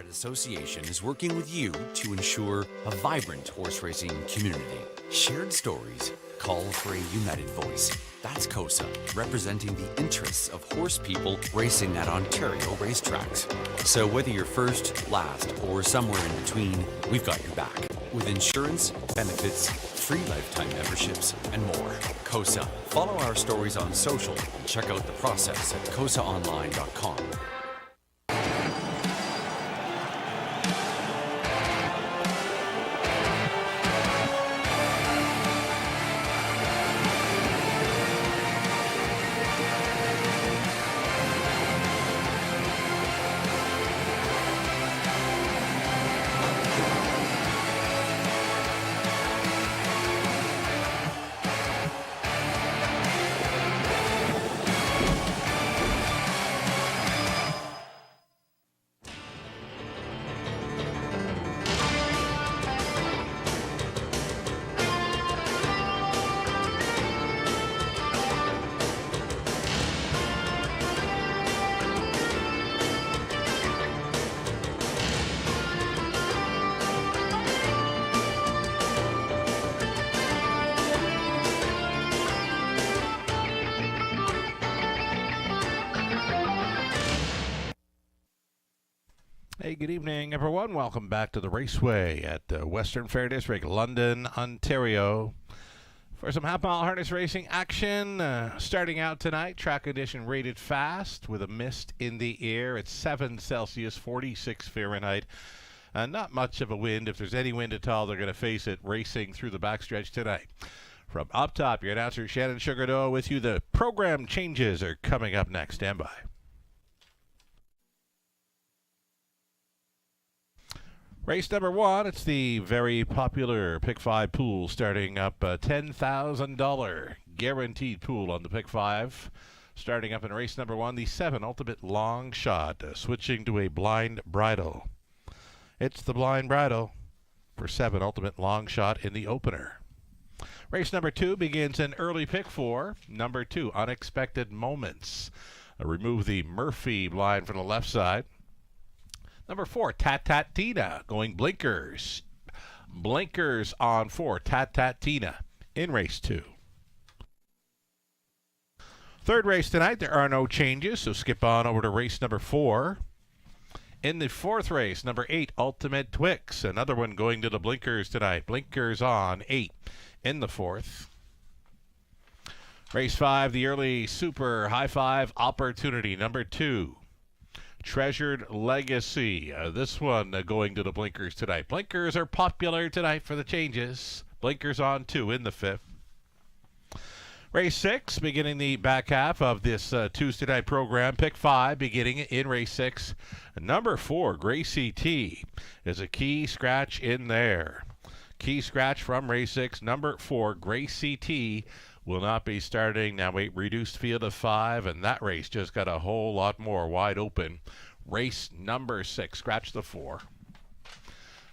Thoroughbred Association is working with you to ensure a vibrant horse racing community. Shared stories call for a united voice. That's COSA, representing the interests of horse people racing at Ontario racetracks. So whether you're first, last, or somewhere in between, we've got your back. With insurance, benefits, free lifetime memberships, and more. COSA. Follow our stories on social and check out the process at cosaonline.com. Hey, good evening, everyone. Welcome back to the Raceway at Western Fair District, London, Ontario. For some half-mile harness racing action, starting out tonight, track condition rated fast with a mist in the air. It's 7 Celsius, 46 Fahrenheit. Not much of a wind. If there's any wind at all, they're going to face it racing through the backstretch tonight. From up top, your announcer Shannon Sugardoe with you. The program changes are coming up next. Stand by. Race number 1, it's the very popular Pick 5 pool, starting up a $10,000 guaranteed pool on the Pick 5. Starting up in race number 1, the 7 Ultimate Long Shot, switching to a blind bridle. It's the blind bridle for 7 Ultimate Long Shot in the opener. Race number 2 begins in early Pick 4. Number 2, Unexpected Moments. Remove the Murphy blind from the left side. Number 4, Tat Tat Tina, going blinkers. Blinkers on 4, Tat Tat Tina in race 2. Third race tonight, there are no changes, so skip on over to race number 4. In the fourth race, number 8, Ultimate Twix, another one going to the blinkers tonight. Blinkers on 8 in the fourth. Race 5, the early Super High Five Opportunity, number 2. Treasured Legacy. This one going to the blinkers tonight. Blinkers are popular tonight for the changes. Blinkers on 2 in the fifth. Race 6, beginning the back half of this Tuesday night program. Pick 5, beginning in race 6. Number 4, Gracie T, is a key scratch in there. Key scratch from race 6. Number 4, Gracie T, will not be starting. Now a reduced field of 5, and that race just got a whole lot more wide open. Race number 6, scratch the 4.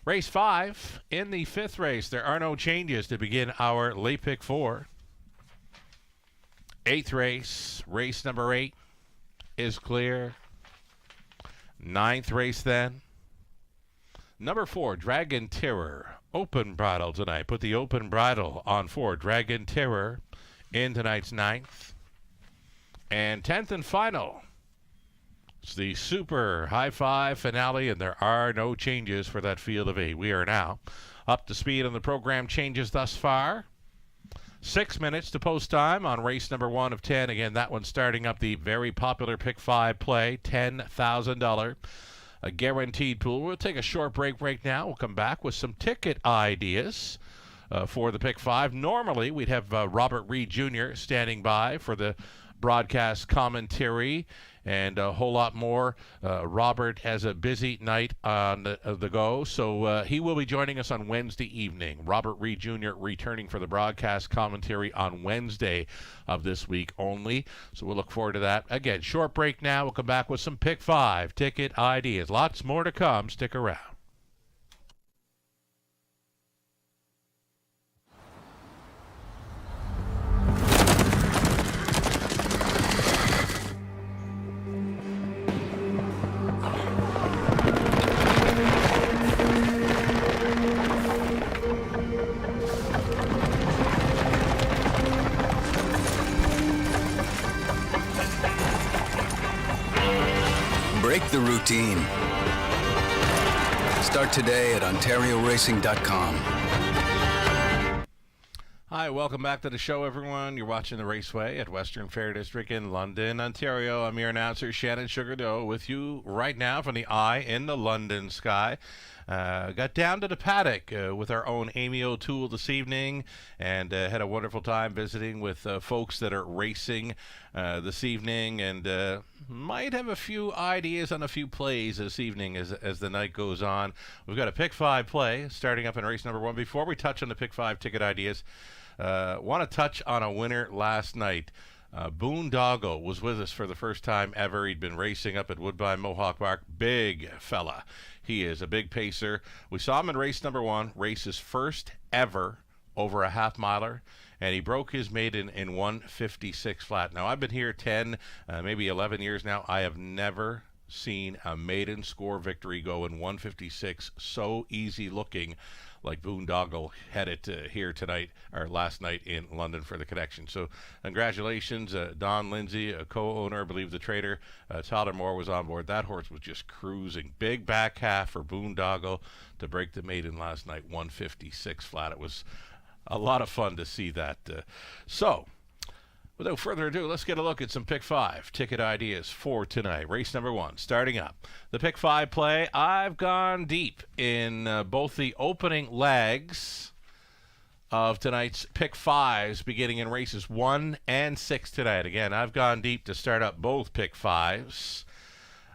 Race 5, in the fifth race, there are no changes to begin our late pick 4. Eighth race, race number 8 is clear. Ninth race then. Number 4, Dragon Terror, open bridle tonight. Put the open bridle on 4, Dragon Terror, in tonight's 9th. And 10th and final, it's the Super High Five finale, and there are no changes for that field of 8. We are now up to speed on the program changes thus far. 6 minutes to post time on race number 1 of 10. Again, that one starting up the very popular Pick 5 play, $10,000. A guaranteed pool. We'll take a short break right now. We'll come back with some ticket ideas for the Pick 5. Normally, we'd have Robert Reed Jr. standing by for the broadcast commentary and a whole lot more. Robert has a busy night on the go, so he will be joining us on Wednesday evening. Robert Reed Jr. returning for the broadcast commentary on Wednesday of this week only, so we'll look forward to that. Again, short break now. We'll come back with some Pick 5 ticket ideas. Lots more to come. Stick around. Break the routine. Start today at OntarioRacing.com. Hi, welcome back to the show, everyone. You're watching the Raceway at Western Fair District in London, Ontario. I'm your announcer, Shannon Sugardoe, with you right now from the eye in the London sky. Got down to the paddock with our own Amy O'Toole this evening, and had a wonderful time visiting with folks that are racing this evening, and might have a few ideas on a few plays this evening as the night goes on. We've got a Pick 5 play starting up in race number 1. Before we touch on the Pick 5 ticket ideas, want to touch on a winner last night. Boondoggle was with us for the first time ever. He'd been racing up at Woodbine Mohawk Park. Big fella. He is a big pacer. We saw him in race number 1, race his first ever over a half-miler, and he broke his maiden in 156 flat. Now, I've been here 10, maybe 11 years now. I have never seen a maiden score victory go in 156 so easy looking like Boondoggle had it here tonight, or last night in London for the connection. So congratulations, Don Lindsay, a co-owner, I believe the trader, Tyler Moore was on board. That horse was just cruising. Big back half for Boondoggle to break the maiden last night, 156 flat. It was a lot of fun to see that. So, without further ado, let's get a look at some Pick 5 ticket ideas for tonight. Race number 1, starting up. The Pick 5 play, I've gone deep in both the opening legs of tonight's Pick 5s, beginning in races 1 and 6 tonight. Again, I've gone deep to start up both Pick 5s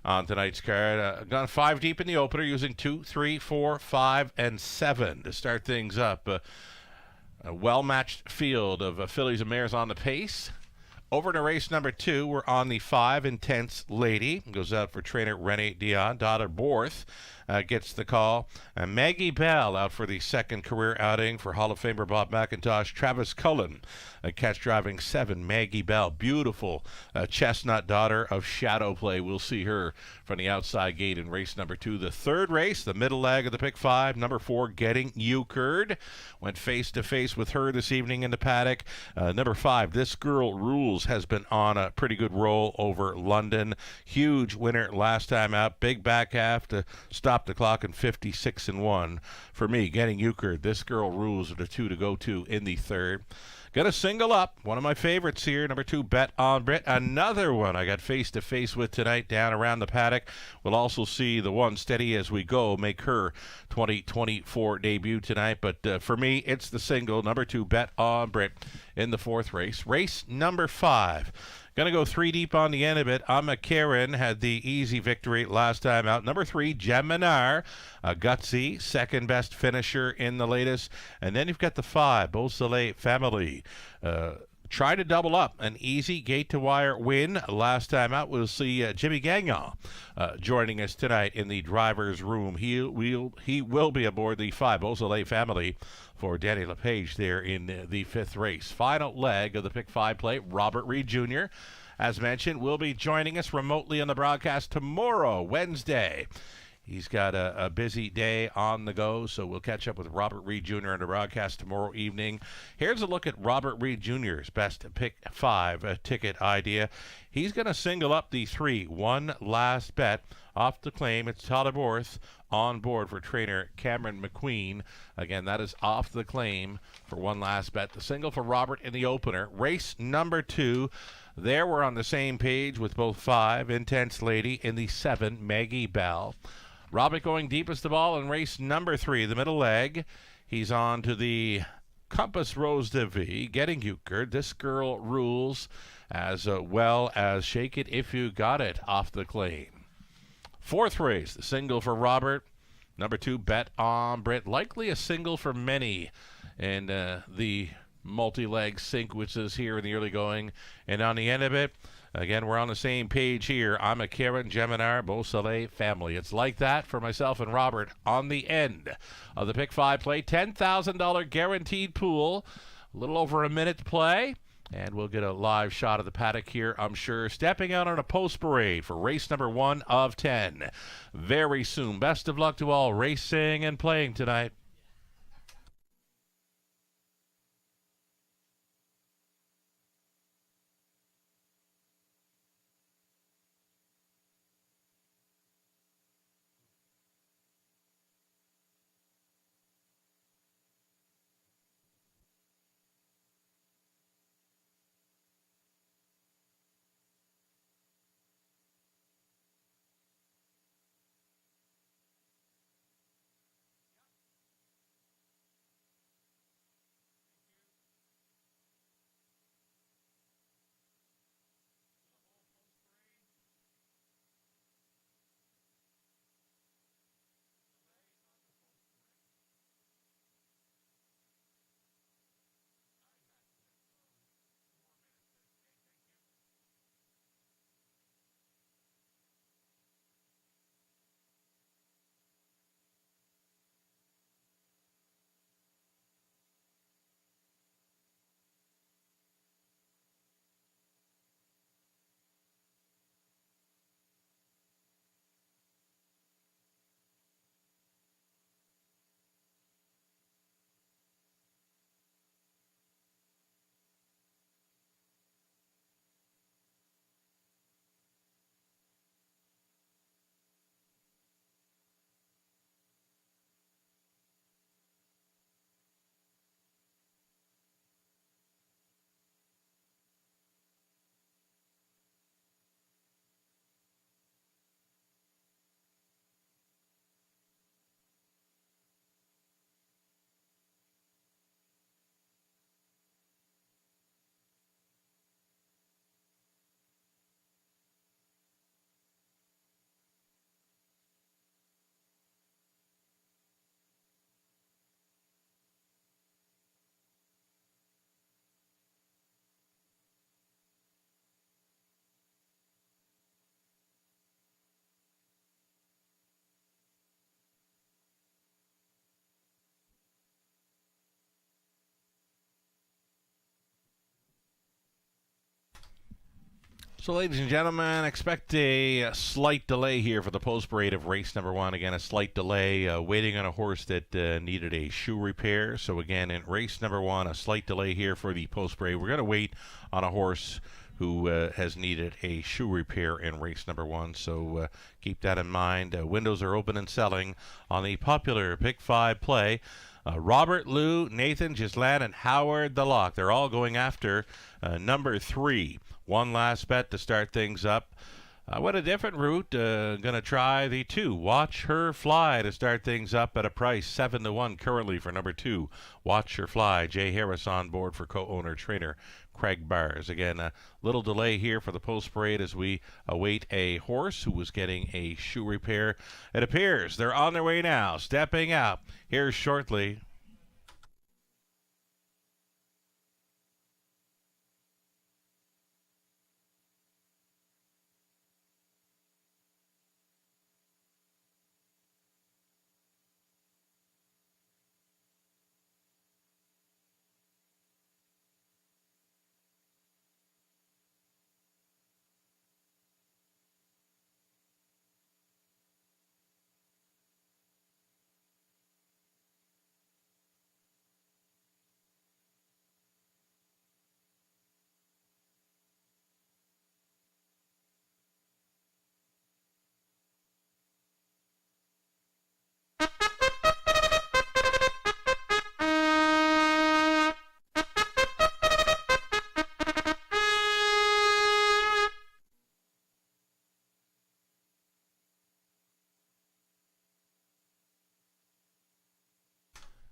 on tonight's card. I've gone 5 deep in the opener, using 2, 3, 4, 5, and 7 to start things up. A well-matched field of fillies and mares on the pace. Over to race number 2, we're on the 5 Intense Lady. Goes out for trainer Renee Dion. Daughter Borth gets the call. Maggie Bell out for the second career outing for Hall of Famer Bob McIntosh. Travis Cullen, catch driving 7. Maggie Bell, beautiful chestnut daughter of Shadow Play. We'll see her from the outside gate in race number 2. The third race, the middle leg of the Pick 5, number 4, Getting Euchred. Went face-to-face with her this evening in the paddock. Number 5, This Girl Rules, has been on a pretty good roll over London. Huge winner last time out. Big back half to stop the clock in 56-1. For me, Getting Euchred, This Girl Rules are the 2 to go to in the third. Got a single up, one of my favorites here, number 2, Bet on Brit. Another one I got face-to-face with tonight down around the paddock. We'll also see the one, Steady As We Go, make her 2024 debut tonight. But for me, it's the single, number 2, Bet on Brit, in the fourth race. Race number 5. Going to go 3 deep on the end of it. Amma Karen had the easy victory last time out. Number 3, Geminar, a gutsy, second best finisher in the latest. And then you've got the 5, Beau Soleil Family. Try to double up an easy gate-to-wire win last time out. We'll see Jimmy Gagnon joining us tonight in the driver's room. He will be aboard the 5, Beau Soleil Family, for Danny LePage there in the 5th race. Final leg of the Pick 5 play, Robert Reed Jr., as mentioned, will be joining us remotely on the broadcast tomorrow, Wednesday. He's got a busy day on the go, so we'll catch up with Robert Reed Jr. on the broadcast tomorrow evening. Here's a look at Robert Reed Jr.'s best Pick 5 ticket idea. He's going to single up the 3, One Last Bet. Off the claim, it's Tyler Borth on board for trainer Cameron McQueen. Again, that is off the claim for One Last Bet. The single for Robert in the opener. Race number 2. There we're on the same page with both 5, Intense Lady, in the 7, Maggie Bell. Robert going deepest of all in race number 3, the middle leg. He's on to the Compass Rose de Vie, Getting Euchred, This Girl Rules, as well as Shake It If You Got It, off the claim. Fourth race, the single for Robert. Number 2, Bet on Brit. Likely a single for many in the multi-leg sequences here in the early going. And on the end of it, again, we're on the same page here. I'm a Karen Geminar, Beau Soleil Family. It's like that for myself and Robert on the end of the Pick 5 play. $10,000 guaranteed pool. A little over a minute to play. And we'll get a live shot of the paddock here, I'm sure, stepping out on a post parade for race number 1 of 10 very soon. Best of luck to all racing and playing tonight. So, ladies and gentlemen, expect a slight delay here for the post parade of race number 1. Again, a slight delay, waiting on a horse that needed a shoe repair. So, again, in race number 1, a slight delay here for the post parade. We're going to wait on a horse who has needed a shoe repair in race number 1. So, keep that in mind. Windows are open and selling on the popular Pick 5 play. Robert, Lou, Nathan, Gislan, and Howard the Lock. They're all going after number 3. One last bet to start things up. What a different route. Going to try the 2. Watch Her Fly to start things up at a price 7-1 currently for number 2. Watch Her Fly. Jay Harris on board for co-owner trainer Craig Bars. Again, a little delay here for the post parade as we await a horse who was getting a shoe repair. It appears they're on their way now, stepping out here shortly.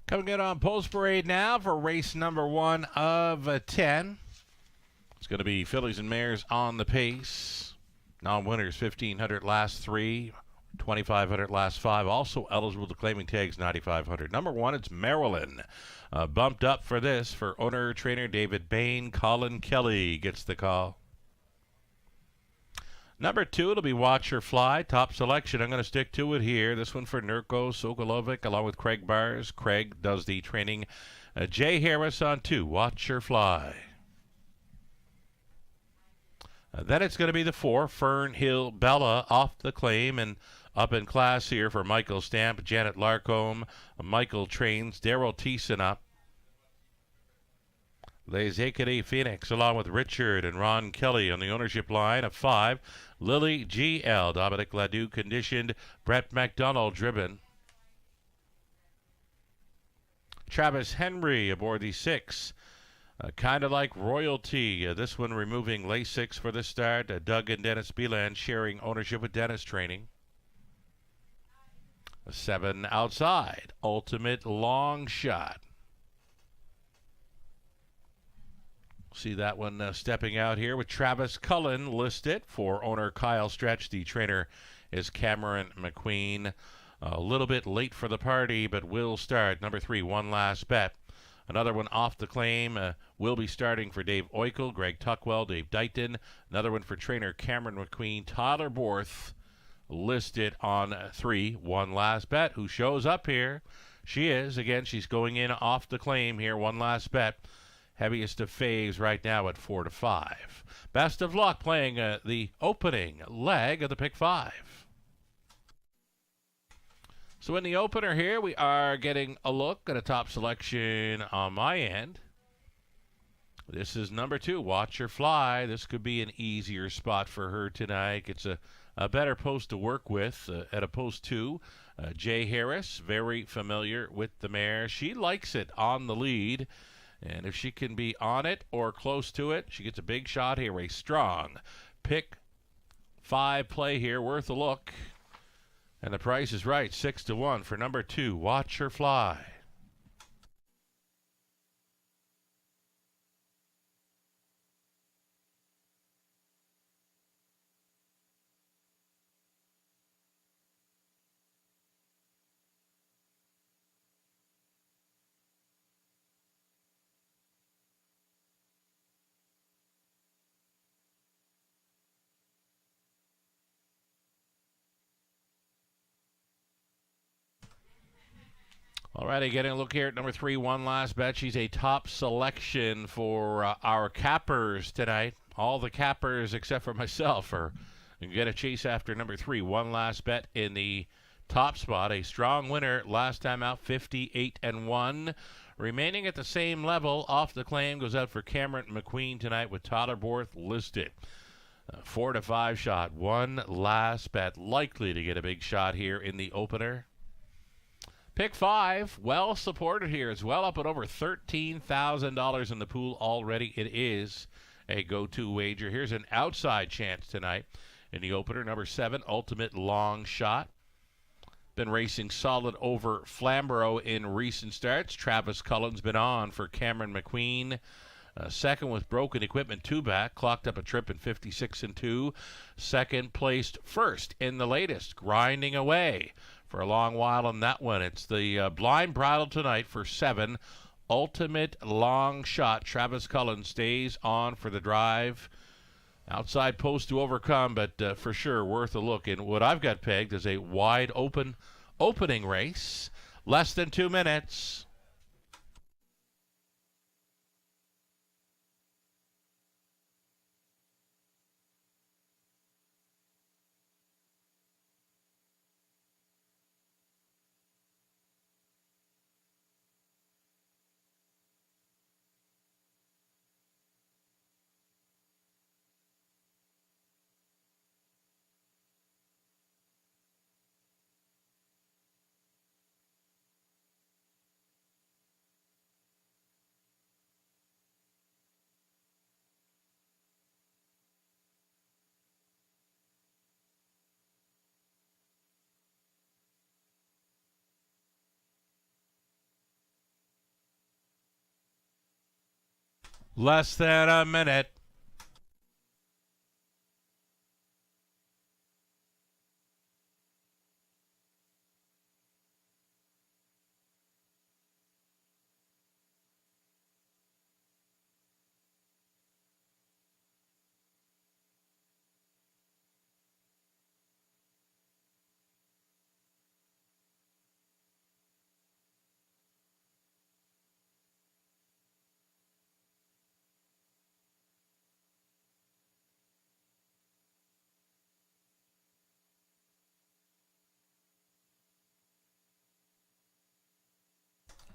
Coming in on post parade now for race number 1 of 10. It's going to be fillies and mares on the pace. Non-winners 1,500 last 3, 2,500 last 5. Also eligible to claiming tags 9,500. Number 1, it's Maryland. Bumped up for this for owner trainer David Bain. Colin Kelly gets the call. Number 2, it'll be Watch Her Fly. Top selection. I'm going to stick to it here. This one for Nurko Sokolovic along with Craig Bars. Craig does the training. Jay Harris on 2. Watch Her Fly. Then it's going to be the 4, Fern Hill Bella off the claim and up in class here for Michael Stamp, Janet Larcombe, Michael Trains, Daryl Thiessen up. Les Écuries Phoenix along with Richard and Ron Kelly on the ownership line of 5. Lily GL, Dominic Ladew conditioned, Brett McDonald driven. Travis Henry aboard the 6. Kind of like royalty. This one removing Lasix for the start. Doug and Dennis Beeland sharing ownership with Dennis Training. 7 outside. Ultimate Long Shot. See that one stepping out here with Travis Cullen listed for owner Kyle Stretch. The trainer is Cameron McQueen. A little bit late for the party, but will start. Number 3, One Last Bet. Another one off the claim will be starting for Dave Oikel, Greg Tuckwell, Dave Dighton. Another one for trainer Cameron McQueen. Tyler Borth listed on 3, One Last Bet. Who shows up here? She is. Again, she's going in off the claim here. One Last Bet. Heaviest of faves right now at 4-5. Best of luck playing the opening leg of the Pick 5. So in the opener here, we are getting a look at a top selection on my end. This is number 2, Watch Her Fly. This could be an easier spot for her tonight. It's a better post to work with at a post 2. Jay Harris, very familiar with the mare. She likes it on the lead. And if she can be on it or close to it, she gets a big shot here. A strong Pick 5 play here, worth a look. And the price is right, 6-1 for number 2, Watch Her Fly. All righty, getting a look here at number 3, One Last Bet. She's a top selection for our cappers tonight. all the cappers except for myself are going to chase after number 3. One last bet in the top spot. A strong winner last time out, 58-1. Remaining at the same level, off the claim goes out for Cameron McQueen tonight with Tyler Borth listed. 4 to 5 shot. One last bet. Likely to get a big shot here in the opener. Pick 5, well supported here. It's well up at over $13,000 in the pool already. It is a go-to wager. Here's an outside chance tonight in the opener. Number 7, Ultimate Long Shot. Been racing solid over Flamborough in recent starts. Travis Cullen's been on for Cameron McQueen. Second with Broken Equipment 2-back. Clocked up a trip in 56-2. Second placed first in the latest. Grinding away for a long while on that one. It's the blind bridle tonight for 7. Ultimate Long Shot. Travis Cullen stays on for the drive. Outside post to overcome, but for sure worth a look. And what I've got pegged is a wide open opening race. Less than 2 minutes. Less than a minute.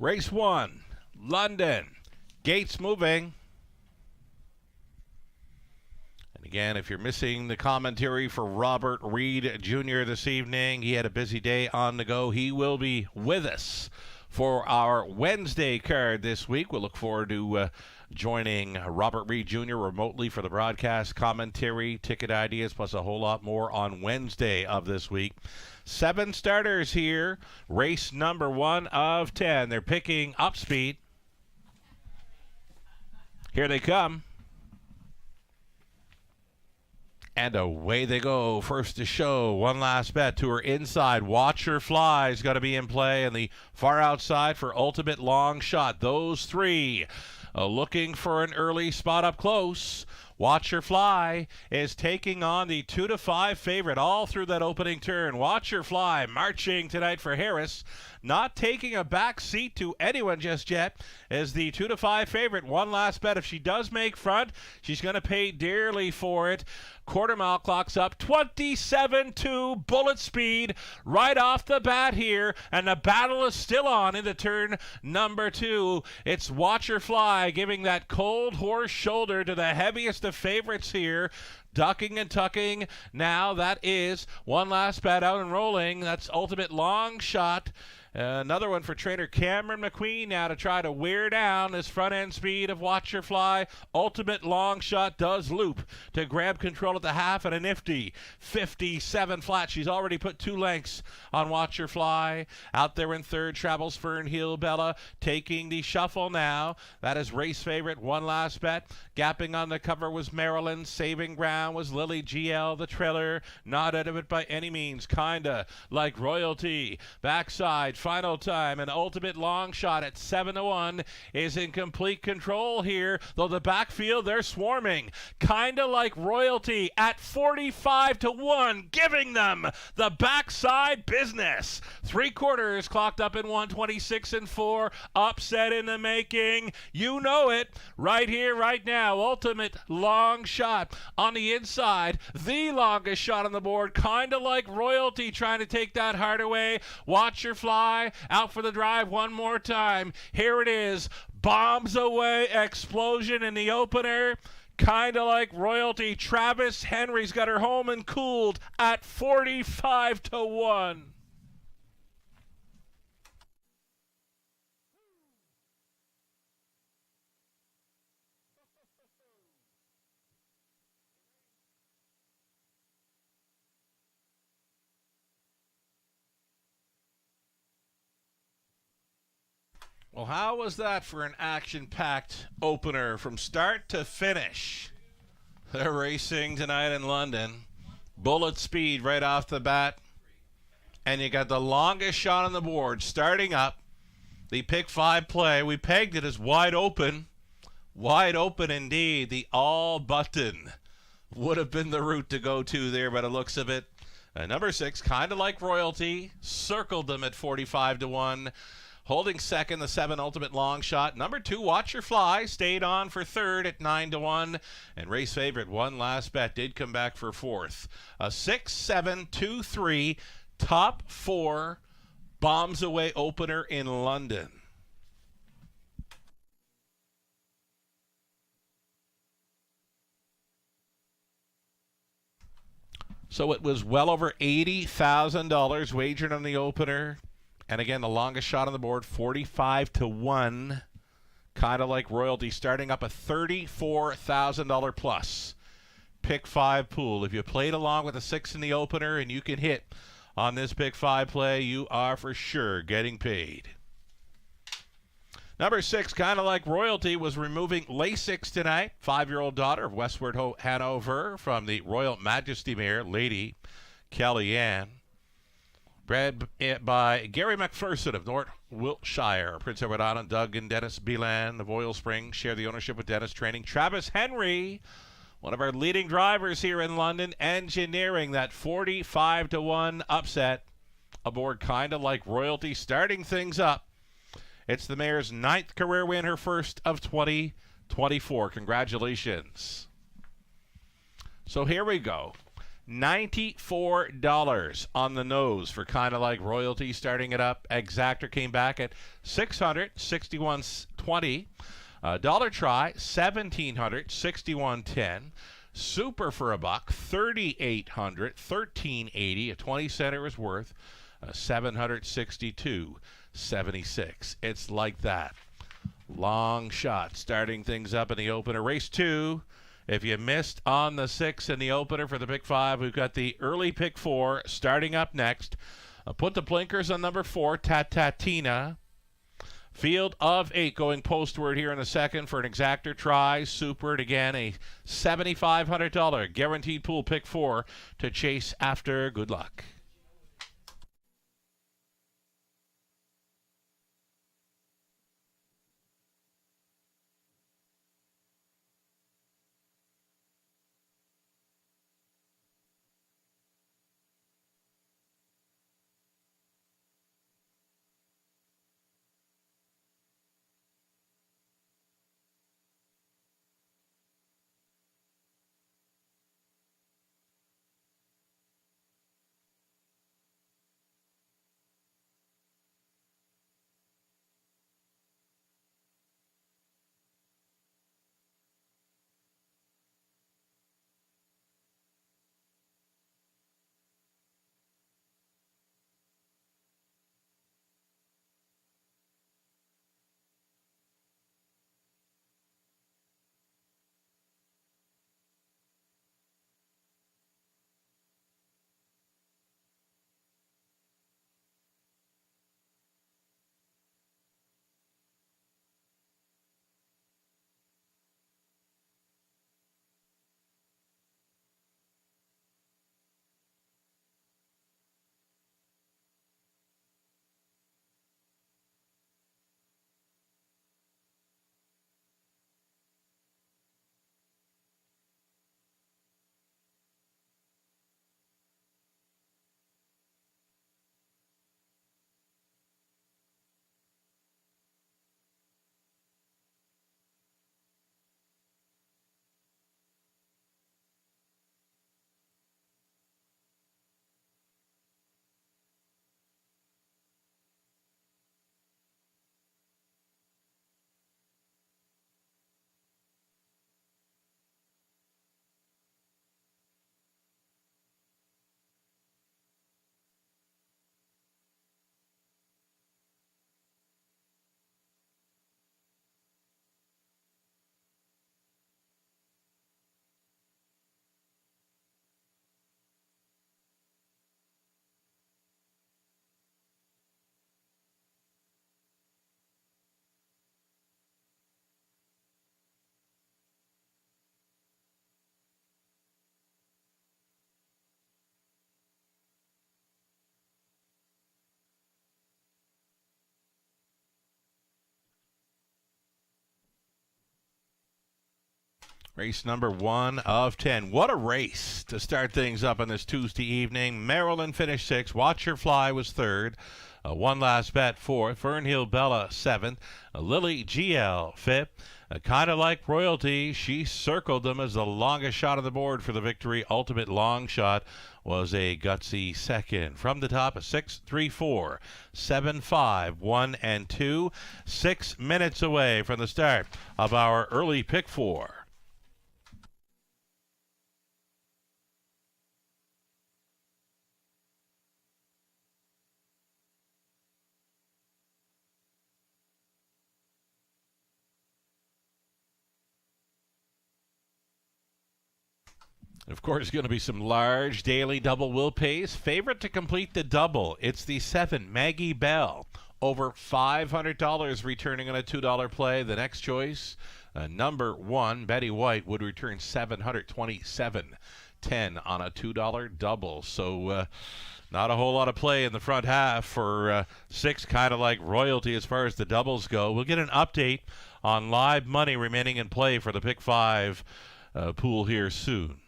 Race 1, London. Gates moving. And again, if you're missing the commentary for Robert Reed Jr. this evening, he had a busy day on the go. He will be with us for our Wednesday card this week. We'll look forward to joining Robert Reed Jr. remotely for the broadcast commentary, ticket ideas, plus a whole lot more on Wednesday of this week. 7 starters here. Race number 1 of 10. They're picking up speed. Here they come. And away they go. First to show. One last bet to her inside. Watch Her Fly is going to be in play. And the far outside for Ultimate Long Shot. Those 3 looking for an early spot up close. Watch Her Fly is taking on the 2 to 5 favorite all through that opening turn. Watch Her Fly marching tonight for Harris. Not taking a back seat to anyone just yet as the 2 to 5 favorite. One last bet. If she does make front, she's going to pay dearly for it. Quarter mile clock's up 27-2 bullet speed right off the bat here, and the battle is still on into turn number 2. It's Watch Her Fly giving that cold horse shoulder to the heaviest of favorites here. Ducking and tucking. Now that is one last bet out and rolling. That's Ultimate Long Shot. Another one for trainer Cameron McQueen now to try to wear down this front end speed of Watch Her Fly. Ultimate Long Shot does loop to grab control at the half and a nifty 57 flat. She's already put 2 lengths on Watch Her Fly. Out there in third travels Fernhill Bella taking the shuffle now. That is race favorite. One last bet. Gapping on the cover was Maryland. Saving ground was Lily GL, the trailer. Not out of it by any means. Kinda like royalty. Backside final time. An ultimate long shot at 7-1 is in complete control here, though the backfield, they're swarming. Kinda Like Royalty at 45-1, giving them the backside business. 3/4 clocked up in 126 and 4. Upset in the making. You know it. Right here, right now. Ultimate long shot on the inside. The longest shot on the board. Kinda Like Royalty trying to take that heart away. Watch her fly. Out for the drive one more time. Here it is. Bombs away. Explosion in the opener. Kinda Like Royalty. Travis Henry's got her home and cooled at 45-1. Well, how was that for an action-packed opener from start to finish? They're racing tonight in London. Bullet speed right off the bat. And you got the longest shot on the board starting up. The pick 5 play. We pegged it as wide open. Wide open indeed. The all button would have been the route to go to there by the looks of it. Number 6, Kinda Like Royalty. Circled them at 45-1. Holding second, the 7 ultimate long shot. Number 2, Watch Your Fly, stayed on for third at 9-1. And race favorite, One Last Bet, did come back for fourth. A 6-7-2-3 top 4 bombs away opener in London. So it was well over $80,000 wagered on the opener. And again, the longest shot on the board, 45-1. Kinda Like Royalty, starting up a $34,000 plus. Pick 5 pool. If you played along with a 6 in the opener and you can hit on this pick 5 play, you are for sure getting paid. Number 6, Kinda Like Royalty, was removing Lasix tonight. 5-year-old daughter of Westward Hanover from the Royal Majesty mare, Lady Kellyanne. Bred by Gary McPherson of North Wiltshire. Prince Edward Island, Doug and Dennis Belan of Oil Springs share the ownership with Dennis Training. Travis Henry, one of our leading drivers here in London, engineering that 45-1 upset aboard Kinda Like Royalty, starting things up. It's the mare's 9th career win, her first of 2024. Congratulations. So here we go. $94 on the nose for Kinda Like Royalty, starting it up. Exactor came back at $661.20. Dollar try, $1,761.10. Super for a buck, $3,800, $13.80. A 20 center is worth $762.76. It's like that. Long shot, starting things up in the opener. Race 2. If you missed on the 6 in the opener for the pick 5, we've got the early pick 4 starting up next. Put the blinkers on number 4, Tatatina. Field of 8 going postward here in the second for an exactor try. Super, and again, a $7,500 guaranteed pool pick 4 to chase after. Good luck. Race number 1 of 10. What a race to start things up on this Tuesday evening. Maryland finished 6th. Watch Her Fly was 3rd. One Last Bet 4th. Fernhill Bella 7th. Lily GL 5th. Kind of like Royalty, she circled them as the longest shot on the board for the victory. Ultimate Long Shot was a gutsy 2nd. From the top, a 6, 3, 4, 7, 5, 1, and 2. 6 minutes away from the start of our early pick 4. Of course, going to be some large daily double will pays. Favorite to complete the double, it's the 7, Maggie Bell. Over $500 returning on a $2 play. The next choice, number 1, Betty White, would return $727.10 on a $2 double. So not a whole lot of play in the front half for 6, kind of like Royalty as far as the doubles go. We'll get an update on live money remaining in play for the Pick 5 pool here soon.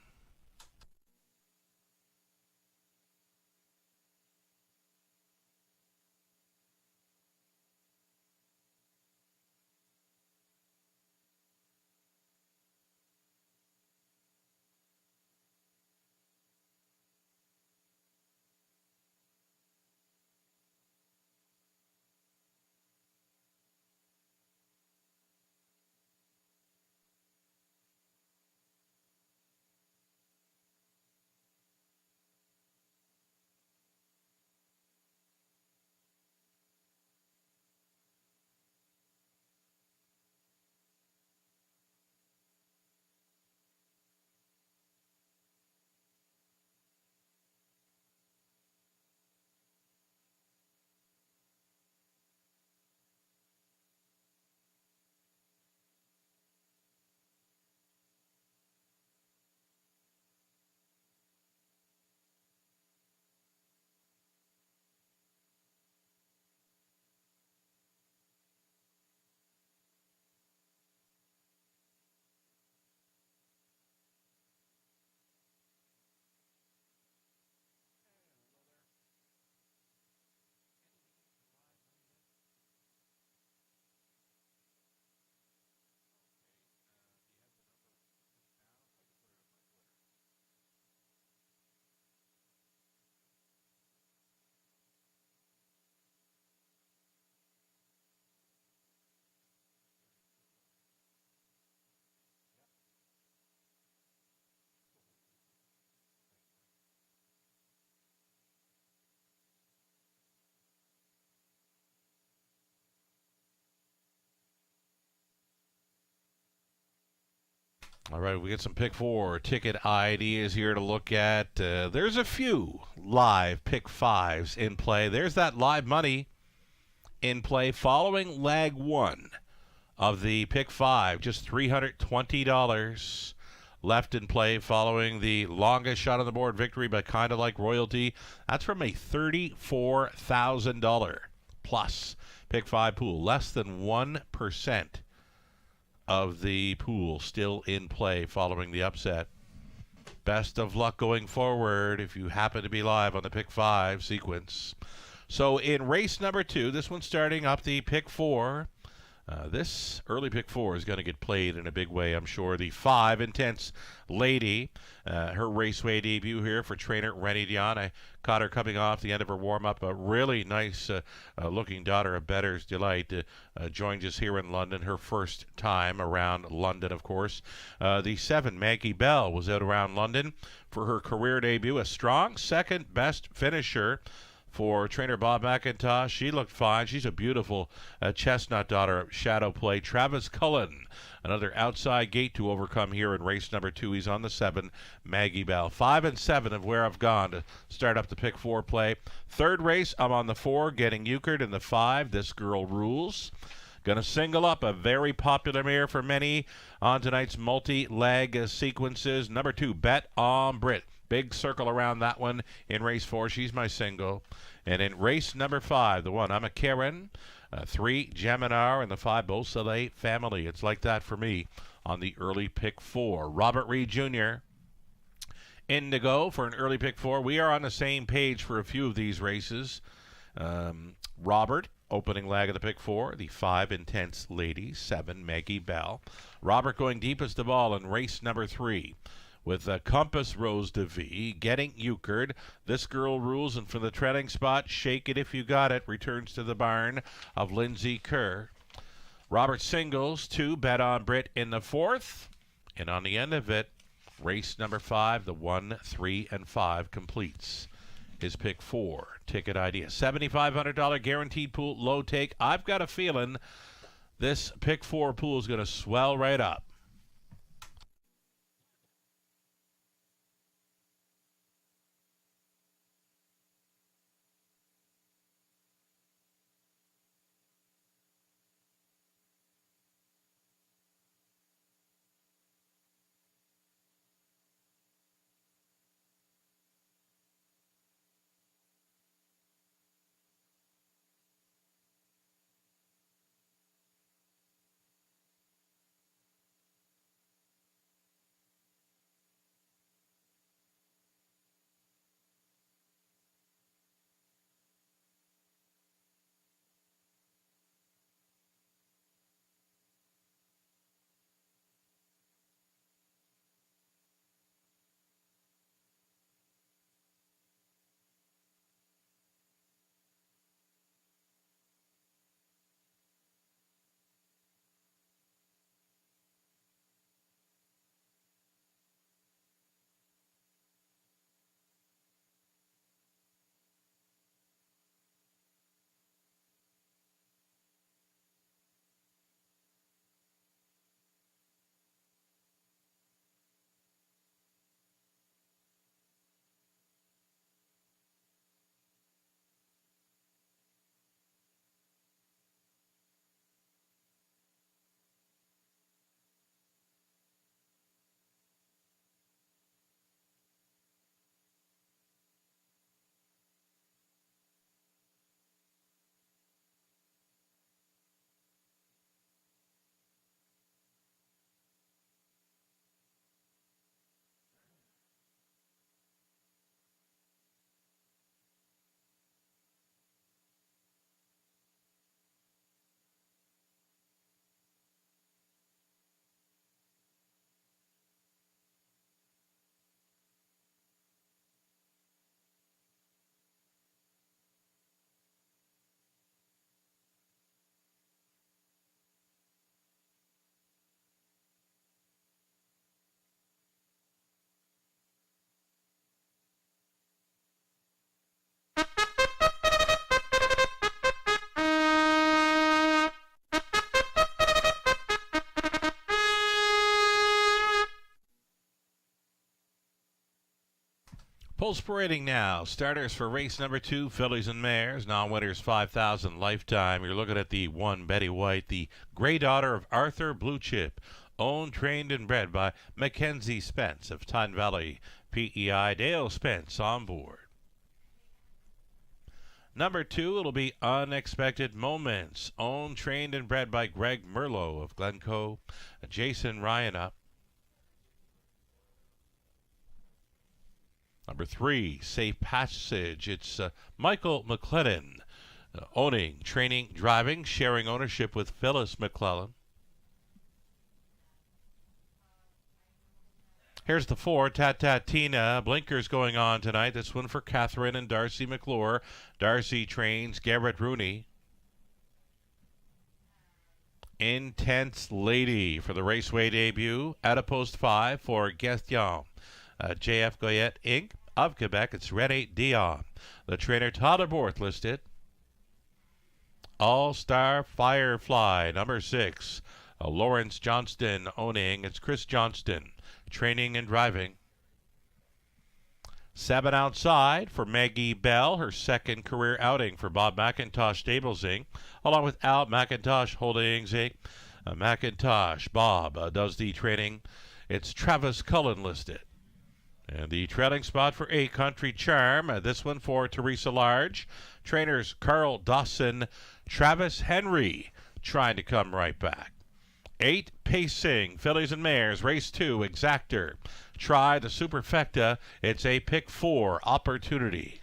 All right, we get some Pick 4 ticket ideas here to look at. There's a few live Pick 5s in play. There's that live money in play following leg 1 of the Pick 5. Just $320 left in play following the longest shot on the board victory by Kind of Like Royalty. That's from a $34,000 plus Pick 5 pool. Less than 1% of the pool still in play following the upset. Best of luck going forward if you happen to be live on the Pick 5 sequence. So in race number 2, this one starting up the Pick 4. This early Pick 4 is going to get played in a big way, I'm sure. The 5, Intense Lady, her raceway debut here for trainer Rennie Dion. I caught her coming off the end of her warm-up. A really nice looking daughter of Bettor's Delight joined us here in London, her first time around London, of course. The 7, Maggie Bell, was out around London for her career debut. A strong second-best finisher for trainer Bob McIntosh. She looked fine. She's a beautiful chestnut daughter of Shadow Play. Travis Cullen, another outside gate to overcome here in race number 2. He's on the 7, Maggie Bell. 5 and 7 of where I've gone to start up the Pick 4 play. Third race, I'm on the 4, Getting Euchred, in the 5, This Girl Rules. Going to single up a very popular mare for many on tonight's multi-leg sequences. Number 2, Bet on Brit. Big circle around that one in race 4. She's my single. And in race number 5, the 1, I'm a Karen. 3, Geminar, and the 5, Beausoleil Family. It's like that for me on the early pick 4. Robert Reed Jr. Indigo for an early pick 4. We are on the same page for a few of these races. Robert, opening leg of the pick 4. The 5, Intense Lady. 7, Maggie Bell. Robert going deepest of all in race number 3. With Compass Rose de V, Getting Euchred, This Girl Rules, and for the treading spot, Shake It If You Got It, returns to the barn of Lindsay Kerr. Robert singles, 2, Bet on Brit in the 4th, and on the end of it, race number 5, the 1, 3, and 5 completes his pick 4. Ticket idea, $7,500 guaranteed pool, low take. I've got a feeling this pick 4 pool is going to swell right up. Pulse parading now. Starters for race number 2, fillies and mares. Non-winners, 5,000 lifetime. You're looking at the 1, Betty White, the gray daughter of Arthur Blue Chip. Owned, trained, and bred by Mackenzie Spence of Tyne Valley PEI. Dale Spence on board. Number 2, it'll be Unexpected Moments. Owned, trained, and bred by Greg Merlot of Glencoe. Jason Ryan up. Number 3, Safe Passage. It's Michael McClellan, owning, training, driving, sharing ownership with Phyllis McClellan. Here's the 4, Tatatina. Blinkers going on tonight. This one for Catherine and Darcy McClure. Darcy trains Garrett Rooney. Intense Lady for the Raceway debut. At a post 5 for Gaston. J.F. Goyette Inc. of Quebec. It's Rene Dion. The trainer Tyler Borth listed. All-Star Firefly, number 6. Lawrence Johnston owning. It's Chris Johnston. Training and driving. 7 outside for Maggie Bell, her second career outing for Bob McIntosh Stables Inc., along with Al McIntosh Holdings Inc. McIntosh, Bob does the training. It's Travis Cullen listed. And the trailing spot for 8, Country Charm. This one for Teresa Large. Trainers Carl Dawson, Travis Henry trying to come right back. 8, Pacing, Fillies and Mares, race 2, Exactor. Try the Superfecta. It's a pick 4, Opportunity.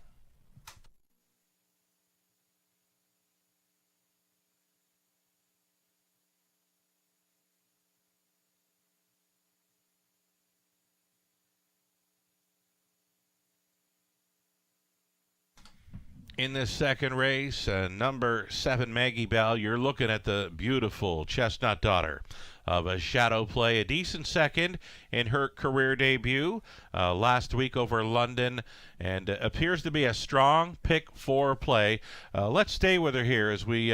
In this second race, number 7, Maggie Bell, you're looking at the beautiful Chestnut Daughter of a Shadow Play. A decent second in her career debut last week over London, and appears to be a strong pick 4 play. Let's stay with her here as we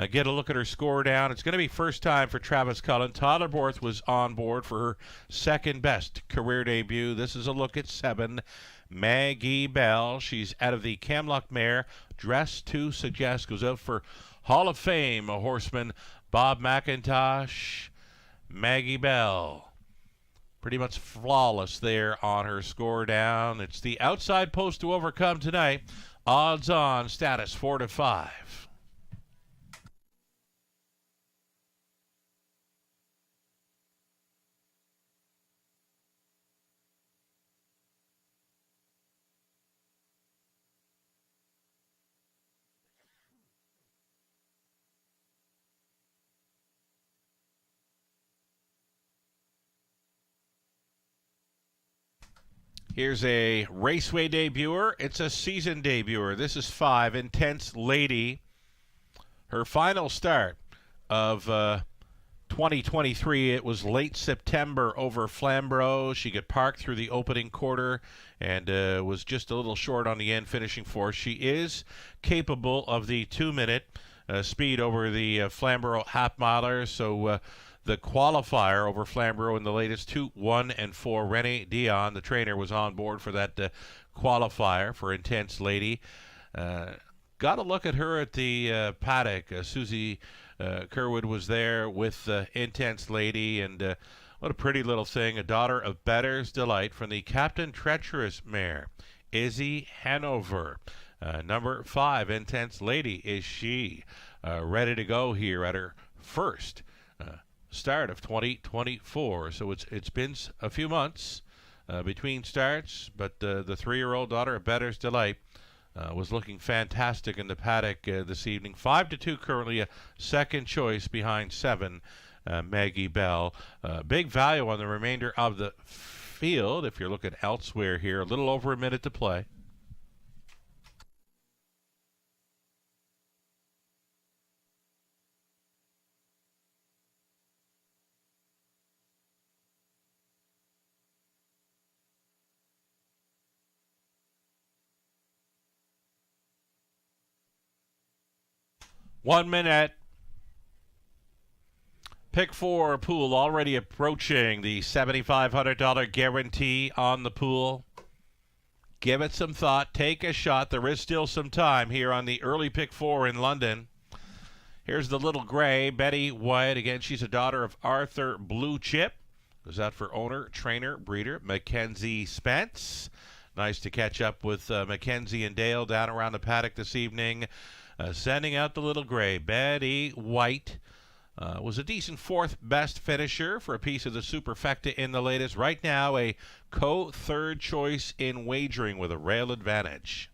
get a look at her score down. It's going to be first time for Travis Cullen. Tyler Borth was on board for her second best career debut. This is a look at 7, Maggie Bell. She's out of the Camlock mare, Dress to Suggest, goes out for Hall of Fame horseman Bob McIntosh. Maggie Bell, pretty much flawless there on her score down. It's the outside post to overcome tonight. Odds on status 4 to 5. Here's a Raceway debuter. It's a season debuter. This is 5, Intense Lady. Her final start of 2023, it was late September over Flamborough. She got parked through the opening quarter and was just a little short on the end, finishing 4th. She is capable of the 2-minute speed over the Flamborough half-miler, so the qualifier over Flamborough in the latest 2, 1, and 4. Renee Dion, the trainer, was on board for that qualifier for Intense Lady. Got a look at her at the paddock. Susie Kerwood was there with Intense Lady, and what a pretty little thing. A daughter of Better's Delight from the Captain Treacherous mare, Izzy Hanover. Number 5, Intense Lady, is she ready to go here at her first start of 2024. So it's been a few months between starts, but the 3-year-old daughter of Better's Delight was looking fantastic in the paddock this evening. 5 to 2 currently, a second choice behind 7, Maggie Bell. Big value on the remainder of the field if you're looking elsewhere here. A little over a minute to play. One minute. Pick 4 pool already approaching the $7,500 guarantee on the pool. Give it some thought. Take a shot. There is still some time here on the early pick 4 in London. Here's the little gray, Betty White. Again, she's a daughter of Arthur Blue Chip. Goes out for owner, trainer, breeder, Mackenzie Spence. Nice to catch up with Mackenzie and Dale down around the paddock this evening. Sending out the little gray, Betty White. Was a decent 4th best finisher for a piece of the Superfecta in the latest. Right now, a co-3rd choice in wagering with a rail advantage.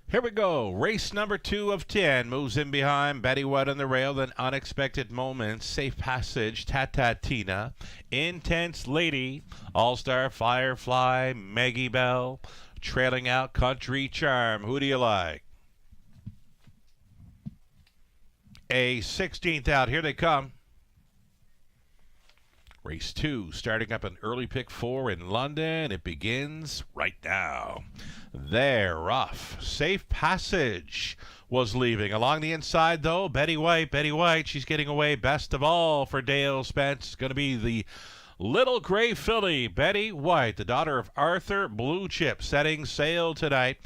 Here we go. Race number 2 of 10 moves in behind. Betty White on the rail, then Unexpected Moments, Safe Passage, Tatatina, Intense Lady, All-Star Firefly, Maggie Bell, trailing out Country Charm. Who do you like? A 16th out. Here they come. Race 2 starting up an early pick 4 in London. It begins right now. They're off. Safe Passage was leaving. Along the inside, though, Betty White, she's getting away best of all for Dale Spence. Going to be the Little Gray Filly, Betty White, the daughter of Arthur Blue Chip, setting sail tonight.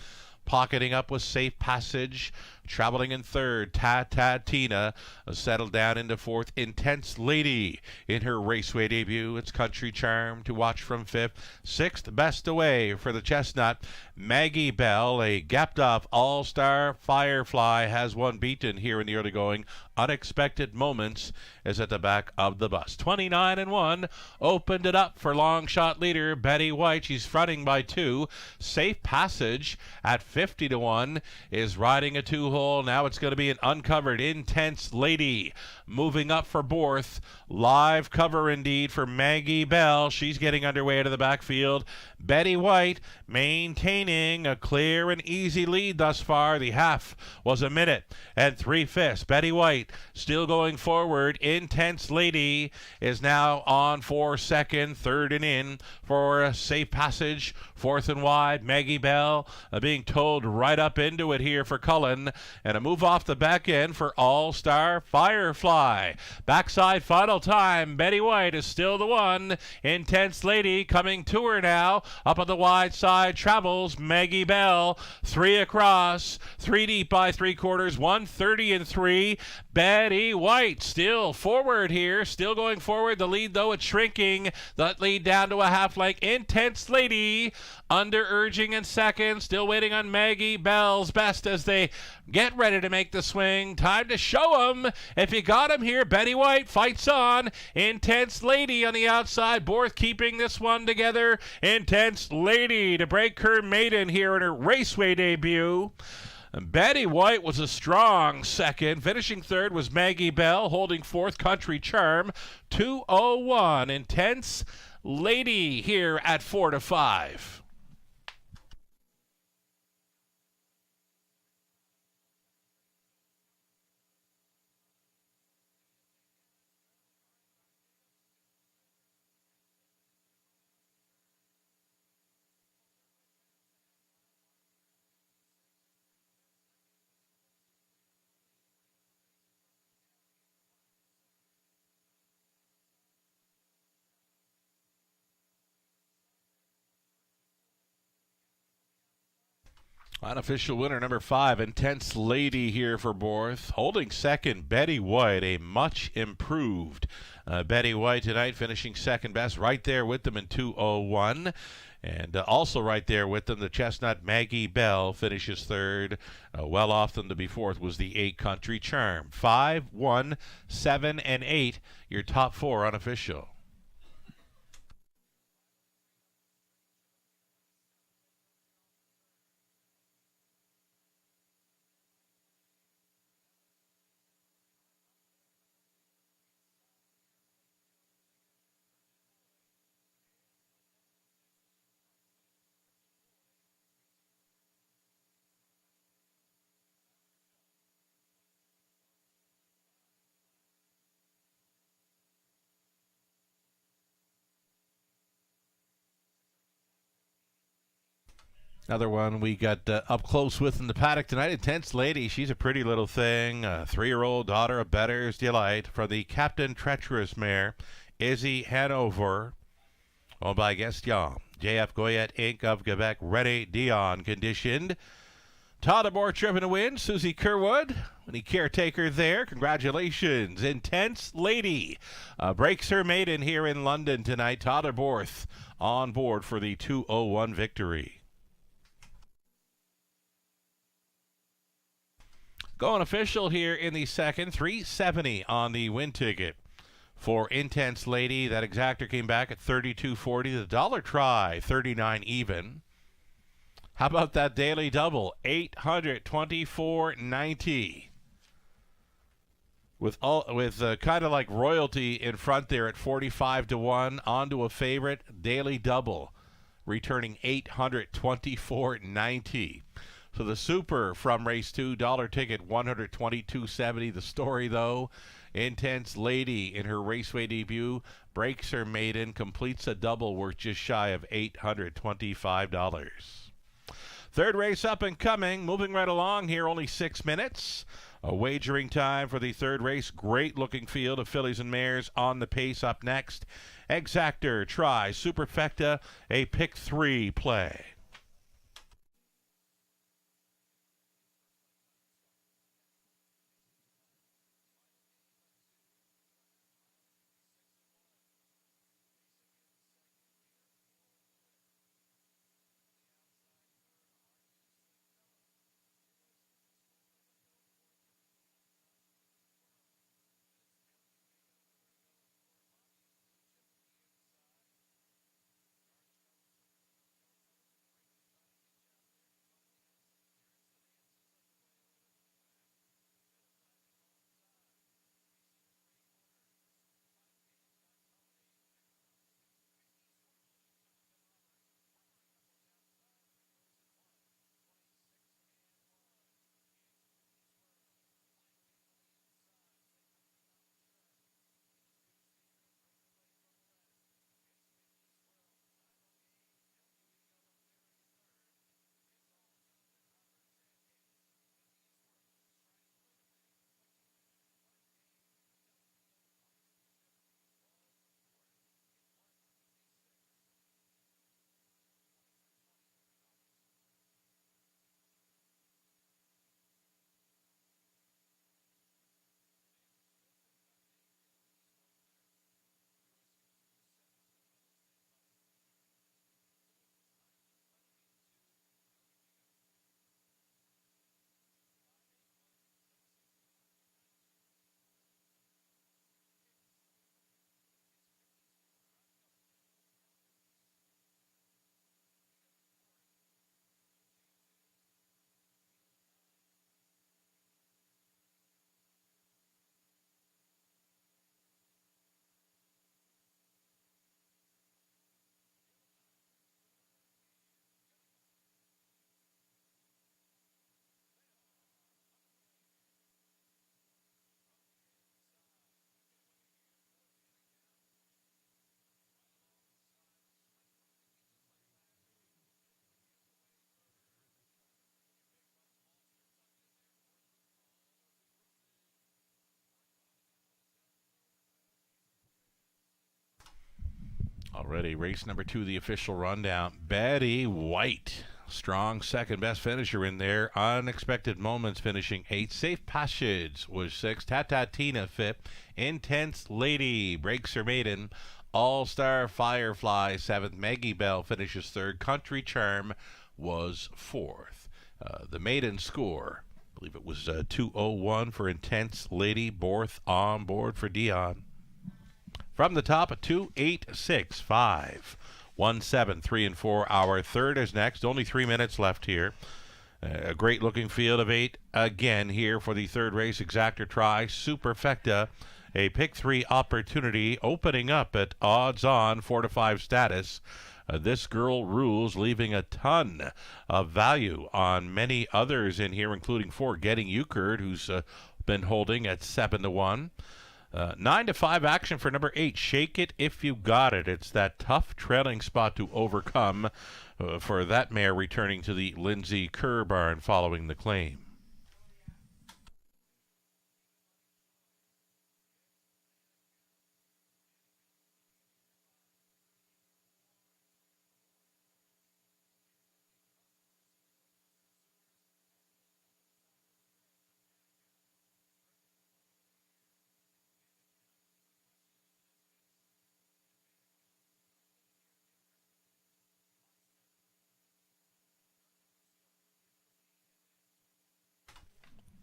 Pocketing up with Safe Passage. Traveling in third, Tatatina, settled down into fourth. Intense Lady in her raceway debut. It's Country Charm to watch from fifth. Sixth, Best Away for the Chestnut. Maggie Bell, a gapped-off All-Star Firefly, has one beaten here in the early going. Unexpected Moments is at the back of the bus. 29-1, opened it up for long shot leader Betty White. She's fronting by 2. Safe Passage at 50-1 is riding a 2-hole. Now it's going to be an uncovered Intense Lady moving up for Borth. Live cover indeed for Maggie Bell. She's getting underway to the backfield. Betty White maintaining a clear and easy lead thus far. The half was 1 minute and 3/5. Betty White still going forward. Intense Lady is now on for second. Third and in for Safe Passage. Fourth and wide. Maggie Bell being towed right up into it here for Cullen. And a move off the back end for All-Star Firefly. Backside final time. Betty White is still the one. Intense Lady coming to her now. Up on the wide side travels Maggie Bell. 3 across. 3 deep by 3/4. 1:30-3. Betty White still forward here. Still going forward. The lead, though, it's shrinking. That lead down to a half length. Intense Lady under urging in second. Still waiting on Maggie Bell's best as they get ready to make the swing. Time to show 'em. If you got 'em here, Betty White fights on. Intense Lady on the outside. Borth keeping this one together. Intense Lady to break her maiden here in her raceway debut. Betty White was a strong second. Finishing third was Maggie Bell. Holding fourth, Country Charm. 2:01. Intense Lady here at 4-5. Unofficial winner number 5, Intense Lady here for Borth. Holding second, Betty White, a much improved Betty White tonight, finishing second best, right there with them in 2:01. And also right there with them, the Chestnut Maggie Bell finishes third. Well off them to be fourth was the 8 Country Charm. 5, 1, 7, and 8, your top 4 unofficial. Another one we got up close with in the paddock tonight. Intense Lady. She's a pretty little thing. 3-year-old daughter of Better's Delight for the Captain Treacherous mare, Izzy Hanover, owned by Gaston. JF Goyette Inc. of Quebec, René Dion conditioned. Todd Abort driven to win. Susie Kerwood, the caretaker there. Congratulations. Intense Lady breaks her maiden here in London tonight. Todd Abort on board for the 2:01 victory. Going official here in the second, $3.70 on the win ticket for Intense Lady. That exactor came back at $32.40. The dollar try, $39 even. How about that daily double? $824.90. With kind of like royalty in front there at 45-1, onto a favorite daily double, returning $824.90. So the super from race 2, dollar ticket, $122.70. The story though, Intense Lady in her raceway debut breaks her maiden, completes a double worth just shy of $825. Third race up and coming, moving right along here, only 6 minutes. A wagering time for the third race. Great looking field of fillies and mares on the pace. Up next, Exactor, Try, Superfecta, a pick 3 play. Already, race number 2, the official rundown. Betty White, strong second best finisher in there. Unexpected Moments finishing 8th. Safe Passage was 6th. Tatatina 5th. Intense Lady breaks her maiden. All-Star Firefly 7th. Maggie Bell finishes 3rd. Country Charm was 4th. The maiden score, I believe it was 201 for Intense Lady. Borth on board for Dion. From the top, a 2, 8, 6, 5, 1, 7, 3, and 4. Our third is next. Only 3 minutes left here. A great looking field of 8 again here for the third race. Exactor, Try, Superfecta, a pick 3 opportunity, opening up at odds on 4 to 5 status. This Girl Rules, leaving a ton of value on many others in here, including 4 Getting Euchred, who's been holding at 7 to 1. 9 to 5 action for number 8, Shake It If You Got It. It's that tough trailing spot to overcome for that mare returning to the Lindsay Kerr barn following the claim.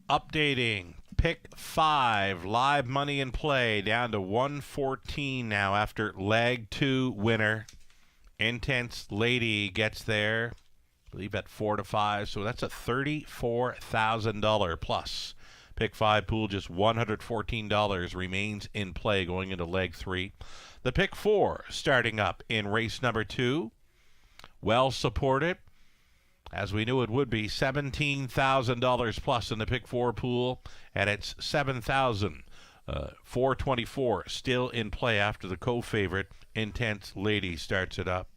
Updating. Pick 5. Live money in play down to 114 now after leg 2 winner. Intense Lady gets there. believe at 4 to 5. So that's a $34,000 plus. Pick 5 pool, just $114 remains in play going into leg 3. The pick 4 starting up in race number 2. Well supported, as we knew it would be, $17,000 plus in the pick 4 pool, and it's $7,424 still in play after the co-favorite Intense Lady starts it up.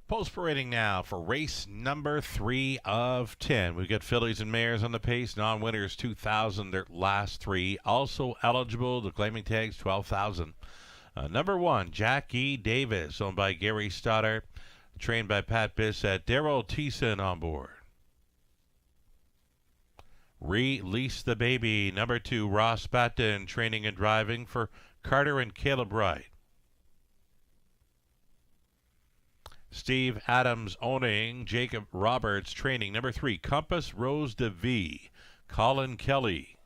Post parading now for race number 3 of 10. We've got fillies and mares on the pace. Non-winners 2,000. Their last 3 also eligible. The claiming tags 12,000. Number 1, Jackie Davis, owned by Gary Stoddart, trained by Pat Bissett. Daryl Thiessen on board. Release the Baby, number 2, Ross Batten, training and driving for Carter and Caleb Wright. Steve Adams owning, Jacob Roberts training. Number 3, Compass Rose de V, Colin Kelly.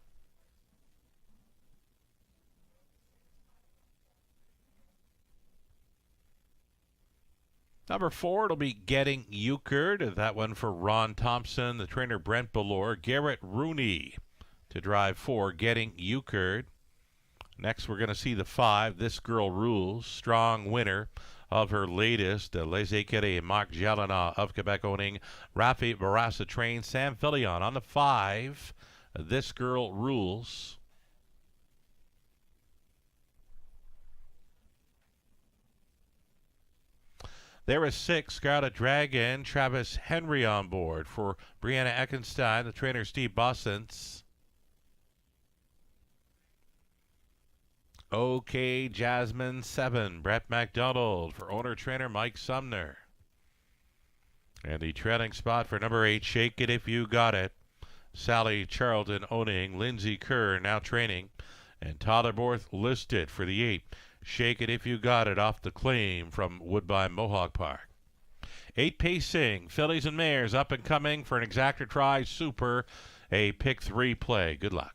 Number 4, it'll be Getting Euchred. That one for Ron Thompson, the trainer Brent Ballore. Garrett Rooney to drive 4, Getting Euchred. Next, we're going to see the 5, This Girl Rules, strong winner of her latest, Les Écuries, Marc Jalana of Quebec owning, Rafi Barassa trained, Sam Fillion on the 5, This Girl Rules. There is 6, Scarlet Dragon, Travis Henry on board for Brianna Eckenstein, the trainer Steve Bossens. OK Jasmine 7, Brett McDonald for owner-trainer Mike Sumner. And the trailing spot for number 8, Shake It If You Got It, Sally Charlton owning, Lindsay Kerr now training, and Tyler Borth listed for the 8. Shake It If You Got It off the claim from Woodbine Mohawk Park. 8 pacing, fillies and mares up and coming for an exactor try super, a pick 3 play. Good luck.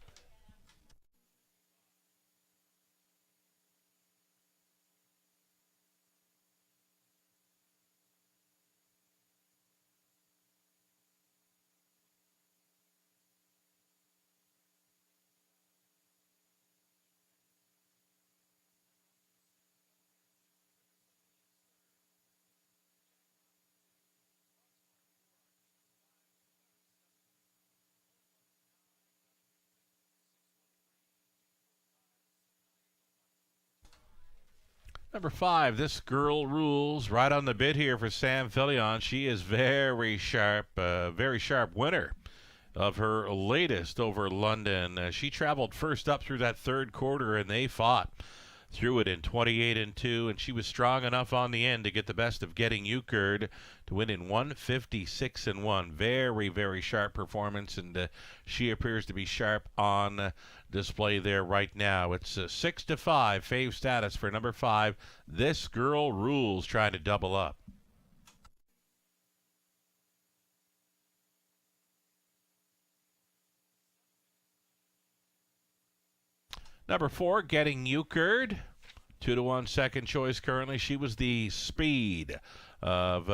Number 5, This Girl Rules, right on the bid here for Sam Fillion. She is very sharp winner of her latest over London. She traveled first up through that third quarter, and they fought through it in 28-2, and she was strong enough on the end to get the best of Getting Euchred to win in 156-1. Very, very sharp performance, and she appears to be sharp on display there right now. It's 6-5 fave status for number 5. This Girl Rules, trying to double up. Number 4, Getting Euchred, 2-1 second choice currently. She was the speed of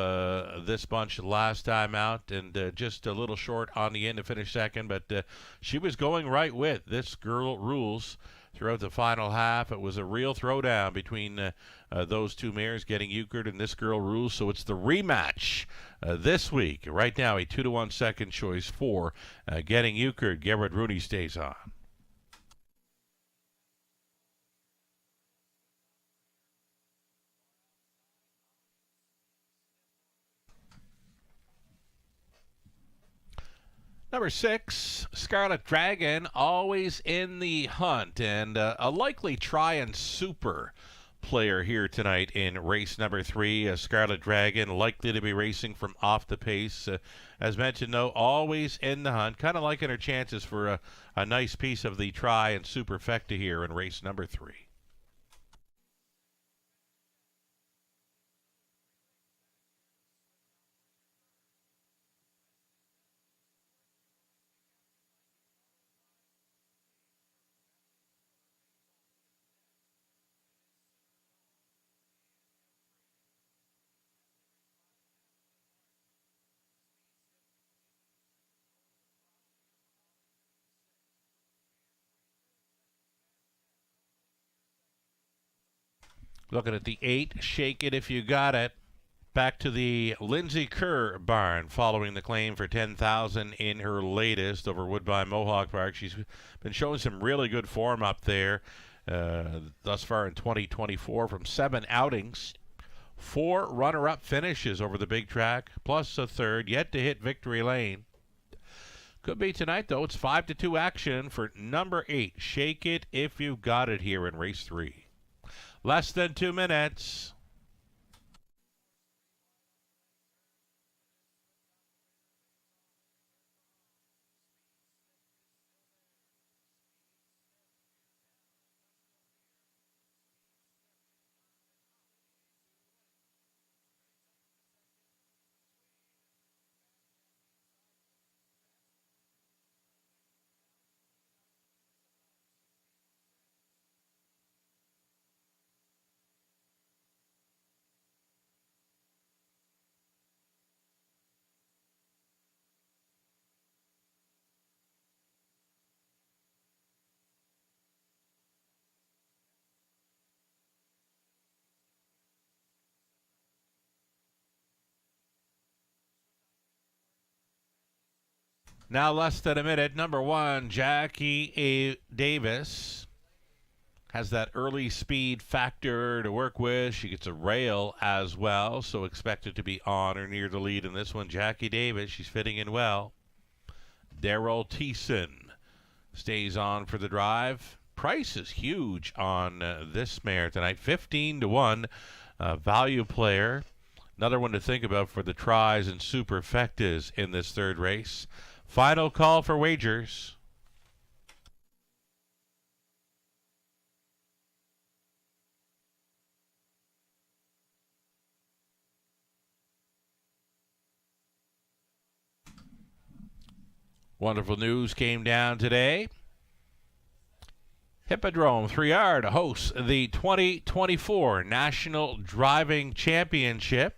this bunch last time out, and just a little short on the end to finish second, but she was going right with This Girl Rules throughout the final half. It was a real throwdown between those two mares, Getting Euchred and This Girl Rules, so it's the rematch this week. Right now, a 2-1 second choice for Getting Euchred. Garrett Rooney stays on. Number 6, Scarlet Dragon, always in the hunt, and a likely try and super player here tonight in race number 3. Scarlet Dragon likely to be racing from off the pace. As mentioned, though, always in the hunt, kind of liking her chances for a nice piece of the try and superfecta here in race number 3. Looking at the 8, Shake It If You Got It. Back to the Lindsay Kerr barn following the claim for $10,000 in her latest over Woodbine Mohawk Park. She's been showing some really good form up there thus far in 2024 from 7 outings. 4 runner-up finishes over the big track, plus a third, yet to hit victory lane. Could be tonight, though. It's 5-2 action for number 8, Shake It If You Got It here in race 3. Less than 2 minutes. Now less than a minute. Number 1, Jackie A. Davis has that early speed factor to work with. She gets a rail as well, so expected to be on or near the lead in this one. Jackie Davis, she's fitting in well. Daryl Thiessen stays on for the drive. Price is huge on this mare tonight. 15-1 value player. Another one to think about for the tries and superfectas in this third race. Final call for wagers. Wonderful news came down today. Hippodrome 3R to host the 2024 National Driving Championship.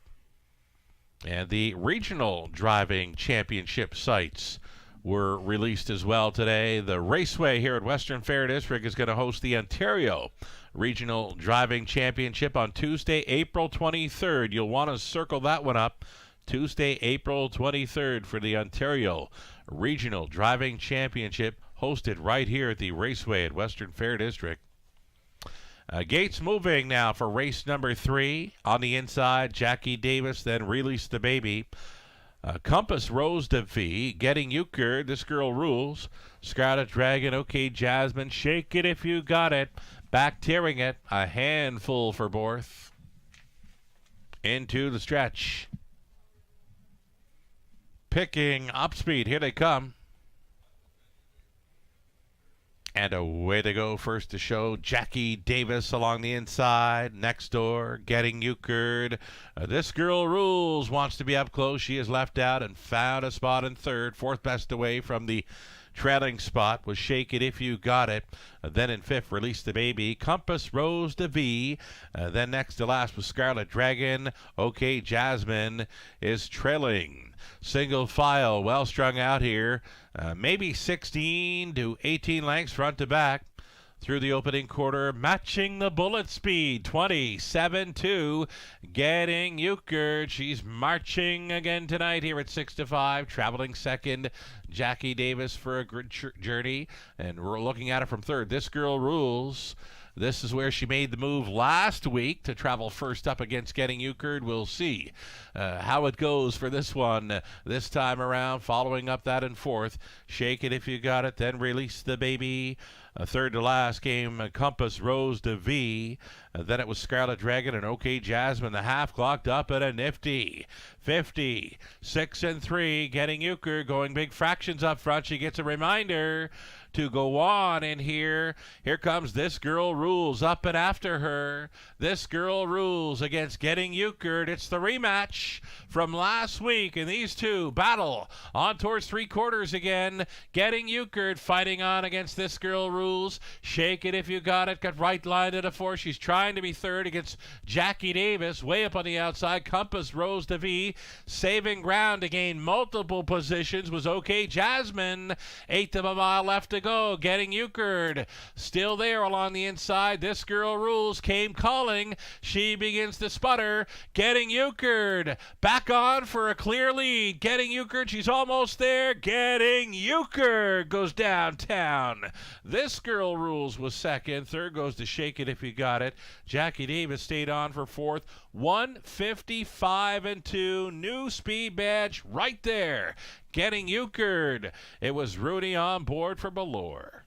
And the Regional Driving Championship sites were released as well today. The Raceway here at Western Fair District is going to host the Ontario Regional Driving Championship on Tuesday, April 23rd. You'll want to circle that one up. Tuesday, April 23rd for the Ontario Regional Driving Championship, hosted right here at the Raceway at Western Fair District. Gates moving now for race number 3. On the inside, Jackie Davis, then Release the Baby. Compass Rose de V, Getting Euchred, This Girl Rules. Scarlet Dragon, OK Jasmine, Shake It If You Got It. Back tearing it, a handful for Borth. Into the stretch. Picking up speed, here they come. And away they go. First to show, Jackie Davis along the inside. Next door, Getting Euchred. This Girl Rules wants to be up close. She is left out and found a spot in third. Fourth best away from the trailing spot was Shake It If You Got It. Then in fifth, Release the Baby. Compass Rose de V. Then next to last was Scarlet Dragon. OK Jasmine is trailing. Single file, well strung out here. Maybe 16 to 18 lengths front to back through the opening quarter, matching the bullet speed. 27-2, Getting Euchred. She's marching again tonight here at 6-5. Traveling second, Jackie Davis for a good journey. And we're looking at it from third. This Girl Rules. This is where she made the move last week to travel first up against Getting Euchred. We'll see how it goes for this one this time around. Following up that in fourth, Shake It If You Got It, then Release the Baby. Third to last came Compass Rose de V. Then it was Scarlet Dragon and OK Jasmine. The half clocked up at a nifty 50, 6 and 3. Getting Euchred going big fractions up front. She gets a reminder to go on in here. Here comes This Girl Rules up and after her. This Girl Rules against Getting Euchred. It's the rematch from last week, and these two battle on towards three quarters again. Getting Euchred fighting on against This Girl Rules. Shake It If You Got It. Got right line at a 4. She's trying to be third against Jackie Davis. Way up on the outside. Compass Rose de V. Saving ground to gain multiple positions was OK Jasmine. Eighth of a mile left to go. Getting Euchred still there along the inside. This Girl Rules came calling. She begins to sputter. Getting Euchred back on for a clear lead. Getting Euchred, she's almost there. Getting Euchred goes downtown. This Girl Rules was second. Third goes to Shake It If You Got It. Jackie Davis stayed on for fourth. 155 and 2. New speed badge right there. Getting Euchred. It was Rudy on board for Ballore.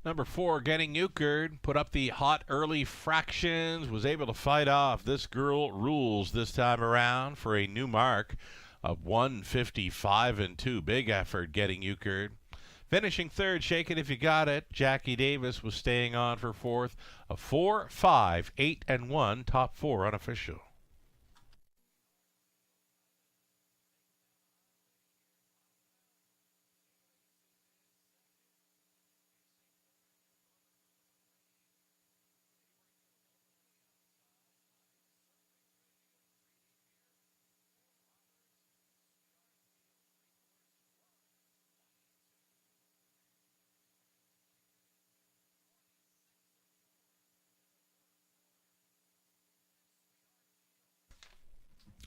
Number 4, Getting Euchred, put up the hot early fractions, was able to fight off This Girl Rules this time around for a new mark of 155 and 2. Big effort, Getting Euchred. Finishing third, Shake It If You Got It. Jackie Davis was staying on for fourth. A 4, 5, 8 and 1, top 4 unofficial.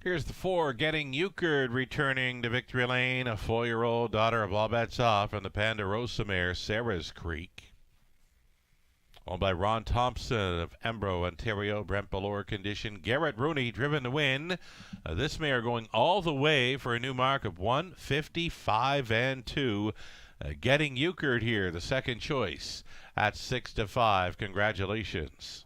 Here's the 4, Getting Euchred, returning to victory lane. A 4-year-old daughter of All Bets Off and the Ponderosa mare, Sarah's Creek. Owned by Ron Thompson of Embro, Ontario. Brent Ballore condition. Garrett Rooney driven to win. This mare going all the way for a new mark of 155 and 2. Getting Euchred here, the second choice at 6-5. Congratulations.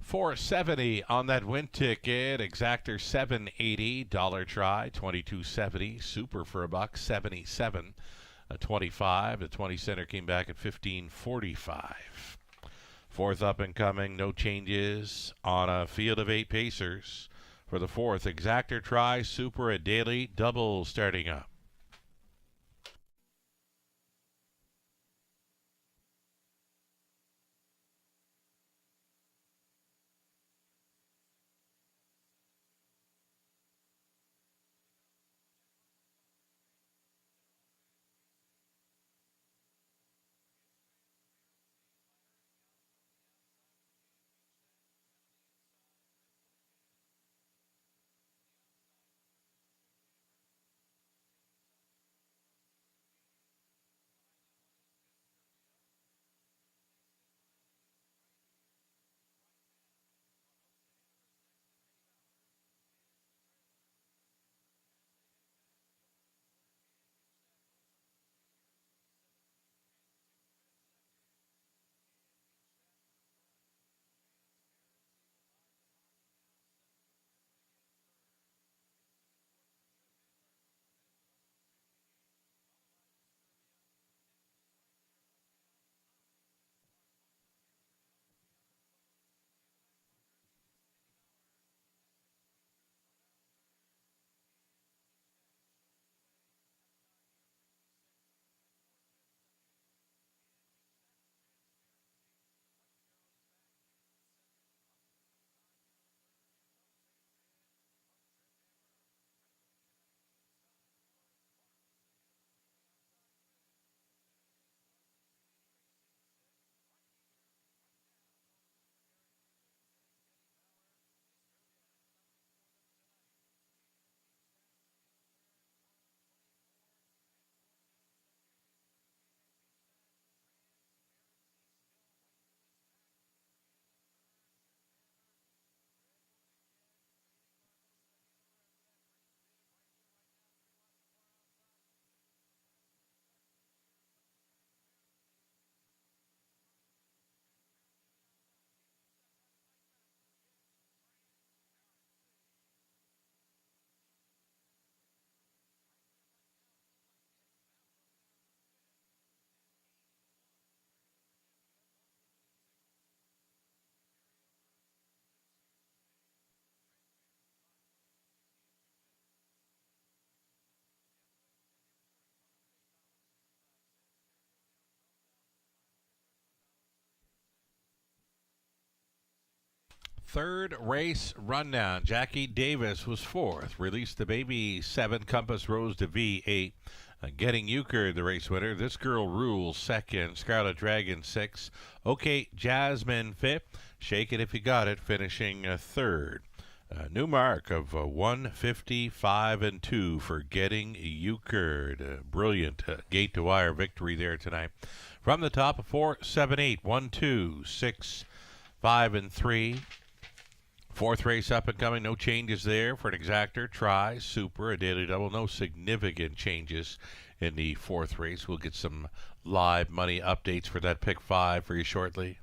$470 on that win ticket. Exactor $780. Dollar try $22.70. Super for $1.77. 25. The 20 center came back at $15.45. Fourth up and coming. No changes on a field of 8 pacers. For the fourth, Exactor try Super a daily double starting up. Third race rundown. Jackie Davis was fourth. Released the Baby 7. Compass Rose to V8. Getting Euchred, the race winner. This Girl Rules second. Scarlet Dragon 6. Okay, Jasmine fifth. Shake It If You Got It finishing third. New mark of 155 and 2 for Getting Euchred. Brilliant gate to wire victory there tonight. From the top of 4, 7, 8, 1, 2, 6, 5, and 3. Fourth race up and coming. No changes there for an Exactor. Try Super, a daily double. No significant changes in the fourth race. We'll get some live money updates for that pick 5 for you shortly.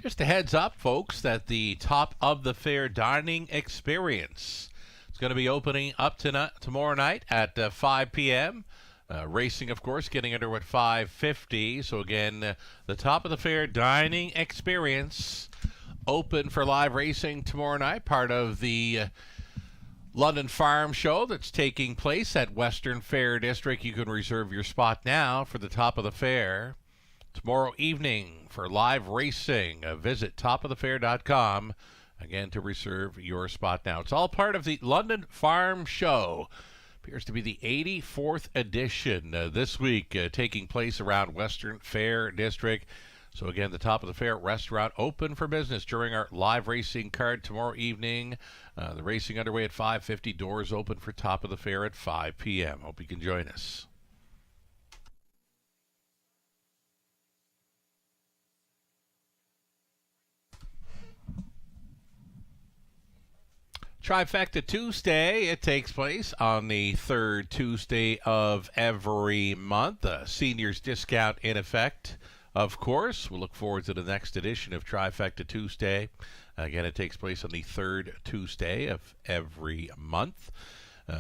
Just a heads up, folks, that the Top of the Fair dining experience is going to be opening up tomorrow night at 5 p.m. Racing, of course, getting underway at 5:50. So, again, the Top of the Fair dining experience open for live racing tomorrow night. Part of the London Farm Show that's taking place at Western Fair District. You can reserve your spot now for the Top of the Fair. Tomorrow evening for live racing, visit topofthefair.com, again, to reserve your spot now. It's all part of the London Farm Show. Appears to be the 84th edition this week, taking place around Western Fair District. So again, the Top of the Fair restaurant open for business during our live racing card tomorrow evening. The racing underway at 5:50. Doors open for Top of the Fair at 5 p.m. Hope you can join us. Trifecta Tuesday, it takes place on the third Tuesday of every month. Seniors discount in effect, of course. We'll look forward to the next edition of Trifecta Tuesday. Again, it takes place on the third Tuesday of every month.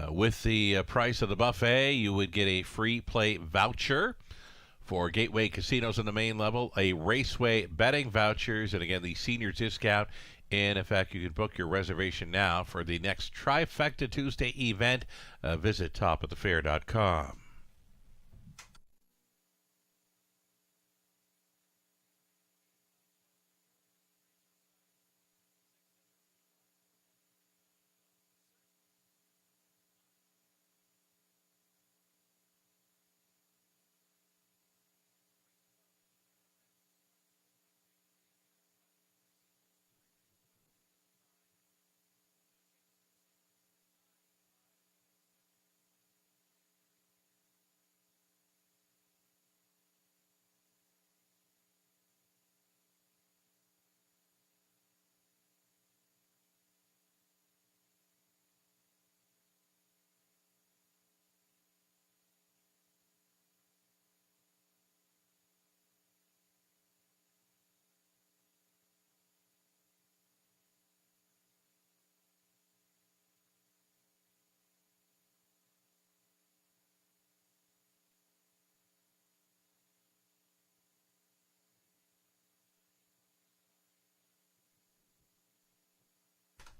With the price of the buffet, you would get a free play voucher for Gateway Casinos on the main level, a Raceway betting vouchers, and again, the seniors discount. In fact, you can book your reservation now for the next Trifecta Tuesday event. Visit topofthefair.com.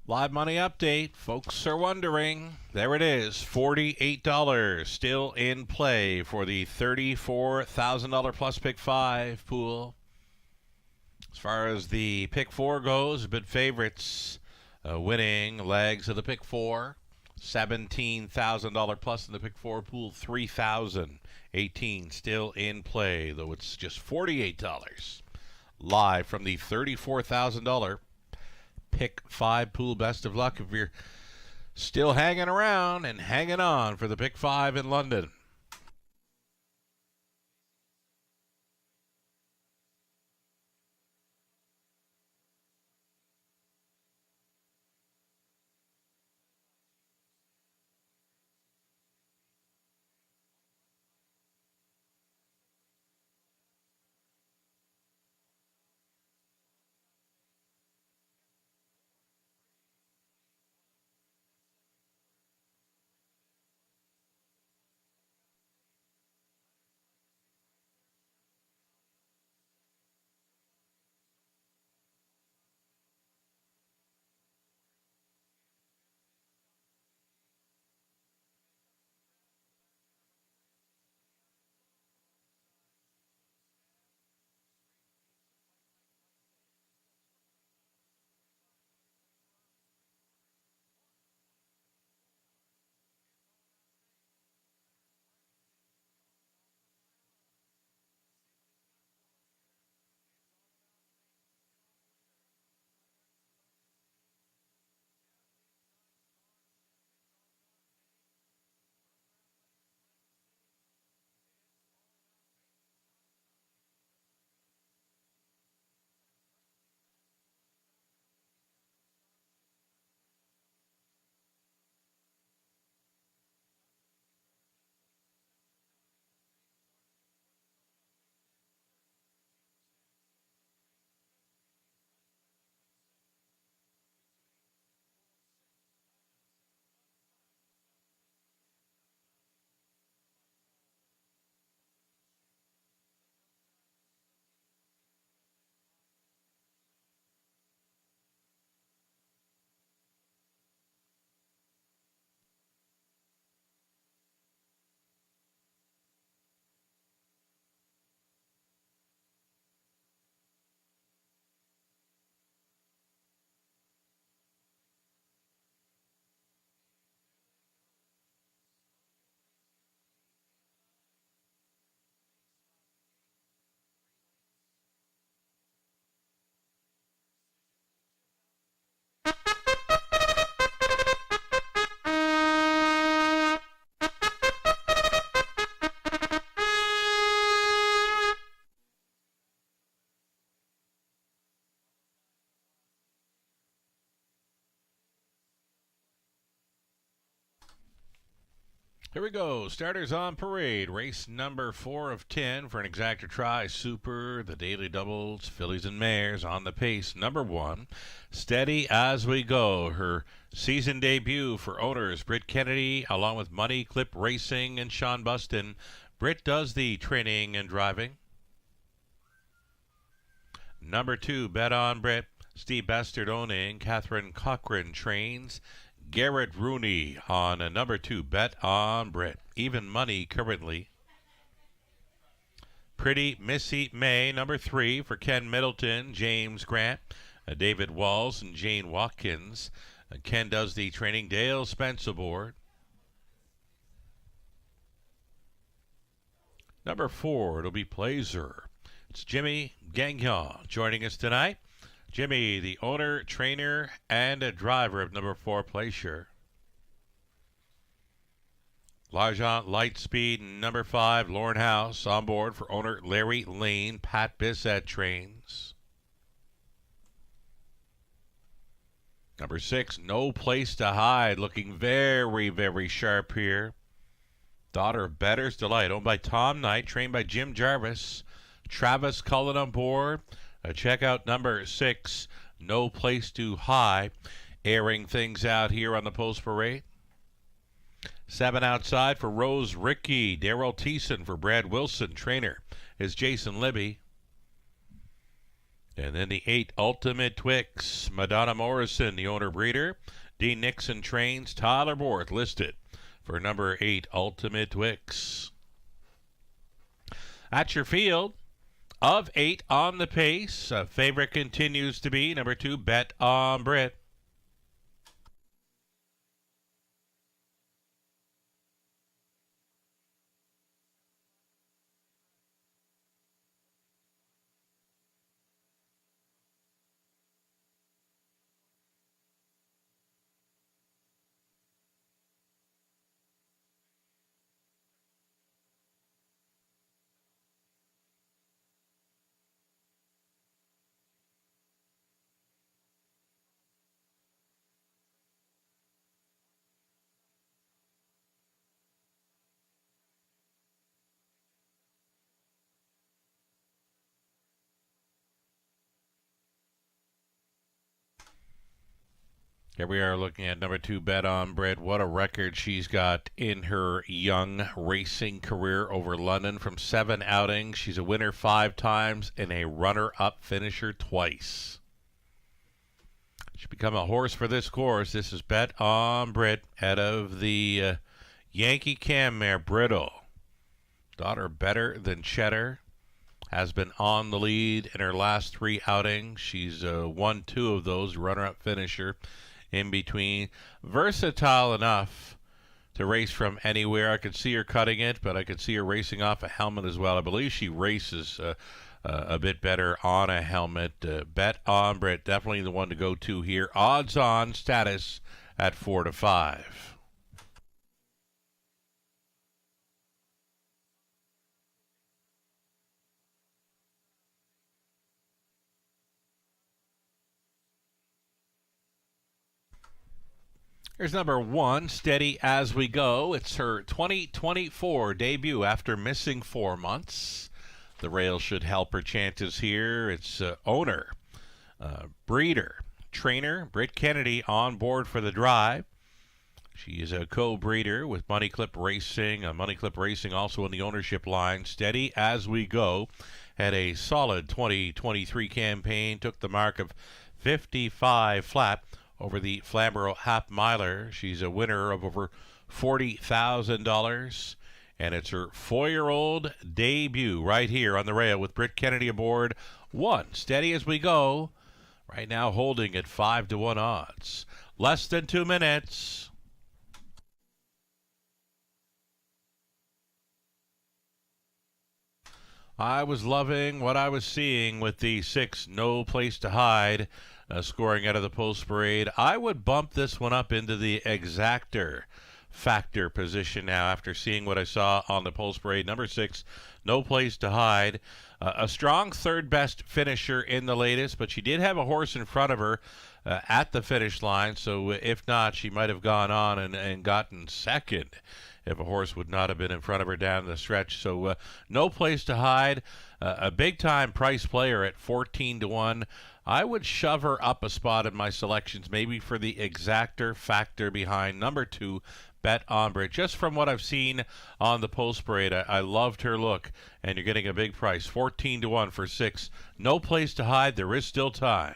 Live money update. Folks are wondering. There it is. $48 still in play for the $34,000 plus pick 5 pool. As far as the pick 4 goes, bid favorites winning legs of the pick 4. $17,000 plus in the pick 4 pool. $3,018 still in play, though it's just $48. Live from the $34,000 pick 5 pool. Best of luck if you're still hanging around and hanging on for the pick 5 in London. Here we go. Starters on parade. Race number 4 of 10 for an exacta try. Super, the daily doubles, fillies and mares on the pace. Number 1, Steady As We Go. Her season debut for owners Britt Kennedy along with Money Clip Racing and Sean Buston. Britt does the training and driving. Number 2, Bet on Britt. Steve Bastard owning. Catherine Cochran trains. Garrett Rooney on a number 2, Bet on Britt. Even money currently. Pretty Missy May, number 3 for Ken Middleton, James Grant, David Walls, and Jane Watkins. Ken does the training. Dale Spence aboard. Number 4, it'll be Placer. It's Jimmy Gagnon joining us tonight. Jimmy, the owner, trainer, and a driver of number 4, Placer. L'Argent Lightspeed, number 5, Lauren House, on board for owner Larry Lane. Pat Bissett trains. Number 6, No Place to Hide, looking very, very sharp here. Daughter of Better's Delight, owned by Tom Knight, trained by Jim Jarvis. Travis Cullen on board. Check out number 6, No Place to Hide, airing things out here on the post parade. 7 outside for Rose Ricky. Daryl Thiessen for Brad Wilson. Trainer is Jason Libby. And then the 8, Ultimate Twix. Madonna Morrison, the owner breeder. Dean Nixon trains. Tyler Borth listed for number 8, Ultimate Twix. At your field of 8 on the pace. Favorite continues to be number 2, Bet on Britt. Here we are looking at number 2, Bet on Britt. What a record she's got in her young racing career over London. From 7 outings, she's a winner 5 times and a runner-up finisher twice. She's become a horse for this course. This is Bet on Britt out of the Yankee Cam mare Brittle. Daughter Better Than Cheddar has been on the lead in her last 3 outings. She's won 2 of those, runner-up finisher in between. Versatile enough to race from anywhere. I could see her cutting it, but I could see her racing off a helmet as well. I believe she races a bit better on a helmet. Bet on Britt, definitely the one to go to here. Odds on status at 4 to 5. Here's number 1, Steady As We Go. It's her 2024 debut after missing 4 months. The rail should help her chances here. It's owner, breeder, trainer, Britt Kennedy on board for the drive. She is a co-breeder with Money Clip Racing. Money Clip Racing also in the ownership line. Steady As We Go had a solid 2023 campaign. Took the mark of 55 flat over the Flamborough Half Miler. She's a winner of over $40,000. And it's her 4-year-old debut right here on the rail with Britt Kennedy aboard. 1, Steady As We Go. Right now holding at 5 to 1 odds. Less than 2 minutes. I was loving what I was seeing with the 6, No Place to Hide, scoring out of the post parade. I would bump this one up into the exactor factor position now after seeing what I saw on the Pulse Parade. Number 6, No Place to Hide. A strong third best finisher in the latest, but she did have a horse in front of her at the finish line, so if not, she might have gone on and gotten second if a horse would not have been in front of her down the stretch. So No Place to Hide, a big-time price player at 14-1. I would shove her up a spot in my selections, maybe for the exactor factor behind number 2, Bet Ombre. Just from what I've seen on the Pulse Parade, I loved her look, and you're getting a big price, 14-1 for 6. No Place to Hide. There is still time.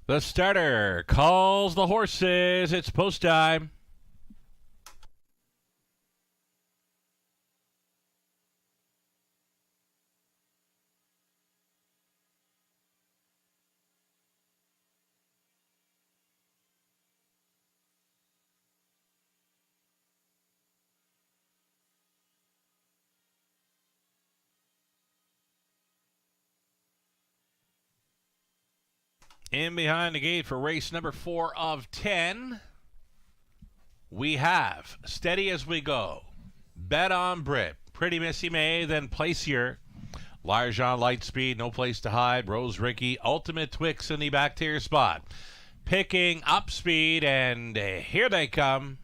The starter calls the horses. It's post time. In behind the gate for race number 4 of 10, we have Steady As We Go, Bet Ombre, Pretty Missy May, then Placier, L'argent Lightspeed, No Place to Hide, Rose Ricky, Ultimate Twix in the back tier spot. Picking up speed, and here they come.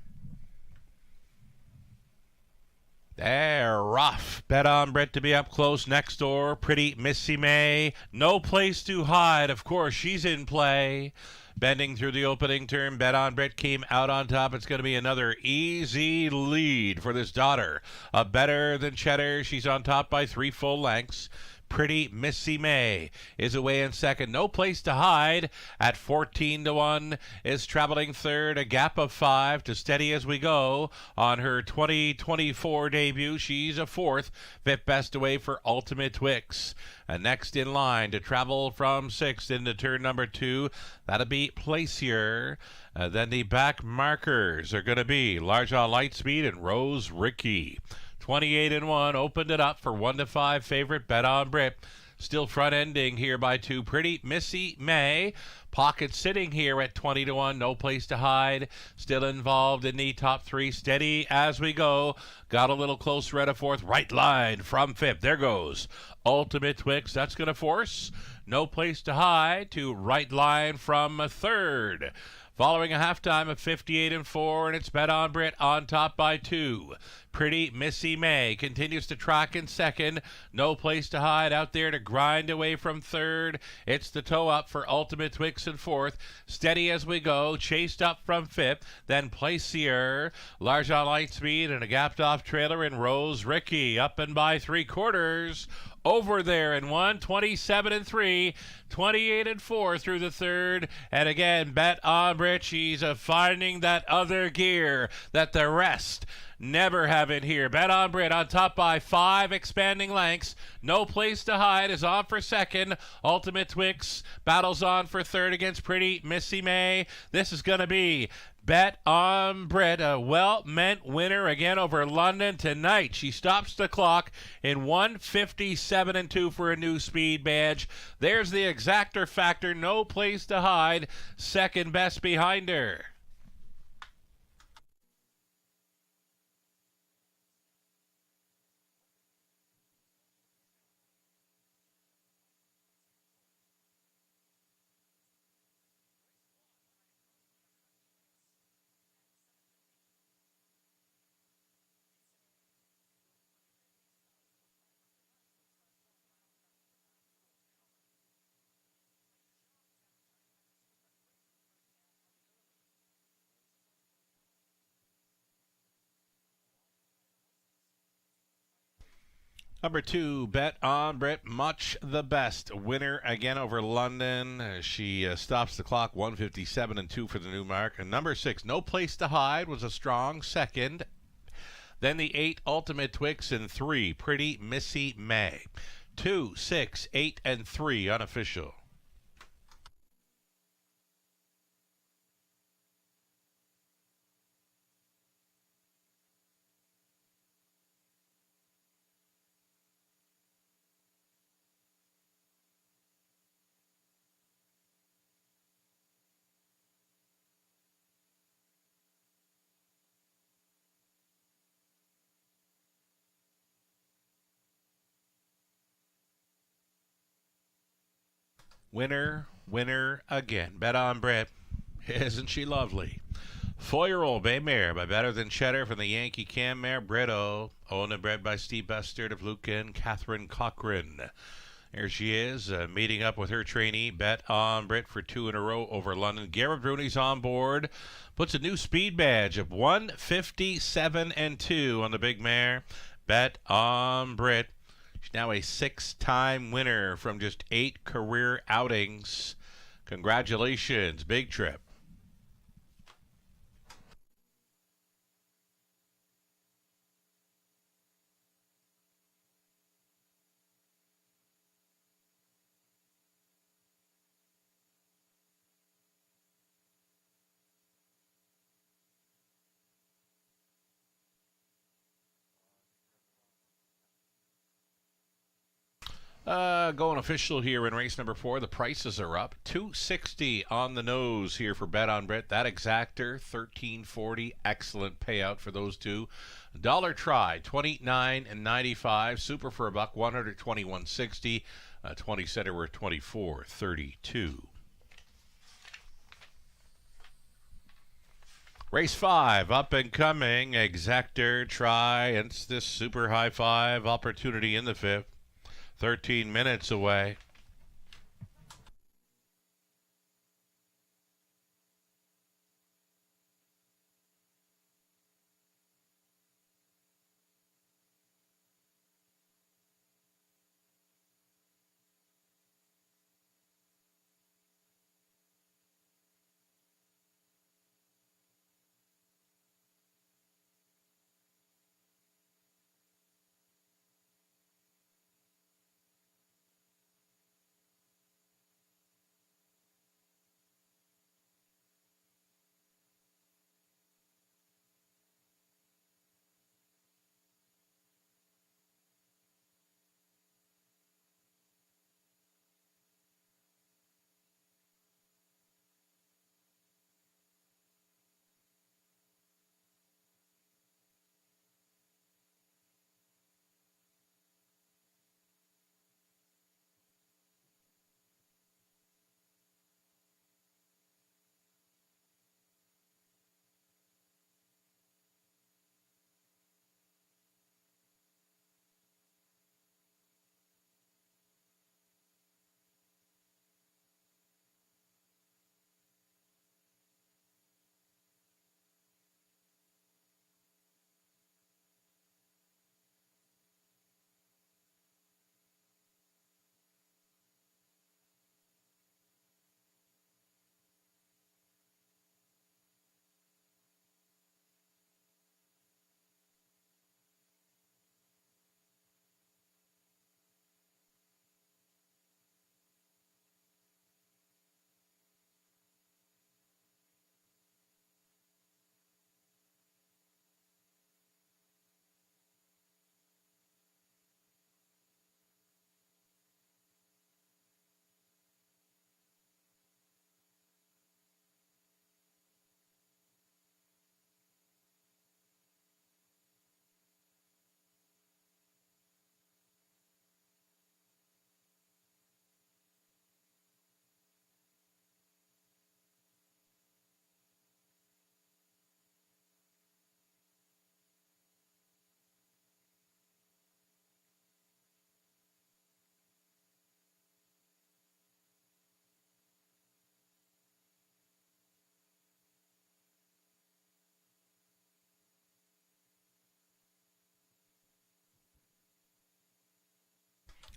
They're rough. Bet Ombre to be up close next door. Pretty Missy May. No Place to Hide. Of course, she's in play. Bending through the opening turn. Bet Ombre came out on top. It's going to be another easy lead for this daughter. Better Than Cheddar. She's on top by 3 full lengths. Pretty Missy May is away in second. No Place to Hide at 14-1 is traveling third. A gap of 5 to Steady As We Go on her 2024 debut. She's a fourth. Fifth best away for Ultimate Twix. Next in line to travel from 6th into turn number 2. That'll be Placier. Then the back markers are going to be L'argent Lightspeed and Rose Ricky. 28-1, opened it up for 1-5 favorite Bet Ombre. Still front-ending here by 2. Pretty Missy May. Pocket sitting here at 20-1. No Place to Hide. Still involved in the top 3. Steady As We Go. Got a little close red of 4th. Right line from 5th. There goes Ultimate Twix. That's going to force No Place to Hide to right line from 3rd. Following a halftime of 58-4, and it's Bet Ombre on top by 2. Pretty Missy May continues to track in second. No Place to Hide out there to grind away from 3rd. It's the toe up for Ultimate Twix in 4th. Steady As We Go, chased up from 5th. Then Placier, L'argent Lightspeed, and a gapped off trailer in Rose Ricky. Up and by 3/4. Over there in 1, 27-3, 28-4 through the 3rd. And again, Bet Ombre, she's finding that other gear that the rest never have in here. Bet Ombre on top by 5 expanding lengths. No Place to Hide is on for 2nd. Ultimate Twix battles on for 3rd against Pretty Missy May. This is going to be Bet Ombre, a well-meant winner again over London tonight. She stops the clock in 1:57-2 for a new speed badge. There's the exactor factor. No Place to Hide, second best behind her. Number 2, Bet Ombre, much the best. Winner again over London. She stops the clock 1:57-2 for the new mark. And number 6, No Place to Hide, was a strong second. Then the 8, Ultimate Twix, and 3, Pretty Missy May. 2, 6, 8, and 3 unofficial. Winner, winner again. Bet on Brett. Isn't she lovely? 4-year-old Bay Mare by Better Than Cheddar from the Yankee Cam Mare Brito. Owned and bred by Steve Bustard of Luca and Catherine Cochran. There she is, meeting up with her trainee. Bet on Brit for 2 in a row over London. Garrett Bruni's on board. Puts a new speed badge of 157 and 2 on the big mare. Bet on Brit. She's now a 6-time winner from just 8 career outings. Congratulations, big trip. Going official here in race number 4. The prices are up. $260 on the nose here for Bet on Brit. That exactor, $13.40. Excellent payout for those two. Dollar try, $29.95. Super for a buck, $121.60. 20 center worth $24.32. Race 5, up and coming. Exactor, try. It's this super high 5 opportunity in the 5th. 13 minutes away.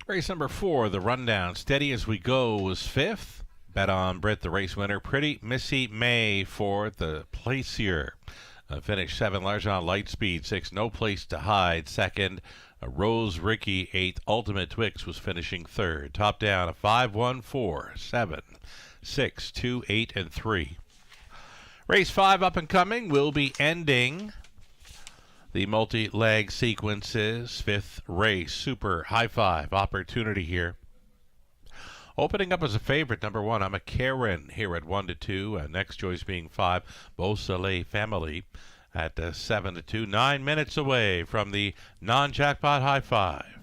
Race number 4, the rundown. Steady as we go was 5th. Bet on Brit, the race winner. Pretty Missy May for the Placier. Finished 7, Largent Lightspeed. 6, No Place to Hide. Second, Rose Ricky. 8, Ultimate Twix was finishing third. Top down, a 5, 1, 4, 7, 6, 2, 8, and 3. Race 5 up and coming will be ending the multi-leg sequences. 5th race, Super High Five opportunity here. Opening up as a favorite, number 1, I'm a Karen here at 1 to 2. Next choice being 5, Beausoleil Family at 7 to 2. 9 minutes away from the non-jackpot High Five.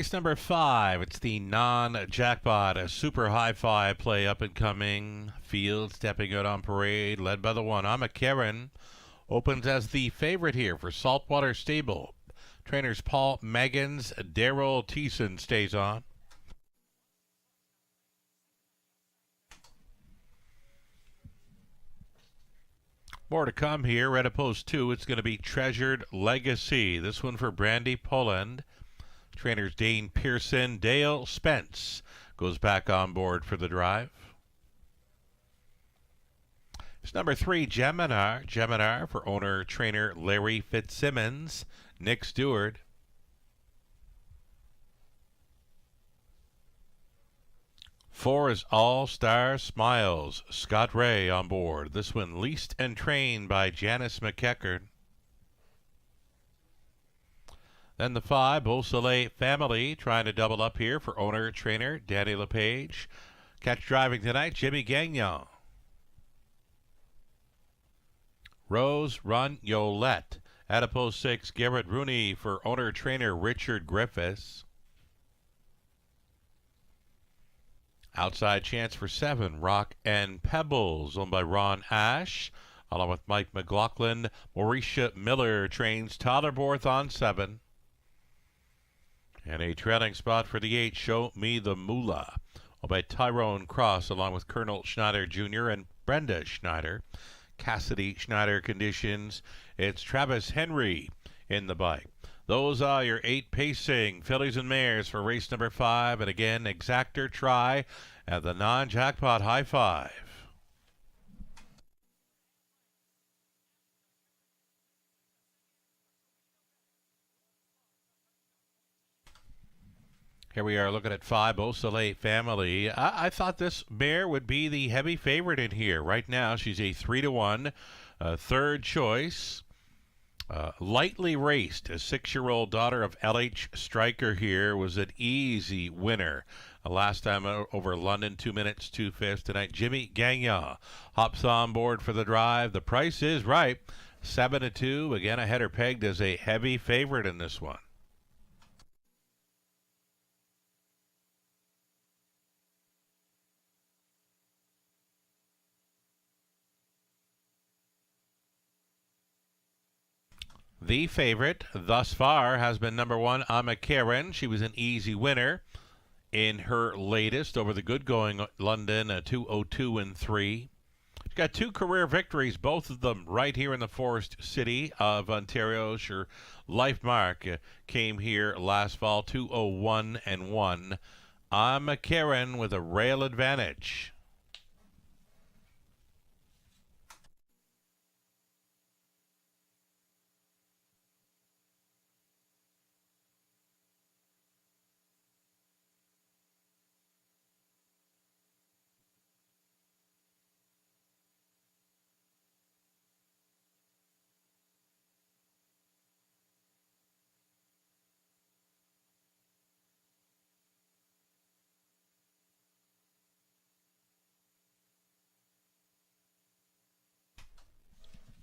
race number 5. It's the non-jackpot, a super high-fi play up and coming. Field stepping out on parade, led by the one. I'm a Karen. Opens as the favorite here for Saltwater Stable. Trainers Paul Meggins, Daryl Thiessen stays on. More to come here. At post 2, it's going to be Treasured Legacy. This one for Brandy Poland. Trainers Dane Pearson, Dale Spence goes back on board for the drive. It's number 3, Geminar. Geminar for owner-trainer Larry Fitzsimmons, Nick Stewart. Four is All Star Smiles, Scott Ray on board. This one leased and trained by Janice McEachern. Then the 5, Beausoleil Family, trying to double up here for owner-trainer Danny LePage. Catch driving tonight, Jimmy Gagnon. Rose Run Yolette. Adipose 6, Garrett Rooney for owner-trainer Richard Griffiths. Outside chance for 7, Rock and Pebbles, owned by Ron Ash, along with Mike McLaughlin. Mauricia Miller trains Totterborth on 7. And a trailing spot for the 8, Show Me the Moolah, owned by Tyrone Cross, along with Colonel Schneider Jr. and Brenda Schneider. Cassidy Schneider conditions. It's Travis Henry in the bike. Those are your 8 pacing fillies and mares for race number 5. And again, exactor try at the non-jackpot high 5. Here we are looking at 5, Beausoleil Family. I thought this mare would be the heavy favorite in here. Right now, she's a 3-1, third choice. Lightly raced, a 6-year-old daughter of L.H. Stryker here was an easy winner. Last time over London, 2 minutes, 2/5. Tonight, Jimmy Gagnon hops on board for the drive. The price is right, 7-2. Again, I had her pegged as a heavy favorite in this one. The favorite thus far has been number 1, I'm a Karen. She was an easy winner in her latest over the good going London, 2:02 and 3. She's got 2 career victories, both of them right here in the Forest City of Ontario. Her life mark came here last fall, 2:01 and 1. I'm a Karen with a rail advantage.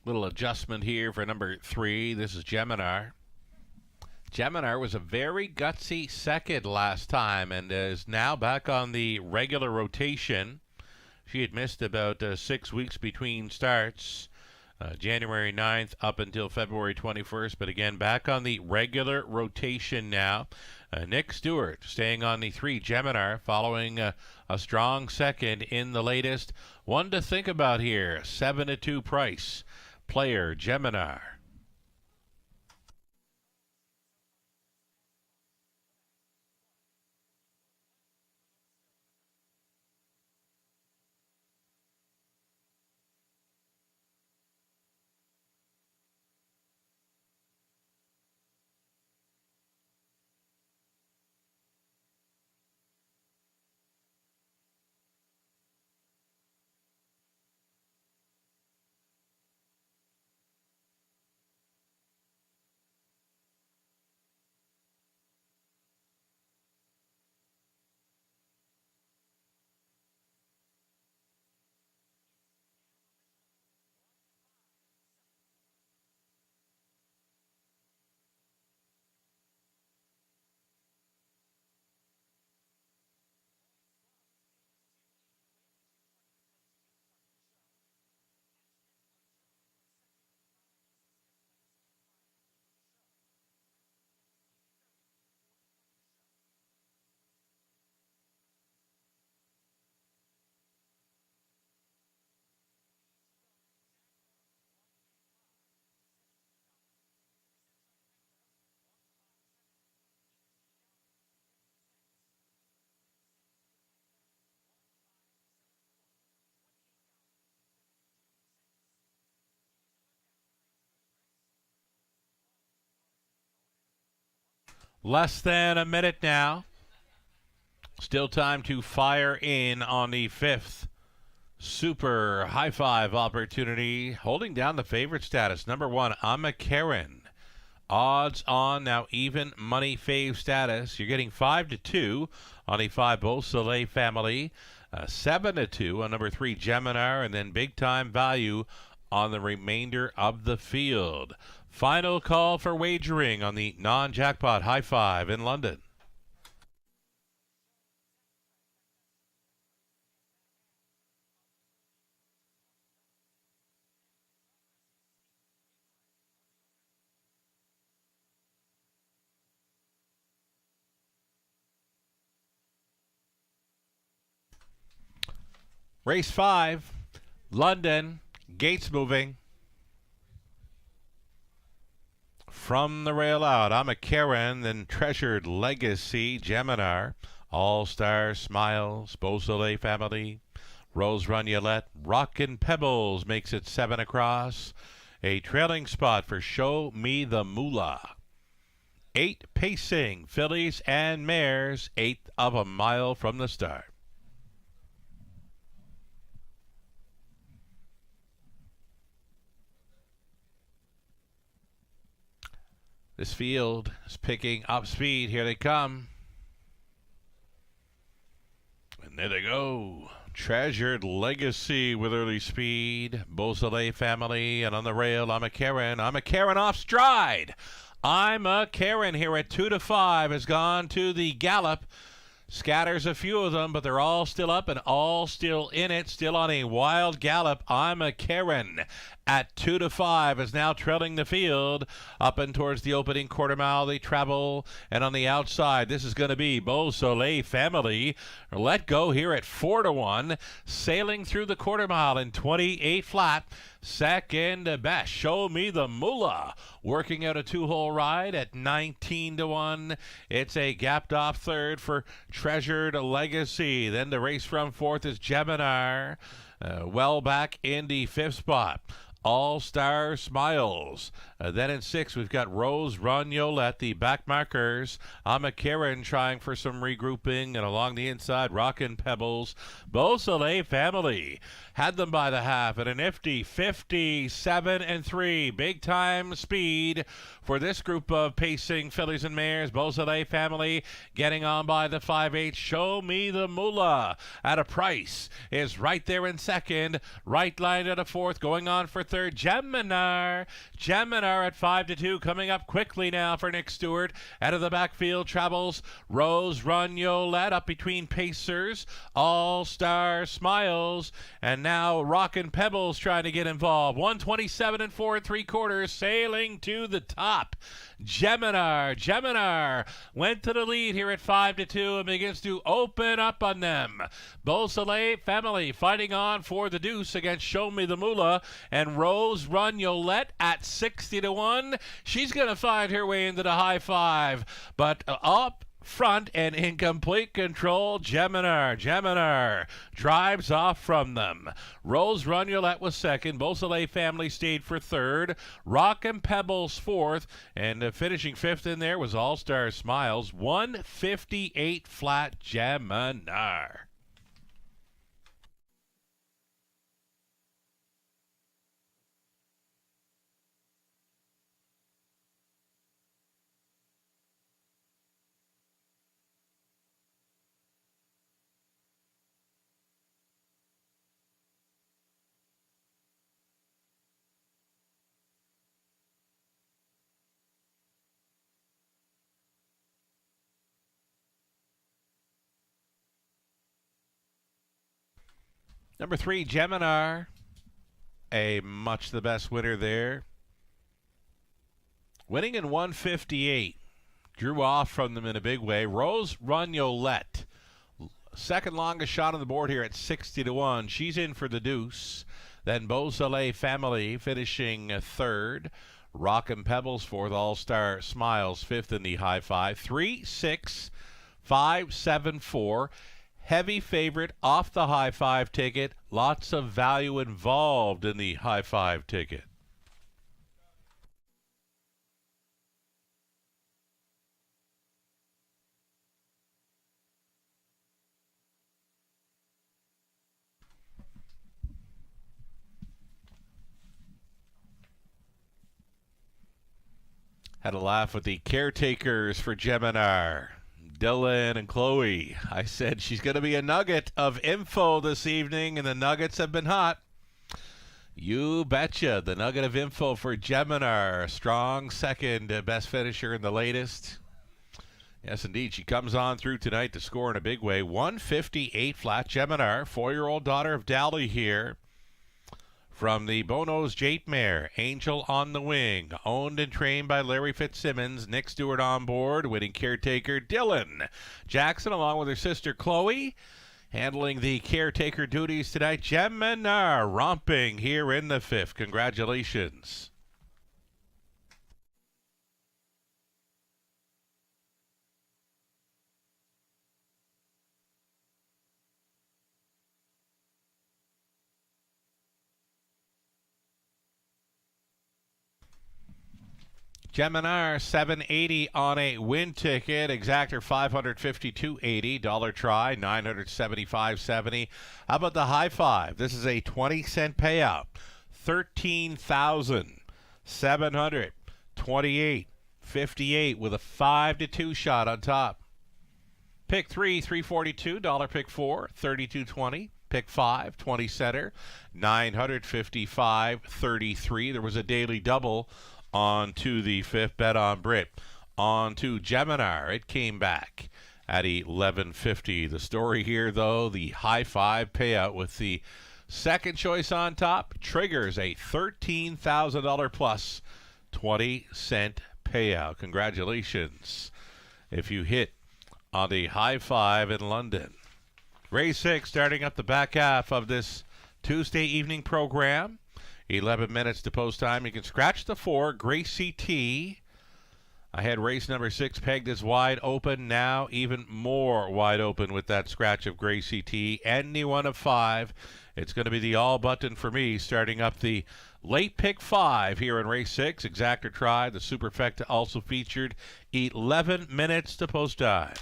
Little adjustment here for number 3. This is Geminar. Geminar was a very gutsy second last time and is now back on the regular rotation. She had missed about 6 weeks between starts, January 9th up until February 21st, but again back on the regular rotation now. Nick Stewart staying on the 3, Geminar, following a strong second in the latest. One to think about here, 7-2 price. Player Geminar. Less than a minute now. Still time to fire in on the fifth super high five opportunity. Holding down the favorite status. Number one, I'm a Karen. Odds on, now even money fave status. You're getting 5-2 on the 5 Beausoleil family. 7-2 on number 3 Geminar, and then big time value on the remainder of the field. Final call for wagering on the non-jackpot high five in London. Race 5, London, gates moving. From the rail out, I'm a Karen, then Treasured Legacy, Geminar, All-Star Smiles, Beausoleil family, Rose Run Yolette, Rockin' Pebbles makes it 7 across. A trailing spot for Show Me the Moolah. 8 pacing, fillies and mares, 1/8 of a mile from the start. This field is picking up speed. Here they come. And there they go. Treasured Legacy with early speed. Beausoleil family. And on the rail, I'm a Karen. I'm a Karen off stride. I'm a Karen here at 2-5 has gone to the gallop. Scatters a few of them, but they're all still up and all still in it. Still on a wild gallop. I'm a Karen at 2-5 is now trailing the field up and towards the opening quarter mile. They travel, and on the outside, this is going to be Beausoleil family. Let go here at 4-1, sailing through the quarter mile in 28 flat. Second best, Show Me the Moolah, working out a 2-hole ride at 19-1. It's a gapped off third for Treasured Legacy. Then the race from fourth is Geminar, well back in the 5th spot. All-Star Smiles. Then in 6th, we've got Rose Run Yolette, the back markers. I'm a Karen trying for some regrouping, and along the inside, Rockin' Pebbles. Beausoleil family had them by the half at a nifty 57-3. Big time speed for this group of pacing fillies and mares. Beausoleil family getting on by the 5/8. Show Me the Moolah at a price is right there in second. Right line at a fourth, going on for third. Geminar at 5-2, coming up quickly now for Nick Stewart. Out of the backfield travels Rose Run Yolette up between pacers. All-Star Smiles, and now Rockin' Pebbles trying to get involved. 127 4 3/4, sailing to the top. Geminar went to the lead here at 5-2 and begins to open up on them. Beausoleil family fighting on for the deuce against Show Me the Moolah, and Rose Run Yolette at 60-1. She's going to find her way into the high five, but up front and in complete control, Geminar drives off from them. Rose Run Yolette was second. Beausoleil family stayed for third. Rockin' Pebbles fourth, and finishing fifth in there was All-Star Smiles. 158 flat, Geminar. Number 3, Geminar, a much the best winner there. Winning in 158. Drew off from them in a big way. Rose Run Yolette, second longest shot on the board here at 60-1. She's in for the deuce. Then Beausoleil family finishing third. Rockin' Pebbles fourth. All-Star Smiles fifth in the high five. 3, 6, 5, 7, 4. Heavy favorite off the high five ticket. Lots of value involved in the high five ticket. Had a laugh with the caretakers for Geminar, Dylan and Chloe. I said she's going to be a nugget of info this evening, and the nuggets have been hot. You betcha. The nugget of info for Geminar. Strong second best finisher in the latest. Yes, indeed. She comes on through tonight to score in a big way. 158 flat. Geminar, 4-year-old daughter of Dally here. From the Bono's Jate Mare, Angel on the Wing, owned and trained by Larry Fitzsimmons. Nick Stewart on board, winning caretaker Dylan Jackson, along with her sister Chloe, handling the caretaker duties tonight. Geminar romping here in the fifth. Congratulations. Geminar 780 on a win ticket. Exactor 552.80. Dollar try 975.70. How about the high five? This is a 20-cent payout. 13,728.58 with a 5-2 shot on top. Pick 3, 342. Dollar pick 4, 32.20. Pick 5, 20 center, 955.33. There was a daily double on to the fifth. Bet on Brit. On to Geminar. It came back at 11.50. The story here, though, the high five payout with the second choice on top triggers a $13,000 plus 20-cent payout. Congratulations if you hit on the high five in London. Race 6 starting up the back half of this Tuesday evening program. 11 minutes to post time. You can scratch the 4, Gracie T. I had race number 6 pegged as wide open. Now even more wide open with that scratch of Gracie T. Any one of 5. It's going to be the all button for me starting up the late pick 5 here in race 6. Exactor try. The Superfecta also featured. 11 minutes to post time.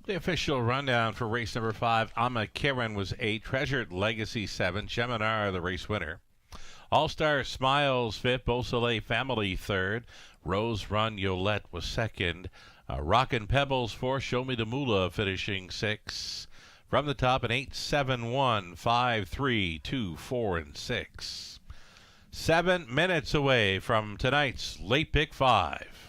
The official rundown for race number 5. Ama Kiran was 8. Treasured Legacy 7. Geminar, the race winner. All-Star Smiles fifth, Beausoleil Family third, Rose Run Yolette was second, Rockin' Pebbles fourth, Show Me the Moolah finishing sixth. From the top, an 8, 7, 1, 5, 3, 2, 4, and 6. 7 minutes away from tonight's Late Pick 5.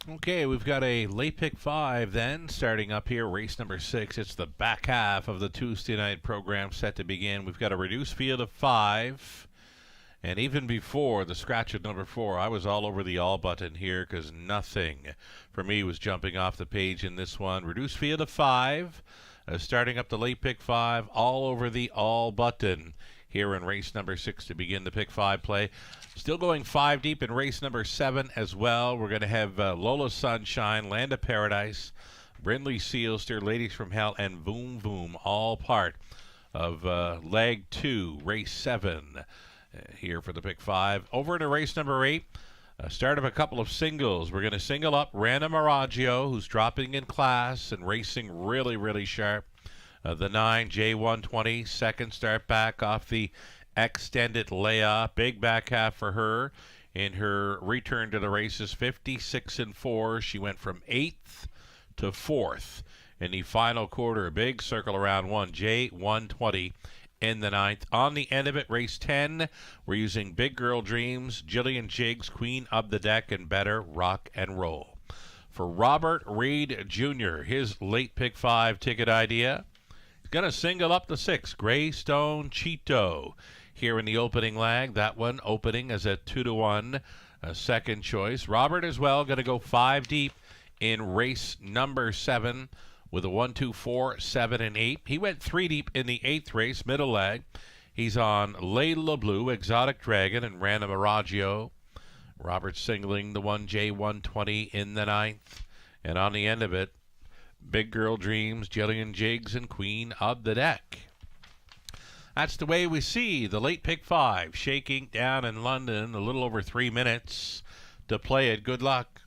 Okay, we've got a late pick 5 then, starting up here, race number 6. It's the back half of the Tuesday night program set to begin. We've got a reduced field of 5. And even before the scratch at number 4, I was all over the all button here because nothing for me was jumping off the page in this one. Reduced field of 5, starting up the late pick 5, all over the all button here in race number 6 to begin the pick 5 play. Still going 5 deep in race number 7 as well. We're going to have Lola Sunshine, Land of Paradise, Brindley Sealster, Ladies from Hell, and Voom Voom, all part of leg 2, race 7 here for the pick 5. Over into race number 8. Start of a couple of singles. We're going to single up Rana Miraggio, who's dropping in class and racing really, really sharp. The 9, J120, second start back off the extended layup. Big back half for her in her return to the races, 56-4. She went from 8th to 4th in the final quarter. A big circle around 1, J120 in the 9th. On the end of it, race 10, we're using Big Girl Dreams, Jillian Jiggs, Queen of the Deck, and Better Rock and Roll. For Robert Reed Jr., his late pick 5 ticket idea, he's going to single up the 6, Greystone Cheeto, here in the opening leg. That one opening as a 2-1 second choice. Robert as well going to go 5 deep in race number 7 with a 1, 2, 4, 7, and 8. He went 3 deep in the 8th race, middle leg. He's on Layla Blue, Exotic Dragon, and Rana Miraggio. Robert singling the 1, J120 in the 9th. And on the end of it, Big Girl Dreams, Jillian Jiggs, and Queen of the Deck. That's the way we see the late pick 5 shaking down in London. A little over 3 minutes to play it. Good luck.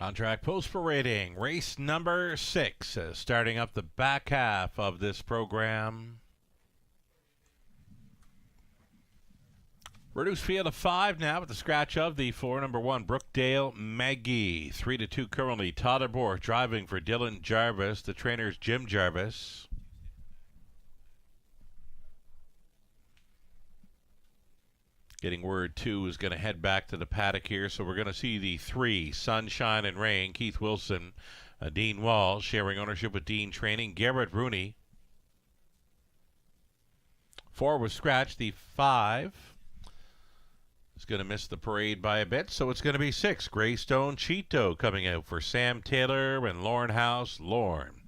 On track post parading, race number 6, starting up the back half of this program. Reduced field of 5 now with the scratch of the 4, number 1, Brookdale Maggie. 3-2 currently. Tyler Bork driving for Dylan Jarvis. The trainer's Jim Jarvis. Getting word 2 is going to head back to the paddock here, so we're going to see the 3, Sunshine and Rain, Keith Wilson, Dean Wall, sharing ownership with Dean Training, Garrett Rooney. 4 was scratched, the 5 is going to miss the parade by a bit, so it's going to be 6, Greystone Cheeto coming out for Sam Taylor and Lauren House. Lauren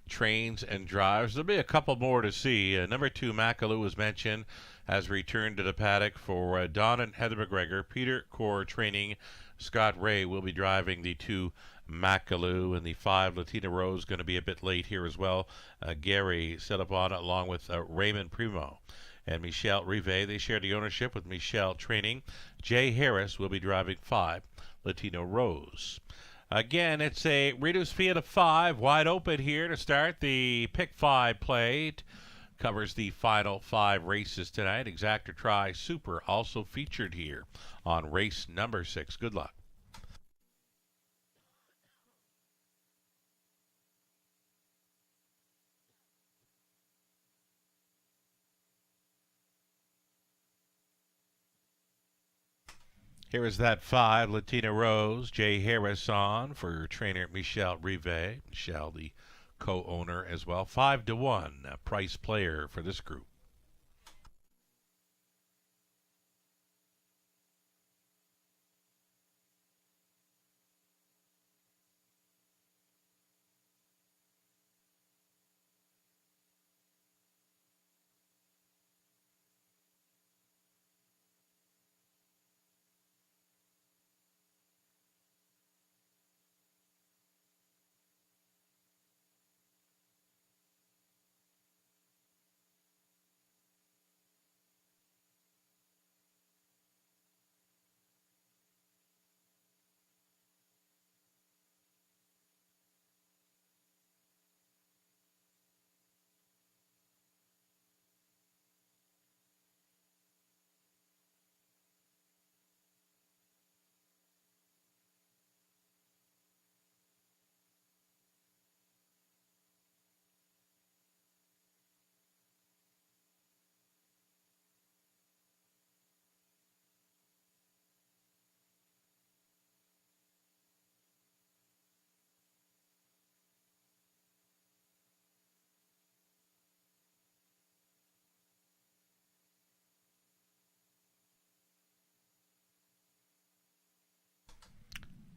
trains and drives. There'll be a couple more to see. Number 2, Macaloo, was mentioned, has returned to the paddock for Don and Heather McGregor. Peter Core training. Scott Ray will be driving the 2 Macaloo, and the 5 Latina Rose going to be a bit late here as well. Gary set up on it along with Raymond Primo and Michelle Rive. They share the ownership with Michelle training. Jay Harris will be driving 5 Latino Rose. Again, it's a reduced field of 5, wide open here to start the pick 5 play. Covers the final 5 races tonight. Exactor Tri Super also featured here on race number 6. Good luck. Here is that 5, Latina Rose, Jay Harris on for trainer Michelle Rive. Michelle, the co-owner as well. 5-1 price player for this group.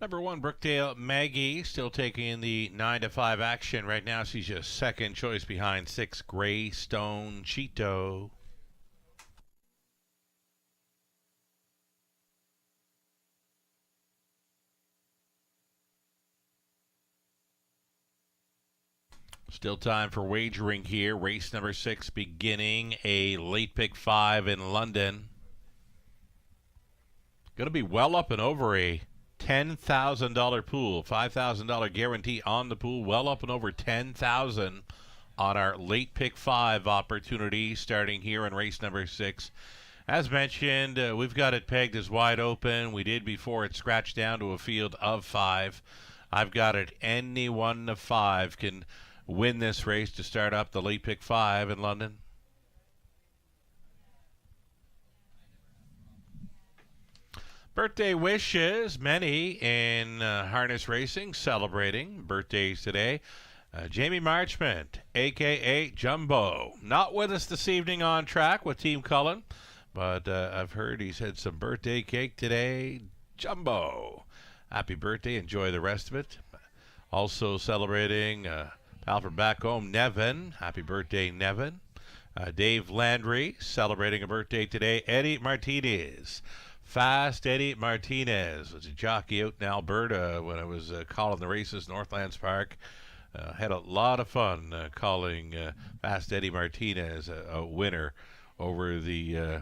Number 1, Brookdale Maggie, still taking the 9-5 action right now. She's just second choice behind 6, Greystone Cheeto. Still time for wagering here. Race number 6 beginning a late pick 5 in London. Going to be well up and over a $10,000 pool, $5,000 guarantee on the pool, well up and over $10,000 on our late pick 5 opportunity starting here in race number 6. As mentioned, we've got it pegged as wide open. We did before it scratched down to a field of 5. I've got it any 1 of 5 can win this race to start up the late pick 5 in London. Birthday wishes, many in harness racing celebrating birthdays today. Jamie Marchment, a.k.a. Jumbo, not with us this evening on track with Team Cullen, but I've heard he's had some birthday cake today. Jumbo, happy birthday. Enjoy the rest of it. Also celebrating pal from back home, Nevin. Happy birthday, Nevin. Dave Landry celebrating a birthday today. Eddie Martinez. Fast Eddie Martinez was a jockey out in Alberta when I was calling the races, Northlands Park. Had a lot of fun calling Fast Eddie Martinez a winner over the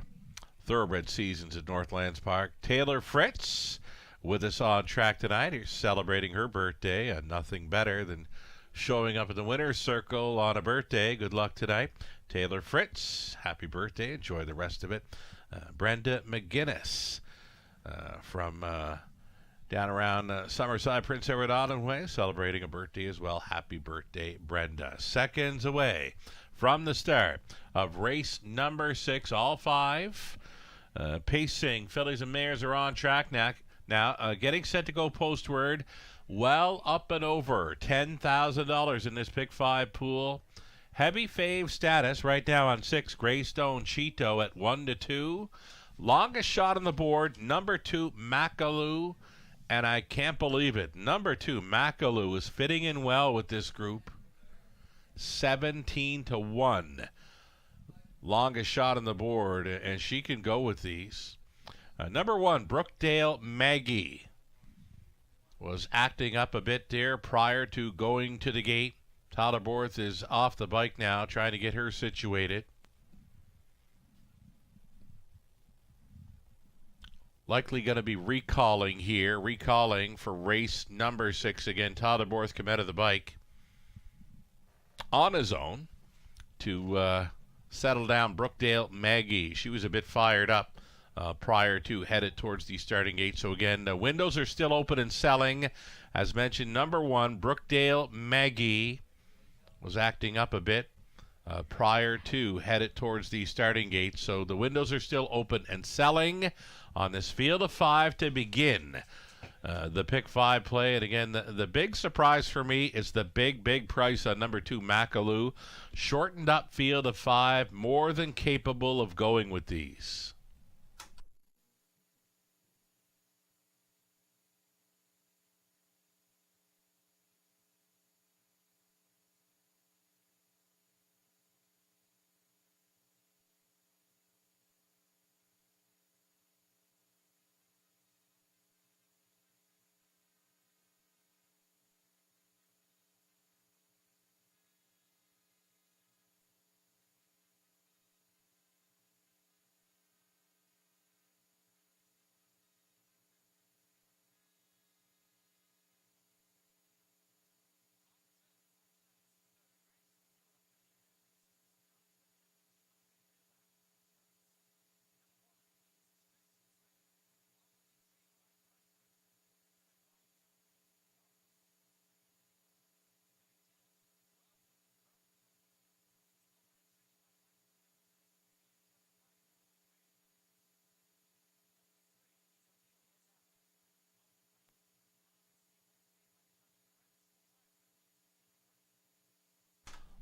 thoroughbred seasons at Northlands Park. Taylor Fritz with us on track tonight. He's celebrating her birthday, and nothing better than showing up in the winner's circle on a birthday. Good luck tonight. Taylor Fritz, happy birthday. Enjoy the rest of it. Brenda McGinnis from down around Summerside, Prince Edward Island Way, celebrating a birthday as well. Happy birthday, Brenda. Seconds away from the start of race number 6, all 5. Pacing, fillies and mares are on track now. Getting set to go postward. Well up and over $10,000 in this pick 5 pool. Heavy fave status right now on 6, Greystone Cheeto at 1-2. Longest shot on the board, number 2, Macaloo. And I can't believe it. Number 2, Macaloo, is fitting in well with this group. 17-1. Longest shot on the board, and she can go with these. Number 1, Brookdale Maggie, was acting up a bit there prior to going to the gate. Tyler Borth is off the bike now, trying to get her situated. Likely going to be recalling for race number 6 again. Tyler Borth come out of the bike on his own to settle down Brookdale Maggie. She was a bit fired up prior to headed towards the starting gate. So again, the windows are still open and selling. As mentioned, number 1, Brookdale Maggie, was acting up a bit prior to headed towards the starting gate. So the windows are still open and selling on this field of 5 to begin the pick 5 play. And again, the big surprise for me is the big price on number 2, Macaloo. Shortened up field of 5, more than capable of going with these.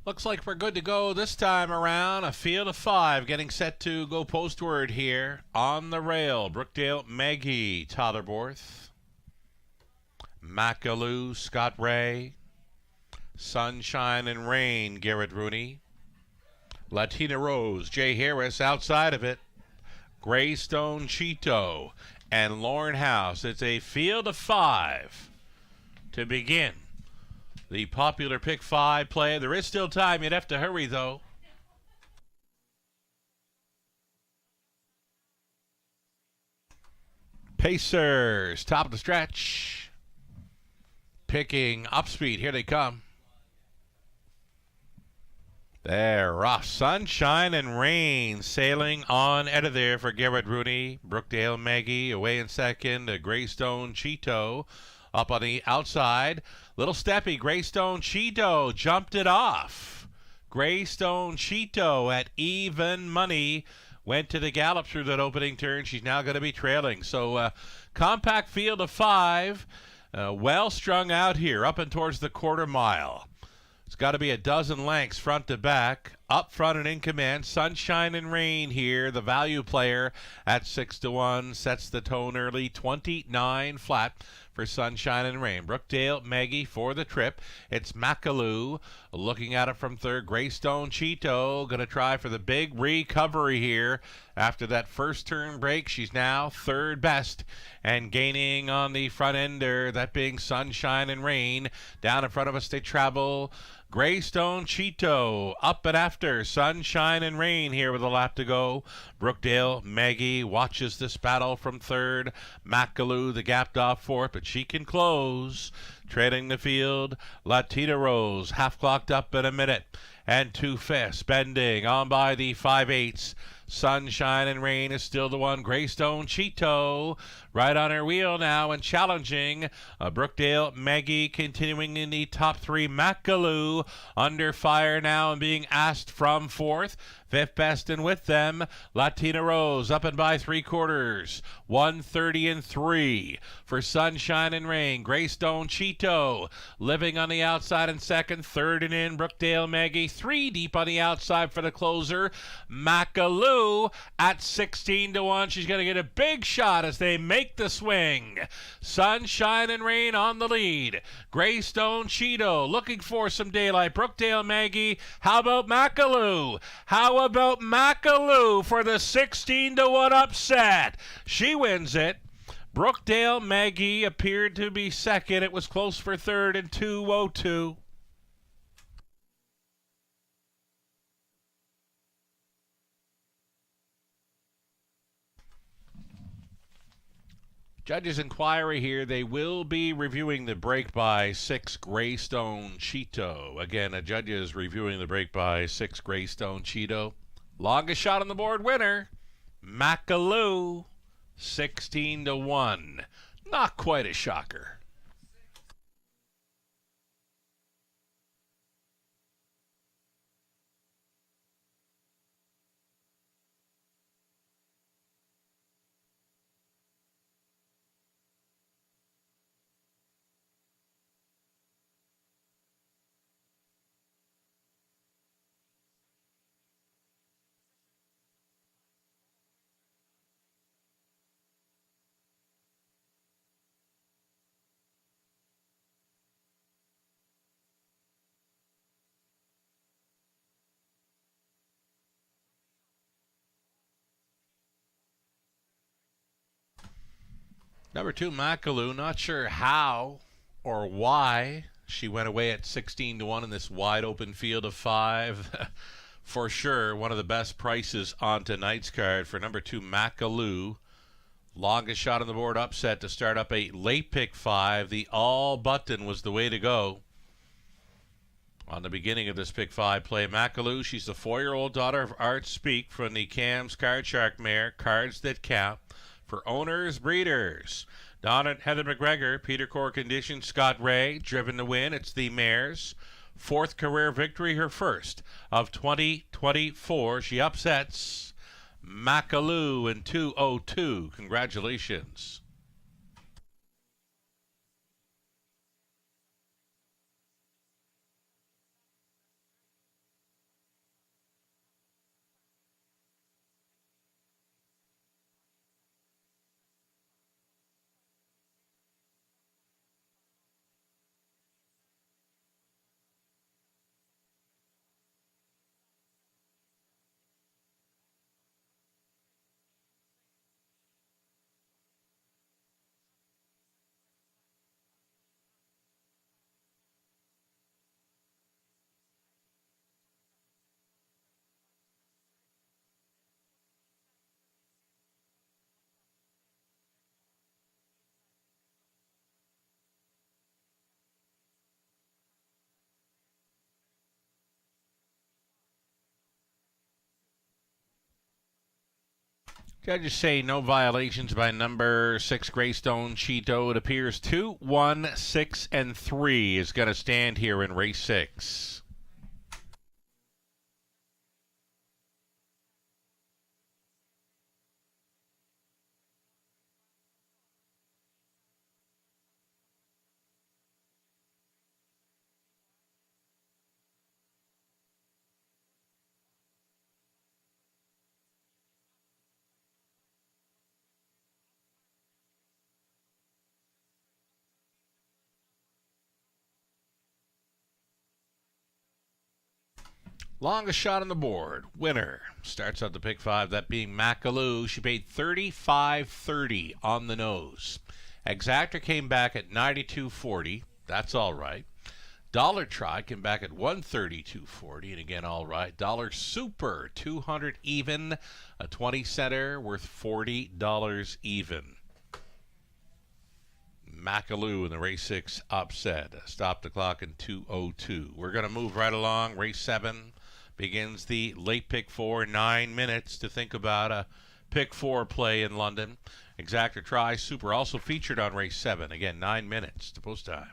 Looks like we're good to go this time around. A field of 5 getting set to go postward here on the rail. Brookdale Maggie, Tyler Borth, Macaloo, Scott Ray, Sunshine and Rain, Garrett Rooney, Latina Rose, Jay Harris outside of it, Greystone Cheeto, and Lauren House. It's a field of 5 to begin the popular pick 5 play. There is still time. You'd have to hurry, though. Pacers, top of the stretch. Picking up speed. Here they come. They're off. Sunshine and Rain sailing on out of there for Garrett Rooney. Brookdale Maggie away in second. Greystone Cheeto up on the outside. Little steppy. Greystone Cheeto jumped it off. Greystone Cheeto at even money went to the gallop through that opening turn. She's now going to be trailing. So compact field of 5. Well strung out here up and towards the quarter mile. It's got to be a dozen lengths front to back. Up front and in command, Sunshine and Rain here. The value player at 6-1 sets the tone early. 29 flat for Sunshine and Rain. Brookdale Maggie for the trip. It's Macaloo looking at it from third. Greystone Cheeto going to try for the big recovery here. After that first turn break, she's now third best and gaining on the front ender, that being Sunshine and Rain. Down in front of us, they travel Greystone Cheeto up and after. Sunshine and Rain here with a lap to go. Brookdale Maggie watches this battle from third. Macaloo the gapped off fourth, but she can close. Trailing the field, Latina Rose half clocked up in a minute and 2/5, spending on by the 5/8. Sunshine and Rain is still the one. Greystone Cheeto right on her wheel now and challenging. Brookdale Maggie continuing in the top three. Macaloo under fire now and being asked from fourth. Fifth best and with them, Latina Rose up and by 3/4. 1:30 and 3 for Sunshine and Rain. Greystone Cheeto living on the outside in second. Third and in, Brookdale Maggie. 3 deep on the outside for the closer. Macaloo at 16-1. She's going to get a big shot as they make the swing. Sunshine and Rain on the lead. Greystone Cheeto looking for some daylight. Brookdale Maggie. How about Macaloo? How about Macaloo for the 16-1 upset? She wins it. Brookdale Maggie appeared to be second. It was close for third in 2:02. Judges' inquiry here. They will be reviewing the break by 6 Greystone Cheeto. Again, a judge is reviewing the break by 6 Greystone Cheeto. Longest shot on the board winner, Macaloo, 16-1. Not quite a shocker. Number 2, Macaloo, not sure how or why she went away at 16-1 in this wide open field of 5. For sure, one of the best prices on tonight's card for number 2, Macaloo. Longest shot on the board upset to start up a late pick 5. The all button was the way to go. On the beginning of this pick 5 play, Macaloo, she's the 4-year-old daughter of Art Speak from the Cam's Card Shark mare, Cards That Count. For owners, breeders, Don and Heather McGregor, Peter Core Condition, Scott Ray, driven to win. It's the mares. 4th career victory, her first of 2024. She upsets Macaloo in 2:02. Congratulations. Judges say no violations by number 6 Greystone Cheeto. It appears 2, 1, 6, and 3 is going to stand here in race 6. Longest shot on the board. Winner. Starts out the pick 5, that being Macaloo. She paid $35.30 on the nose. Exactor came back at $92.40. That's all right. Dollar Try came back at 132.40, and again, all right. Dollar Super, 200 even, a 20 center worth $40 even. Macaloo in the race 6 upset. Stopped the clock in 2:02. We're going to move right along. Race 7 begins the late pick 4. 9 minutes to think about a pick 4 play in London. Exacta Try Super also featured on race 7. Again, 9 minutes to post time.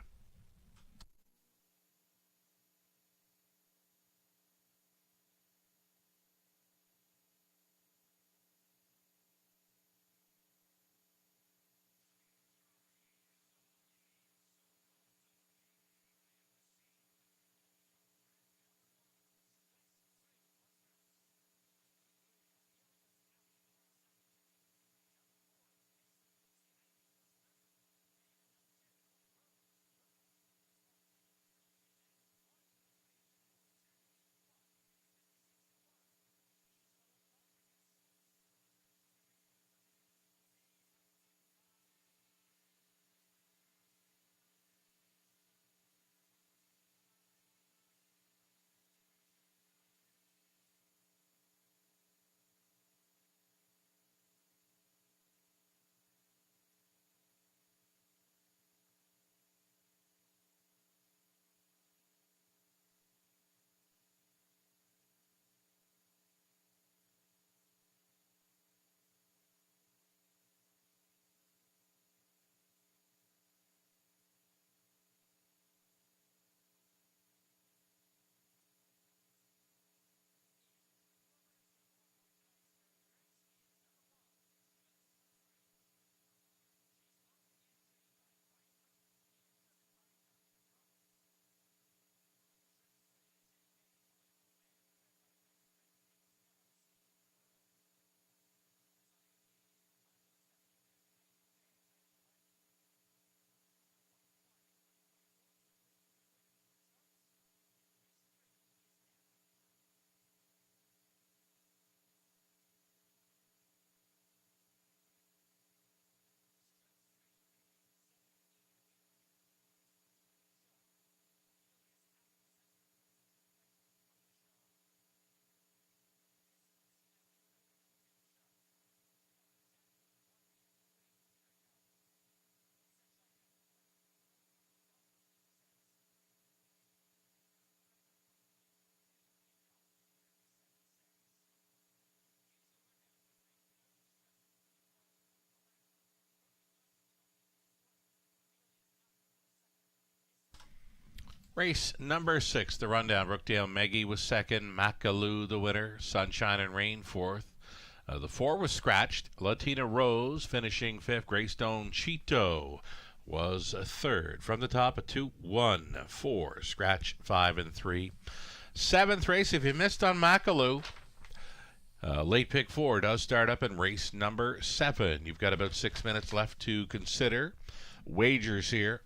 Race number 6, the rundown. Brookdale Meggie was second. Macaloo the winner. Sunshine and Rain fourth. The 4 was scratched. Latina Rose finishing 5th. Greystone Cheeto was third. From the top, a 2, 1, 4. Scratch 5 and 3. 7th race, if you missed on Macaloo, late pick 4 does start up in race number 7. You've got about 6 minutes left to consider. Wagers here.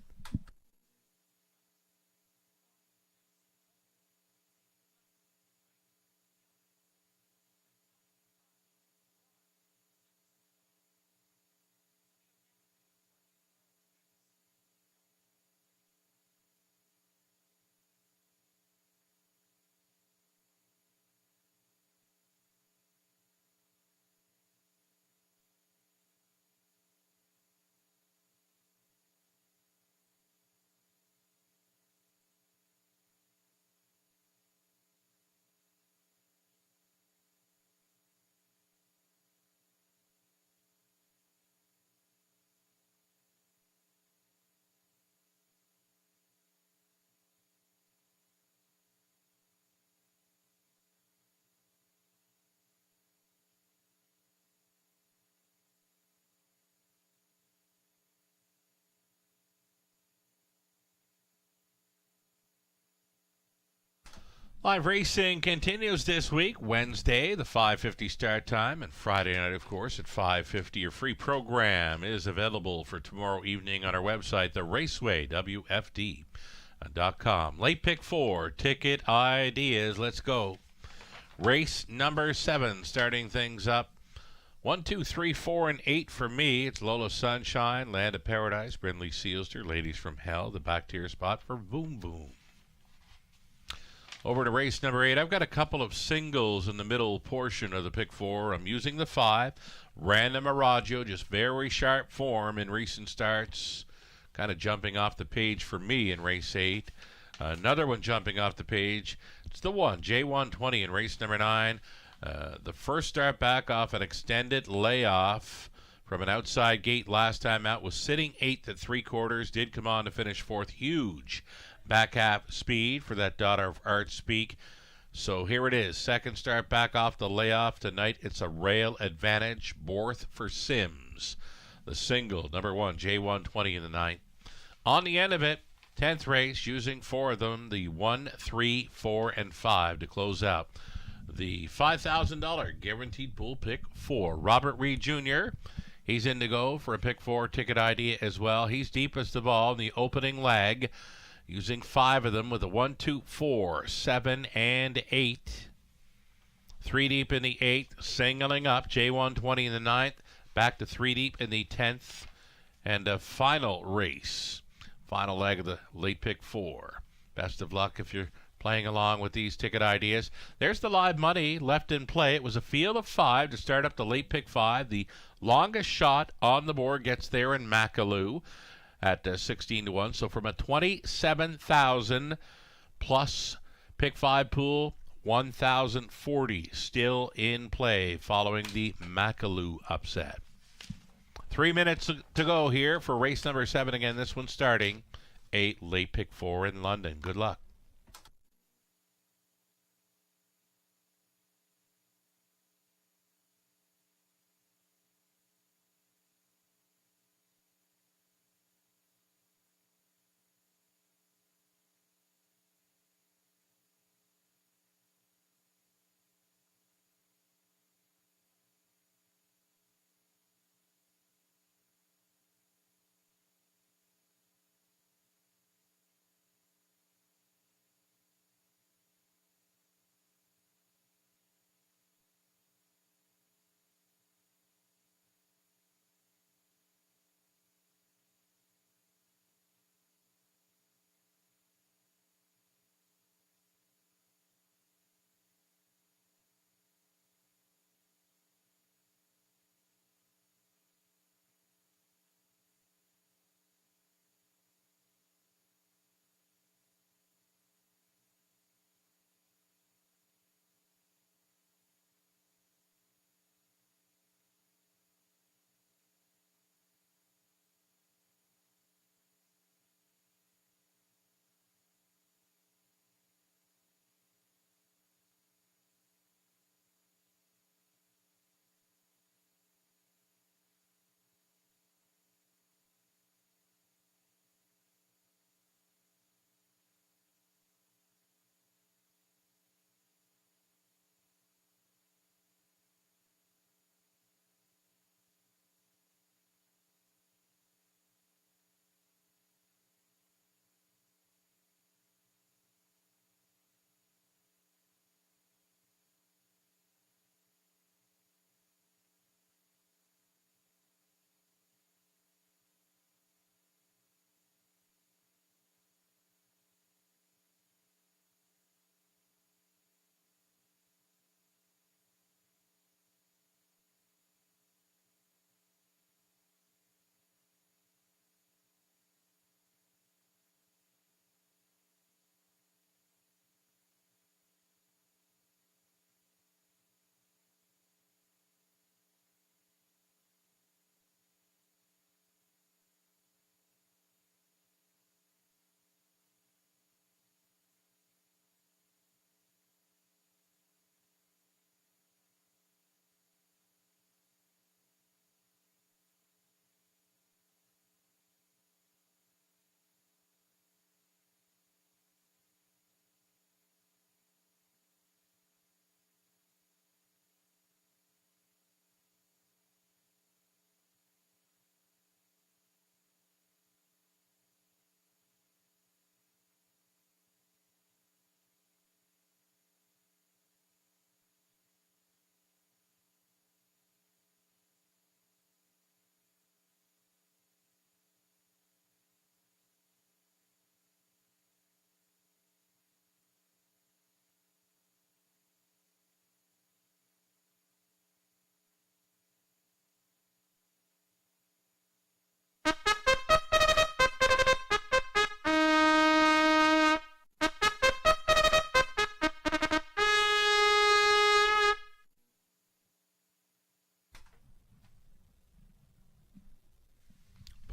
Live racing continues this week. Wednesday, the 5:50 start time, and Friday night, of course, at 5:50. Your free program is available for tomorrow evening on our website, theraceway.wfd.com. Late pick 4, ticket ideas. Let's go. Race number 7, starting things up. 1, 2, 3, 4, and 8 for me. It's Lola Sunshine, Land of Paradise, Brindley Sealster, Ladies from Hell, the back tier spot for Boom Boom. Over to race number 8. I've got a couple of singles in the middle portion of the pick 4. I'm using the 5. Random Araggio, just very sharp form in recent starts. Kind of jumping off the page for me in race 8. Another one jumping off the page. It's the 1, J120 in race number 9. The first start back off an extended layoff from an outside gate last time out. Was sitting 8th at 3/4. Did come on to finish 4th. Huge back half speed for that daughter of Art Speak. So here it is. Second start back off the layoff tonight. It's a rail advantage. Borth for Sims. The single, number 1, J120 in the 9th. On the end of it, 10th race, using 4 of them, the 1, 3, 4, and 5 to close out the $5,000 guaranteed pool pick 4. Robert Reed Jr., he's in to go for a pick 4 ticket idea as well. He's deepest of all in the opening leg, using 5 of them with a 1, 2, 4, 7, and 8. 3 deep in the 8th, singling up J120 in the 9th, back to 3 deep in the 10th, and a final race. Final leg of the late pick 4. Best of luck if you're playing along with these ticket ideas. There's the live money left in play. It was a field of 5 to start up the late pick 5. The longest shot on the board gets there in Makalu at 16-1. So from a 27,000 plus pick 5 pool, 1,040 still in play following the Makalu upset. 3 minutes to go here for race number 7. Again, this one starting a late pick 4 in London. Good luck.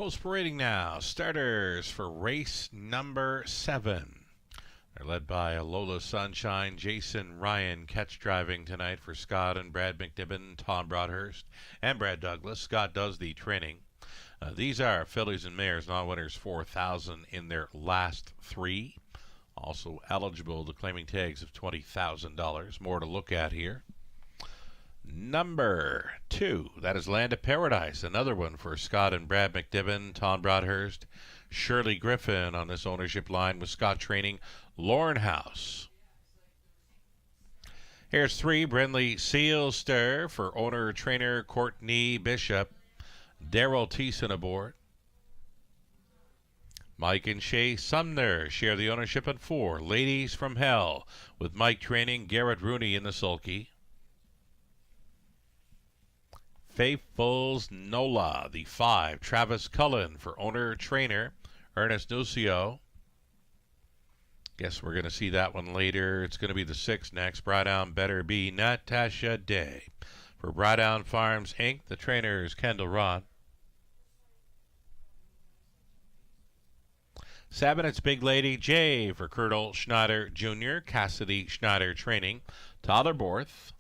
post parading now. Starters for race number 7. They're led by Lola Sunshine, Jason Ryan, catch driving tonight for Scott and Brad McNiven, Tom Broadhurst, and Brad Douglas. Scott does the training. These are fillies and mares, non-winners, 4,000 in their last 3. Also eligible to claiming tags of $20,000. More to look at here. Number 2, that is Land of Paradise, another one for Scott and Brad McNiven, Tom Broadhurst, Shirley Griffin on this ownership line with Scott training, Lauren House. Here's 3, Brindley Sealster for owner-trainer Courtney Bishop, Daryl Thiessen aboard. Mike and Shay Sumner share the ownership at 4, Ladies from Hell with Mike training, Garrett Rooney in the sulky. Faithful's Nola, the 5, Travis Cullen for owner-trainer, Ernest Nucio. Guess we're going to see that one later. It's going to be the 6 next. Brightdown Better Be Natasha Day. For Brightdown Farms, Inc., the trainer is Kendall Rod. 7, it's Big Lady J for Colonel Schneider Jr., Cassidy Schneider training, Tyler Borth.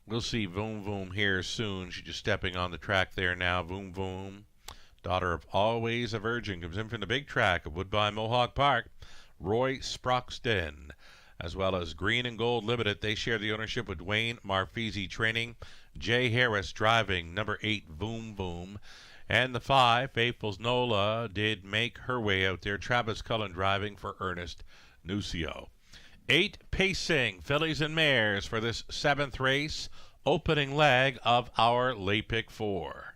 We'll see Voom Voom here soon. She's just stepping on the track there now. Voom Voom, daughter of Always a Virgin, comes in from the big track of Woodbine Mohawk Park. Roy Sproxton, as well as Green and Gold Limited. They share the ownership with Dwayne Marfisi training. Jay Harris driving number 8, Voom Voom. And the 5, Faithful's Nola, did make her way out there. Travis Cullen driving for Ernest Nucio. 8, Pacing, fillies and mares for this 7th race, opening leg of our late pick 4.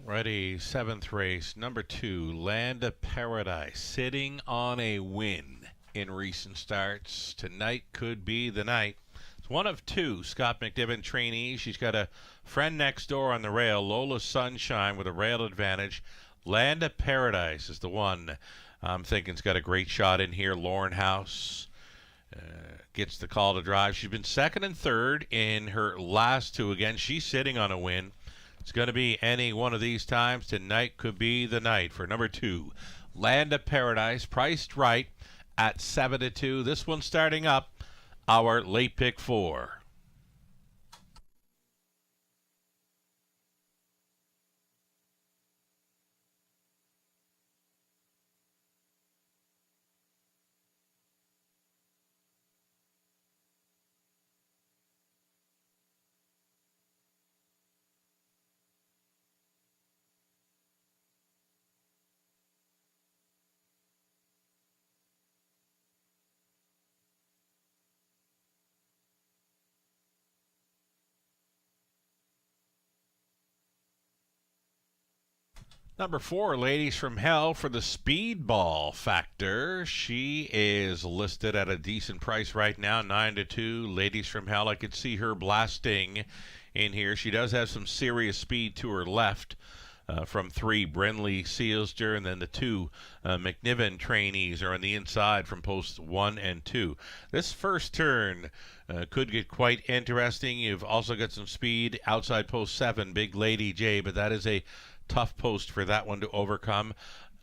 Ready, 7th race, number 2, Land of Paradise, sitting on a win in recent starts. Tonight could be the night. It's one of 2 Scott McNiven trainees. She's got a friend next door on the rail, Lola Sunshine, with a rail advantage. Land of Paradise is the one I'm thinking's got a great shot in here. Lauren House gets the call to drive. She's been 2nd and 3rd in her last 2. Again, she's sitting on a win. It's going to be any one of these times. Tonight could be the night for number 2, Land of Paradise, priced right at 7-2. This one starting up our late pick 4. Number 4, Ladies from Hell for the Speedball Factor. She is listed at a decent price right now, 9-2. Ladies from Hell, I could see her blasting in here. She does have some serious speed to her left from 3, Brindley Sealster, and then the 2 McNiven trainees are on the inside from posts 1 and 2. This first turn could get quite interesting. You've also got some speed outside post 7, Big Lady J, but that is a tough post for that one to overcome.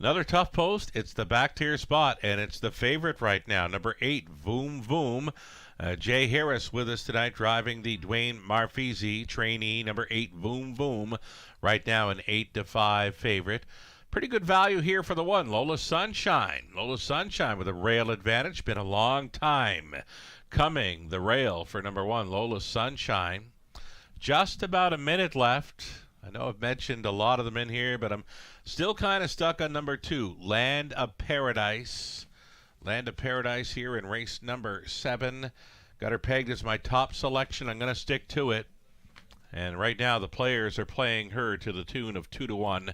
Another tough post. It's the back tier spot, and it's the favorite right now. Number 8, Voom Voom. Jay Harris with us tonight, driving the Dwayne Marfisi trainee. Number 8, Voom Voom. Right now an 8-5 favorite. Pretty good value here for the one, Lola Sunshine. Lola Sunshine with a rail advantage. Been a long time coming, the rail for number 1, Lola Sunshine. Just about a minute left. I know I've mentioned a lot of them in here, but I'm still kind of stuck on number 2, Land of Paradise. Land of Paradise here in race number 7. Got her pegged as my top selection. I'm going to stick to it. And right now the players are playing her to the tune of 2-1.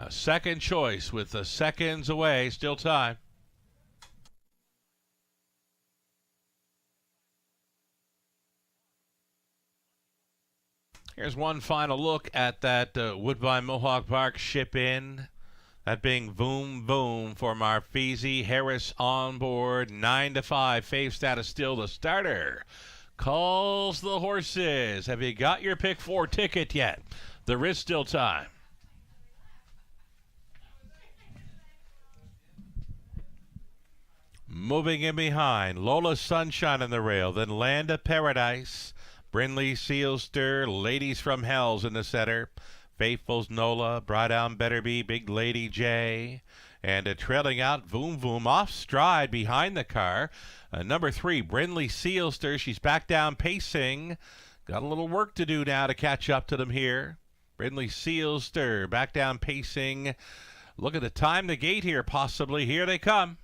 Second choice with the seconds away. Still time. Here's one final look at that Woodbine Mohawk Park ship in. That being Voom Voom for Marfisi. Harris on board. 9-5. Fave status still the starter. Calls the horses. Have you got your pick 4 ticket yet? There is still time. Moving in behind, Lola Sunshine on the rail, then Land of Paradise. Brindley Sealster, Ladies from Hell's in the center. Faithful's Nola, Brought Down Better Be, Big Lady J. And trailing out, Voom Voom off stride behind the car. Number 3, Brindley Sealster. She's back down pacing. Got a little work to do now to catch up to them here. Brindley Sealster back down pacing. Look at the time the gate here, possibly. Here they come.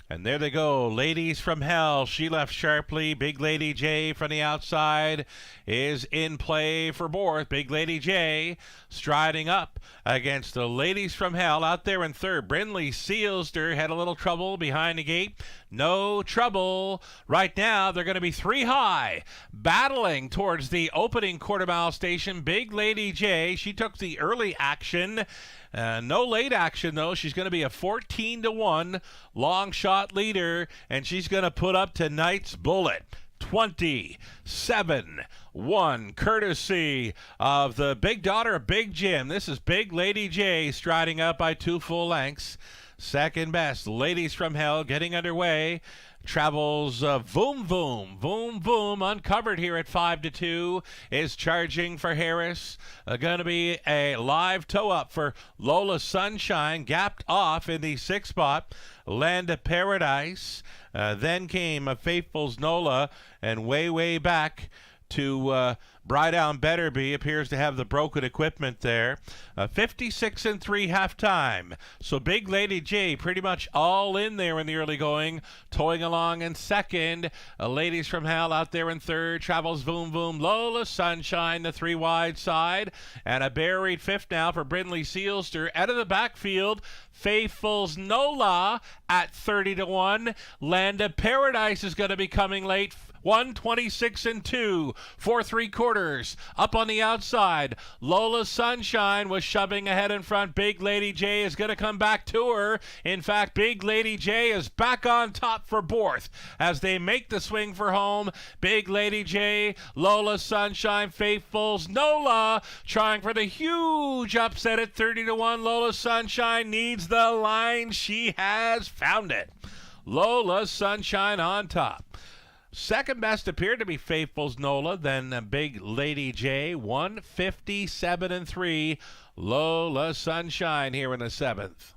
And there they go, Ladies from Hell. She left sharply. Big Lady J from the outside is in play for Borth. Big Lady J striding up against the Ladies from Hell. Out there in third, Brindley Sealster had a little trouble behind the gate. No trouble. Right now, they're going to be 3 high, battling towards the opening quarter mile station. Big Lady J, she took the early action. No late action, though. She's going to be a 14-1 long shot leader, and she's going to put up tonight's bullet. 27-1, courtesy of the big daughter of Big Jim. This is Big Lady J striding up by 2 full lengths. Second best, Ladies from Hell getting underway. Travels Voom Voom. Voom Voom uncovered here at 5-2 is charging for Harris. Going to be a live toe up for Lola Sunshine, gapped off in the 6th spot. Land of Paradise. Then came Faithful's Nola, and way back to Bry Down Better Be appears to have the broken equipment there. 56-3 halftime. So Big Lady J pretty much all in there in the early going, towing along in second. Ladies from Hell out there in third. Travels Voom Voom. Lola Sunshine, the 3 wide side. And a buried 5th now for Brindley Sealster. Out of the backfield, Faithful's Nola at 30-1. Land of Paradise is going to be coming late. 126-2 for 3/4. Up on the outside, Lola Sunshine was shoving ahead in front. Big Lady J is going to come back to her. In fact, Big Lady J is back on top for Borth as they make the swing for home. Big Lady J, Lola Sunshine, Faithful's Nola trying for the huge upset at 30-1. Lola Sunshine needs the line. She has found it. Lola Sunshine on top. Second best appeared to be Faithful's Nola, then Big Lady J, 157-3. Lola Sunshine here in the 7th.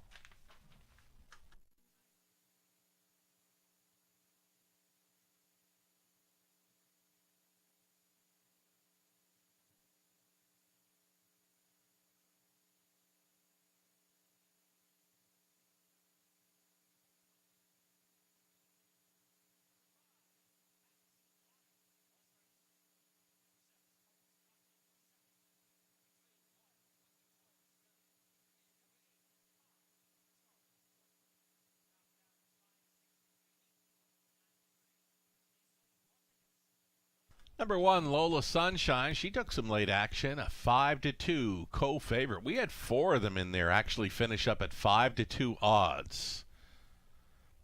Number 1, Lola Sunshine. She took some late action. A 5-2 co-favorite. We had 4 of them in there actually finish up at 5-2 odds.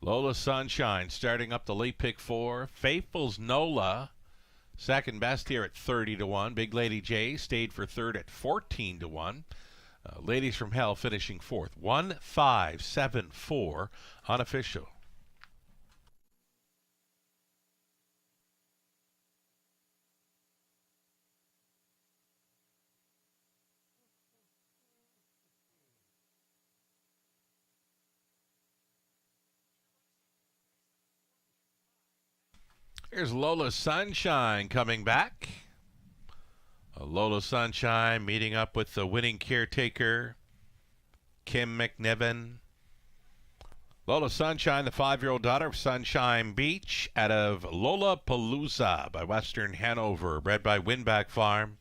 Lola Sunshine starting up the late pick 4. Faithful's Nola, second best here at 30-1. Big Lady J stayed for third at 14-1. Ladies from Hell finishing fourth. 1-5-7-4 unofficial. Here's Lola Sunshine coming back. Lola Sunshine meeting up with the winning caretaker, Kim McNiven. Lola Sunshine, the 5-year-old daughter of Sunshine Beach, out of Lollapalooza by Western Hanover, bred by Winback Farm,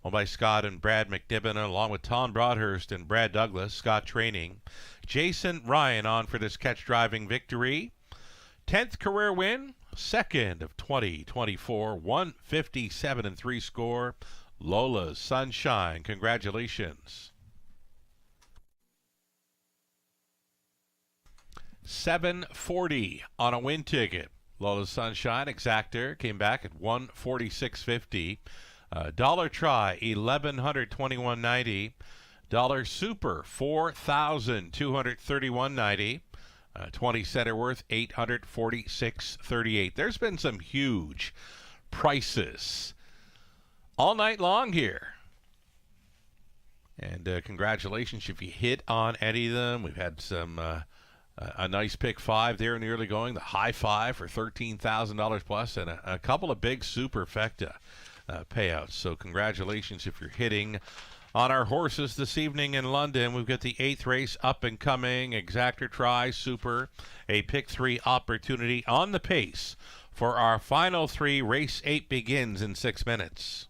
owned by Scott and Brad McNiven, along with Tom Broadhurst and Brad Douglas. Scott training. Jason Ryan on for this catch-driving victory. 10th career win, second of 2024, 157-3 score. Lola Sunshine, congratulations. 740 on a win ticket. Lola Sunshine exactor came back at 146.50. Dollar try 1121.90. Dollar super 4,231.90. 20 center worth 846.38. There's been some huge prices all night long here. And congratulations if you hit on any of them. We've had some a nice pick 5 there in the early going, the high 5 for $13,000 plus, and a couple of big superfecta payouts. So congratulations if you're hitting on our horses this evening in London. We've got the 8th race up and coming, exactor try, super, a pick 3 opportunity on the pace for our final 3. Race 8 begins in 6 minutes.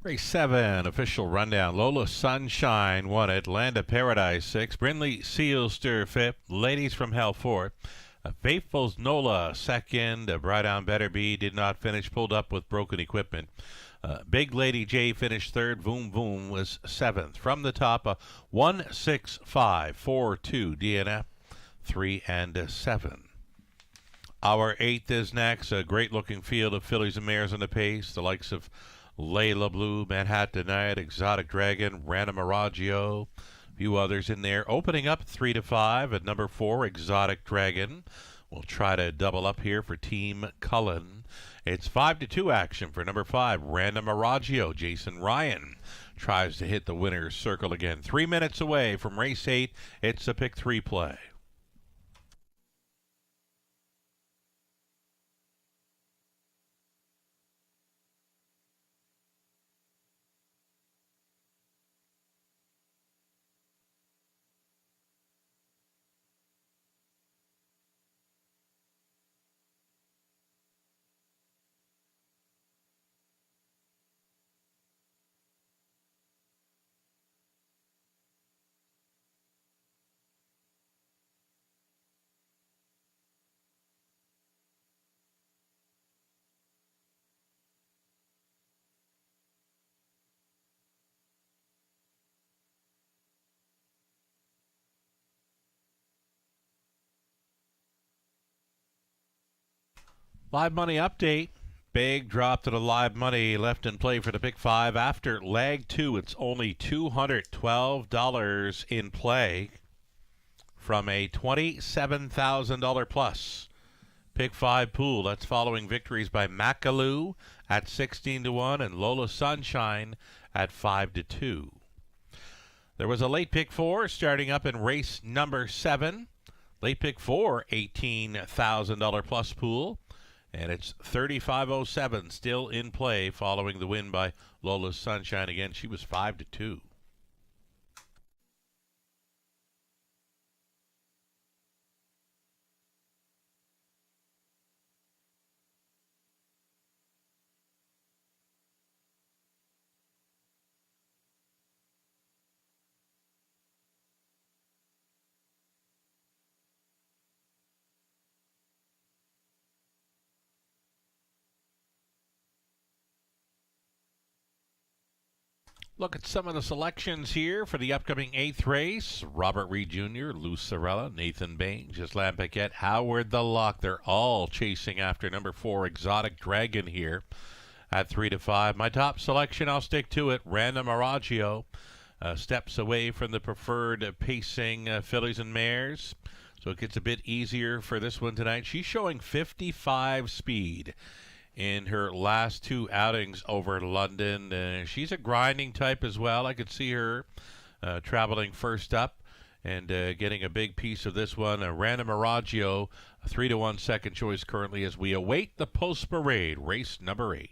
Race 7, official rundown. Lola Sunshine won it. Land of Paradise 6. Brindley Sealster 5th. Ladies from Hell 4th. Faithful's Nola 2nd. Bright On Better Be did not finish. Pulled up with broken equipment. Big Lady J finished 3rd. Voom Voom was 7th. From the top, 1-6-5-4-2 DNF. 3 and 7. Our 8th is next. A great-looking field of fillies and mares on the pace. The likes of Layla Blue, Manhattan Night, Exotic Dragon, Random Aragio, a few others in there. Opening up 3 to 5 at number 4, Exotic Dragon. We'll try to double up here for Team Cullen. It's 5 to 2 action for number 5, Random Aragio. Jason Ryan tries to hit the winner's circle again. 3 minutes away from race 8. It's a pick 3 play. Live money update. Big drop to the live money left in play for the pick 5. After leg 2, it's only $212 in play from a $27,000 plus pick 5 pool. That's following victories by Macaloo at 16 to 1 and Lola Sunshine at 5 to 2. There was a late pick 4 starting up in race number 7. Late pick 4, $18,000 plus pool. And it's 35.07 still in play following the win by Lola Sunshine. Again, she was 5 to 2. Look at some of the selections here for the upcoming 8th race. Robert Reed Jr., Lou Sorella, Nathan Bain, Ghislaine Paquette, Howard the Lock. They're all chasing after number 4, Exotic Dragon here at 3 to 5. My top selection, I'll stick to it. Random Aragio steps away from the preferred pacing fillies and mares. So it gets a bit easier for this one tonight. She's showing 55 speed in her last 2 outings over London. She's a grinding type as well. I could see her traveling first up and getting a big piece of this one. Random Aragio, a 3 to 1 second choice currently as we await the post parade, race number 8.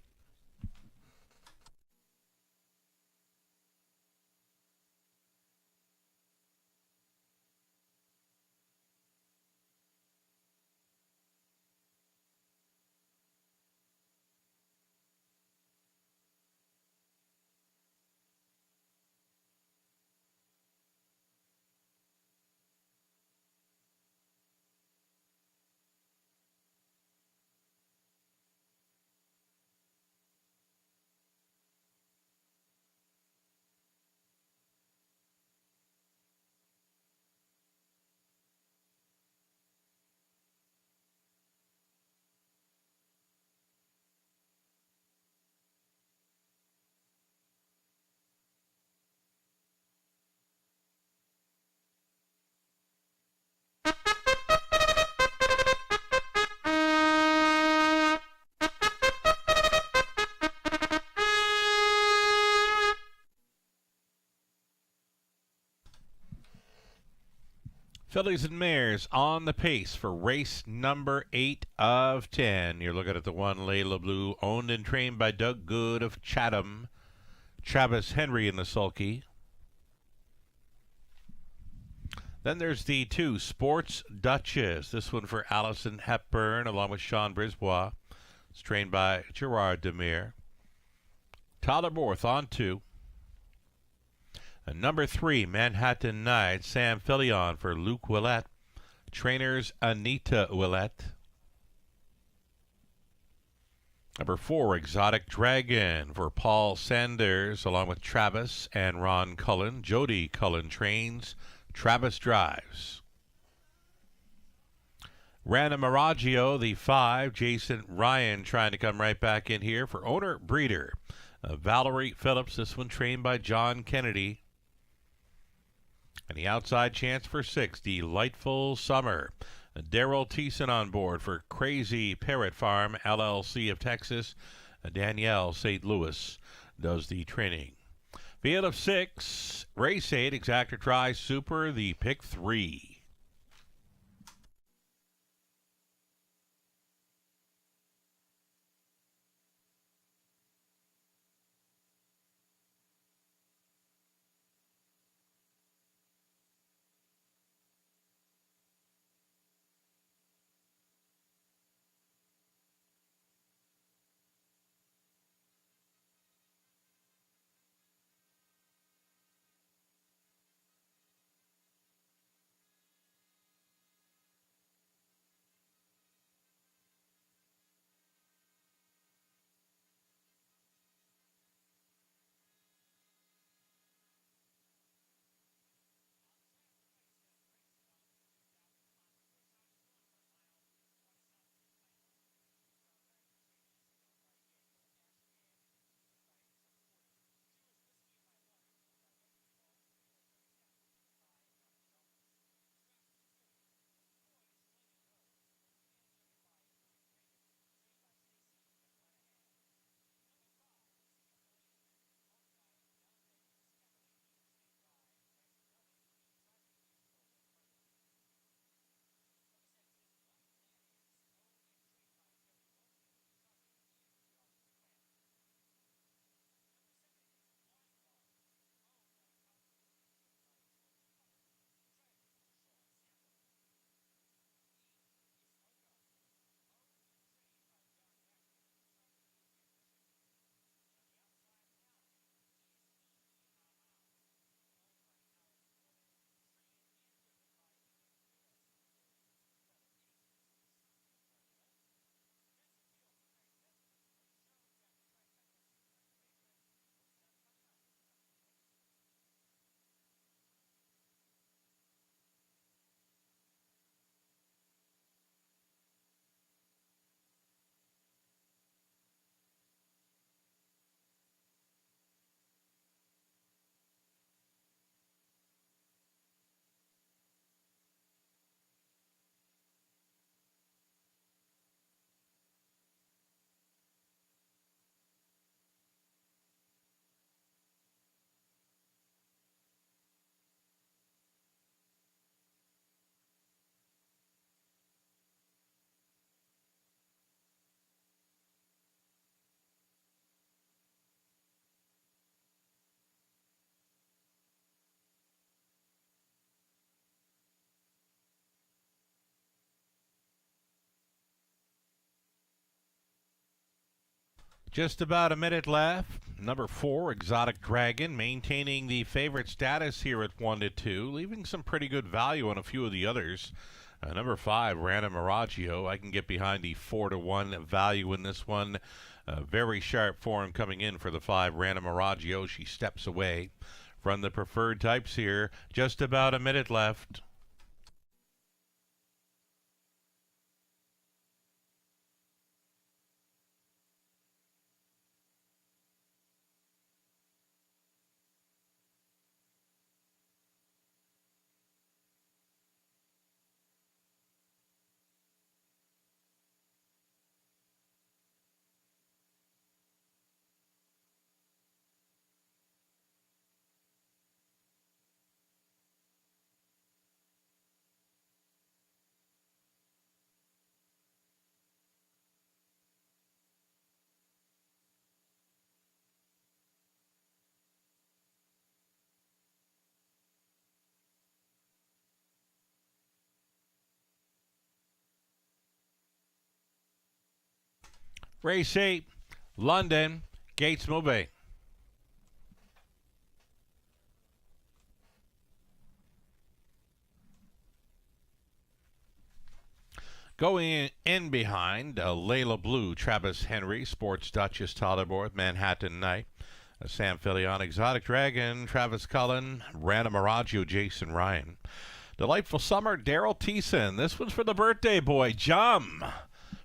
Fillies and mares on the pace for race number 8 of 10. You're looking at the 1, Layla Blue, owned and trained by Doug Good of Chatham. Travis Henry in the sulky. Then there's the 2, Sports Duchess. This one for Allison Hepburn along with Sean Brisbois. It's trained by Gerard Demir. Tyler Borth on 2. And number 3, Manhattan Night, Sam Fillion for Luke Willett. Trainers Anita Willett. Number 4, Exotic Dragon for Paul Sanders, along with Travis and Ron Cullen. Jody Cullen trains. Travis drives. Random Miraggio, the 5. Jason Ryan trying to come right back in here for owner breeder. Valerie Phillips, this one trained by John Kennedy. And the outside chance for 6, Delightful Summer. Daryl Thiessen on board for Crazy Parrot Farm, LLC of Texas. Danielle St. Louis does the training. Field of 6, race 8, Exactor Tri Super, the pick 3. Just about a minute left. Number 4, Exotic Dragon, maintaining the favorite status here at 1-2, leaving some pretty good value on a few of the others. Number 5, Random Miraggio. I can get behind the 4-1 value in this one. Very sharp form coming in for the 5, Random Miraggio. She steps away from the preferred types here. Just about a minute left. Race 8, London, Gates Mobay. Going in behind, Layla Blue, Travis Henry, Sports Duchess, Tollerborth, Manhattan Knight, Sam Filion, Exotic Dragon, Travis Cullen, Random Miraggio, Jason Ryan. Delightful Summer, Daryl Thiessen. This one's for the birthday boy, Jum.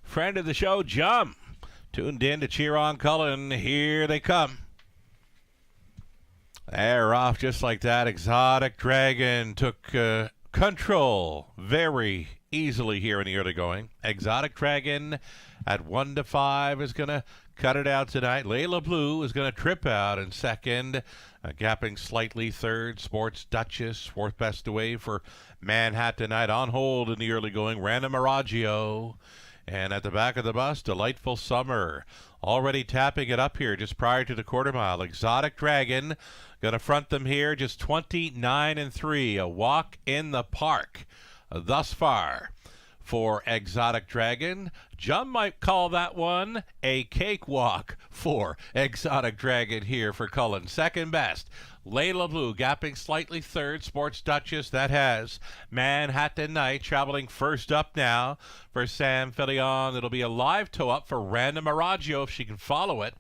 Friend of the show, Jum. Tuned in to cheer on Cullen. Here they come. They're off just like that. Exotic Dragon took control very easily here in the early going. Exotic Dragon at 1-5 is going to cut it out tonight. Layla Blue is going to trip out in second. Gapping slightly third. Sports Duchess, fourth best away for Manhattanite. On hold in the early going. Random Miraggio. And at the back of the bus, Delightful Summer. Already tapping it up here just prior to the quarter mile. Exotic Dragon going to front them here just 29-3. A walk in the park thus far for Exotic Dragon. Jum might call that one a cakewalk for Exotic Dragon here for Cullen. Second best, Layla Blue gapping slightly third. Sports Duchess, that has Manhattanite traveling first up now for Sam Filion. It'll be a live toe up for Random Miraggio if she can follow it.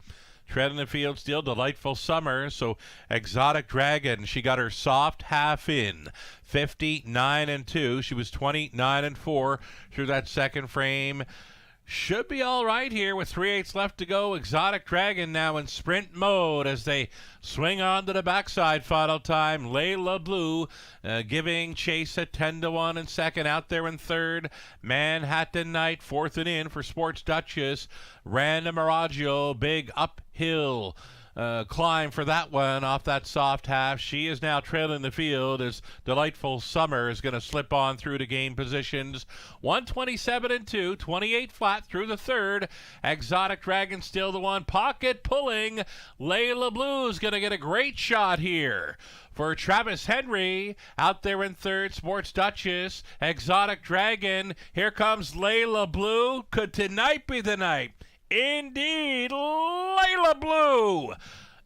Treading the field still, Delightful Summer. So Exotic Dragon, she got her soft half in. 59-2. She was 29-4 through that second frame. Should be all right here with 3/8 left to go. Exotic Dragon now in sprint mode as they swing on to the backside final time. Layla Blue giving chase at 10-1 in second. Out there in third. Manhattanite fourth and in for Sports Duchess. Random Miraggio, big uphill climb for that one off that soft half. She is now trailing the field as Delightful Summer is going to slip on through to gain positions. 127-2, 28 flat through the third. Exotic Dragon still the one. Pocket pulling. Layla Blue is going to get a great shot here for Travis Henry. Out there in third, Sports Duchess. Exotic Dragon. Here comes Layla Blue. Could tonight be the night? Indeed, Layla Blue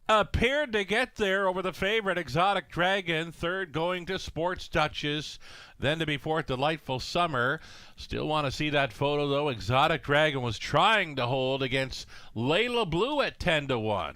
appeared to get there over the favorite Exotic Dragon. Third going to Sports Duchess. Then to be fourth, Delightful Summer. Still want to see that photo, though. Exotic Dragon was trying to hold against Layla Blue at 10-1.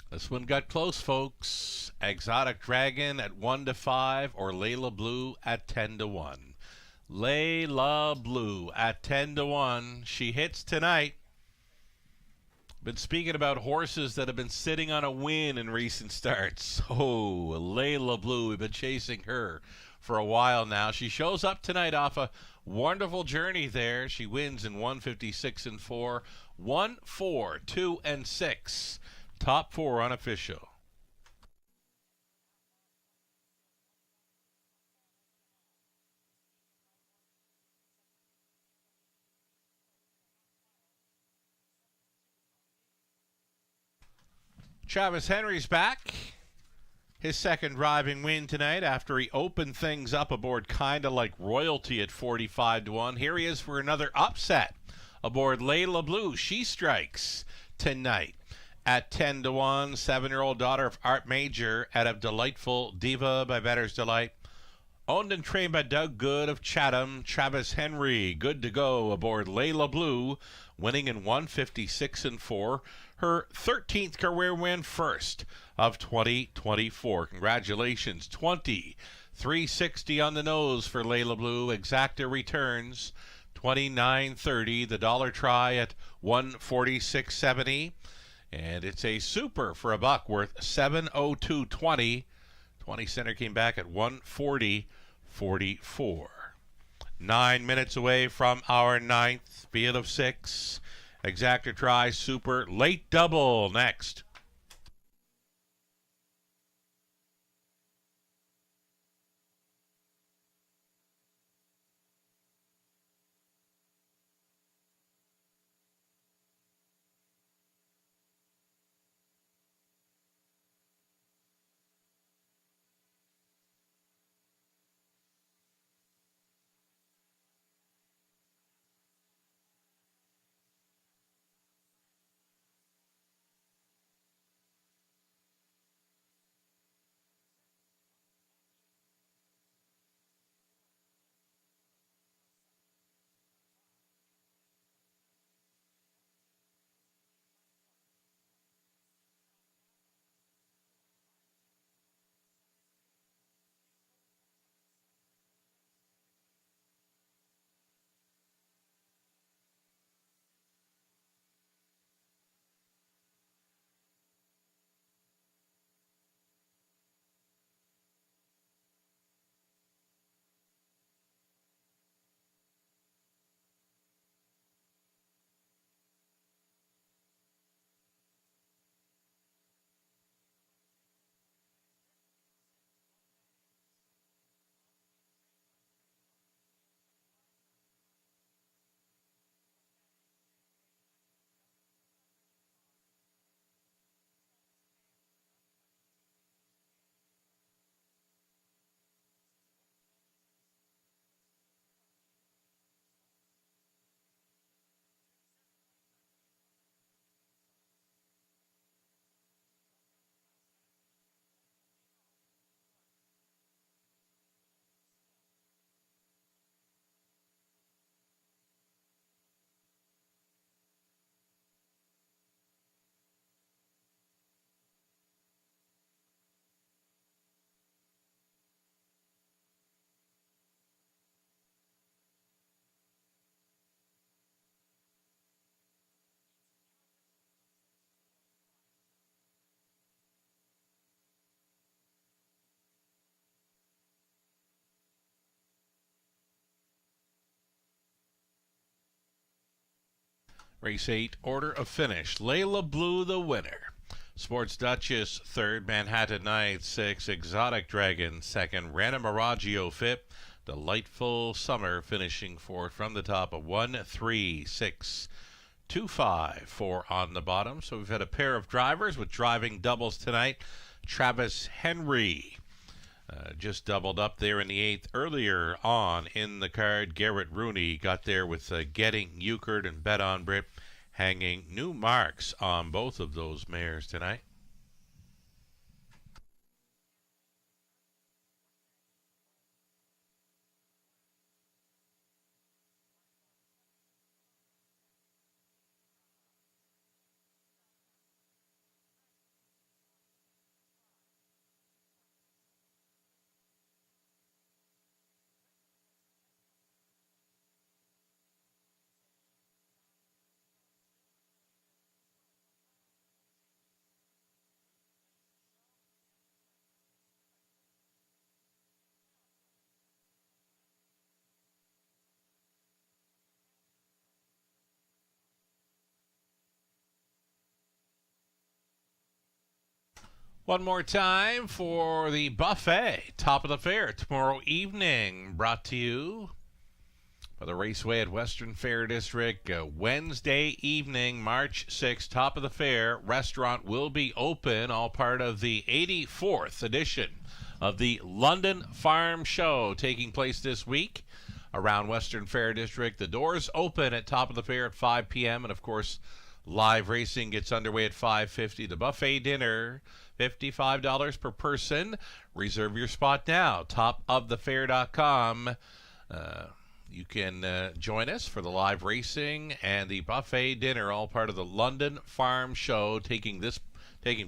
This one got close, folks. Exotic Dragon at 1-5 or Layla Blue at 10-1. Layla Blue at 10-1. She hits tonight. Been speaking about horses that have been sitting on a win in recent starts. Oh, Layla Blue. We've been chasing her for a while now. She shows up tonight off a wonderful journey there. She wins in 156-4, 1-4, 2-6. Top four unofficial. Travis Henry's back. His second driving win tonight after he opened things up aboard Kinda Like Royalty at 45-1. Here he is for another upset aboard Layla Blue. She strikes tonight at 10-1. 7-year-old daughter of Art Major out of Delightful Diva by Bettor's Delight. Owned and trained by Doug Good of Chatham. Travis Henry, good to go aboard Layla Blue, winning in 156-4. Her 13th career win, first of 2024. Congratulations. 360 on the nose for Layla Blue. Exacta returns 29.30. The dollar try at 146.70. And it's a super for a buck worth $702.20. 20 center came back at 140.44. 9 minutes away from our ninth. Field of six. Exacta try, super, late double next. Race 8, order of finish. Layla Blue, the winner. Sports Duchess, third. Manhattan Knight, sixth. Exotic Dragon, second. Rana Miraggio, fifth. Delightful Summer finishing fourth from the top of 1, 3, 6, 2, 5, 4 on the bottom. So we've had a pair of drivers with driving doubles tonight. Travis Henry just doubled up there in the 8th. Earlier on in the card, Garrett Rooney got there with Getting Euchred and Bet on Brit, hanging new marks on both of those mares tonight. One more time for the buffet, top of the fair, tomorrow evening, brought to you by the Raceway at Western Fair District. Wednesday evening, March 6th, top of the fair, restaurant will be open, all part of the 84th edition of the London Farm Show, taking place this week around Western Fair District. The doors open at top of the fair at 5 p.m., and of course, live racing gets underway at 5:50. The buffet dinner, $55 per person. Reserve your spot now. Topofthefair.com. You can join us for the live racing and the buffet dinner, all part of the London Farm Show, taking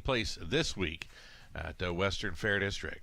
place this week at the Western Fair District.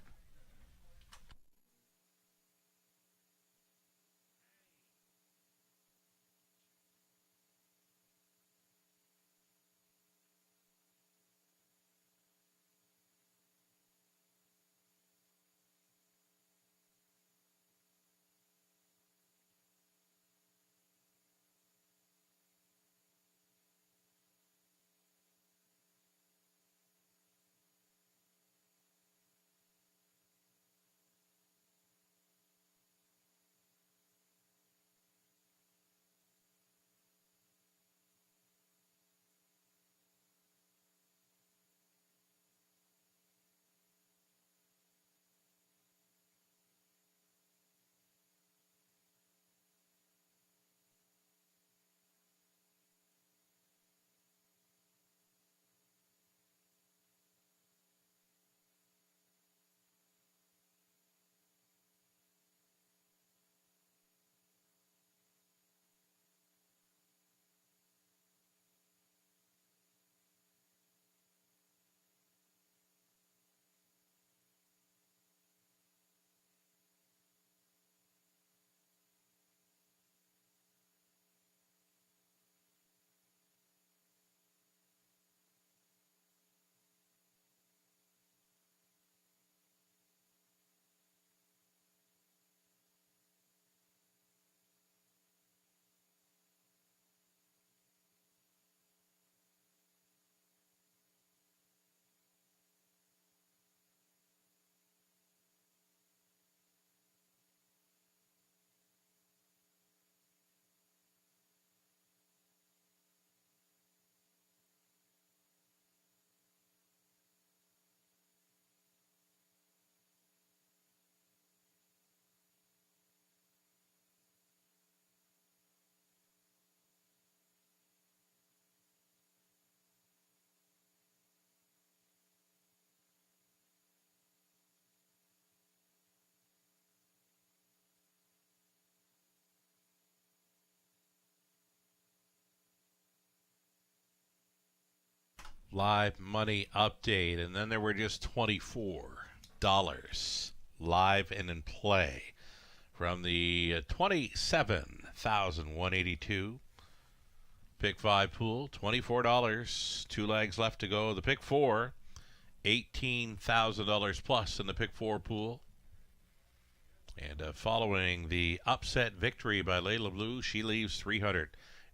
Live money update, and then there were just $24 live and in play from the 27,182 pick 5 pool. $24, 2 legs left to go. The pick 4, $18,000 plus in the pick 4 pool. And following the upset victory by Layla Blue, she leaves $300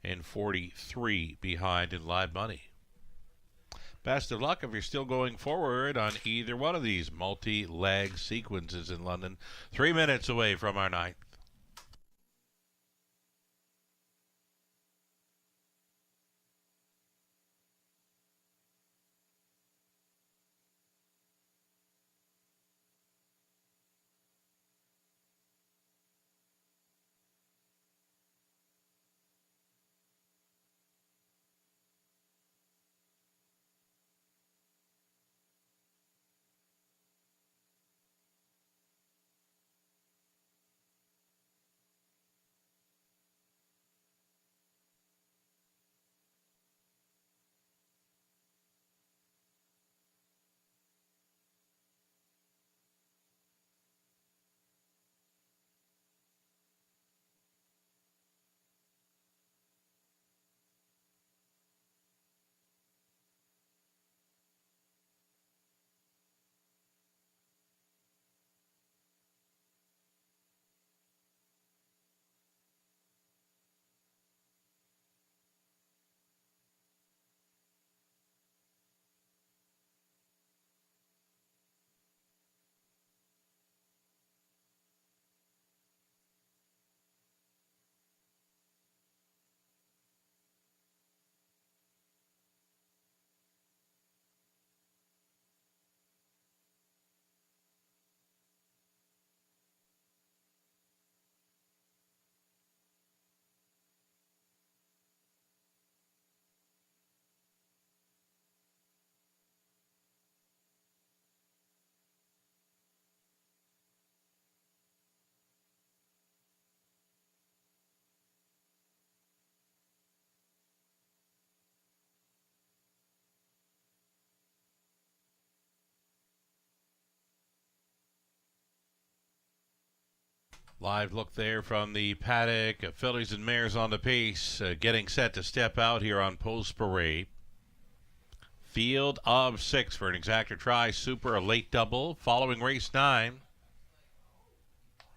and 43 behind in live money. Best of luck if you're still going forward on either one of these multi-leg sequences in London. 3 minutes away from our ninth. Live look there from the paddock. Fillies and mares on the pace, getting set to step out here on Post Parade. Field of 6 for an exactor try. Super, a late double. Following race 9.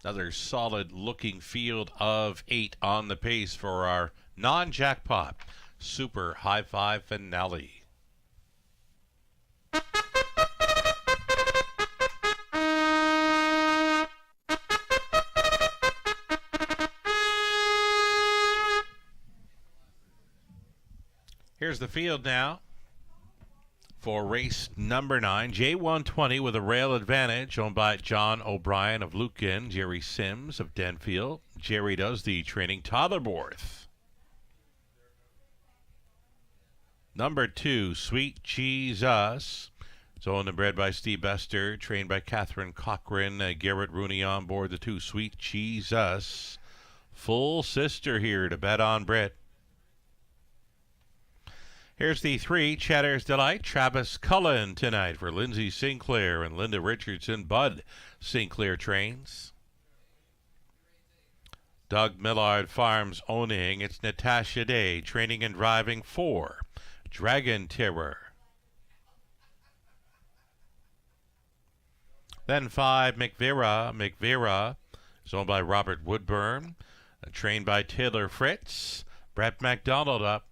Another solid looking field of 8 on the pace for our non-jackpot Super High Five finale. Here's the field now for race number 9. J120 with a rail advantage, owned by John O'Brien of Lucan, Jerry Sims of Denfield. Jerry does the training. Totherborth. Number 2, Sweet Jesus. It's owned and bred by Steve Bester, trained by Catherine Cochran. Garrett Rooney on board the 2, Sweet Jesus. Full sister here to bet on Brit. Here's the 3, Chatter's Delight. Travis Cullen tonight for Lindsay Sinclair and Linda Richardson. Bud Sinclair trains. Doug Millard Farms owning. It's Natasha Day training and driving 4, Dragon Terror. Then 5, McVera. McVera is owned by Robert Woodburn. Trained by Taylor Fritz. Brett McDonald up.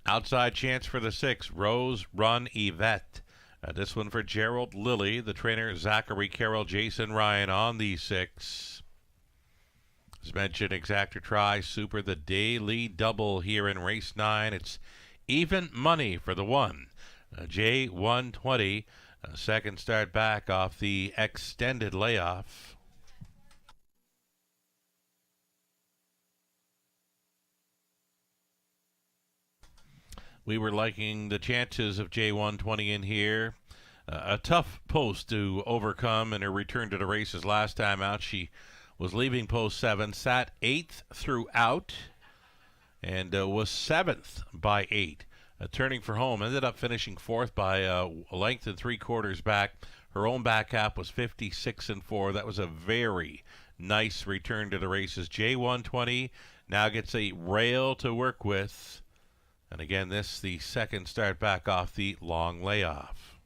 Outside chance for the 6, Rose Run Yvette. This one for Gerald Lilly, the trainer Zachary Carroll, Jason Ryan on the 6. As mentioned, exactor try, Super, the daily double here in race 9. It's even money for the 1. J120, second start back off the extended layoff. We were liking the chances of J120 in here. A tough post to overcome in her return to the races last time out. She was leaving post 7, sat 8th throughout, and was 7th by 8. Turning for home, ended up finishing 4th by a length and 3/4 back. Her own back half was 56-4. That was a very nice return to the races. J120 now gets a rail to work with. And again, this the second start back off the long layoff.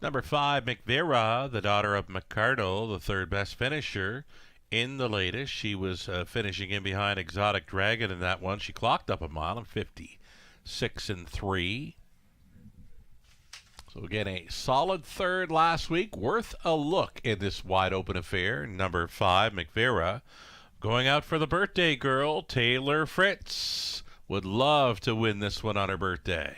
Number 5, McVera, the daughter of McCardle, the third best finisher in the latest. She was finishing in behind Exotic Dragon in that one. She clocked up a mile in 56 and 3. So again, a solid third last week. Worth a look in this wide open affair. Number 5, McVera, going out for the birthday girl, Taylor Fritz. Would love to win this one on her birthday.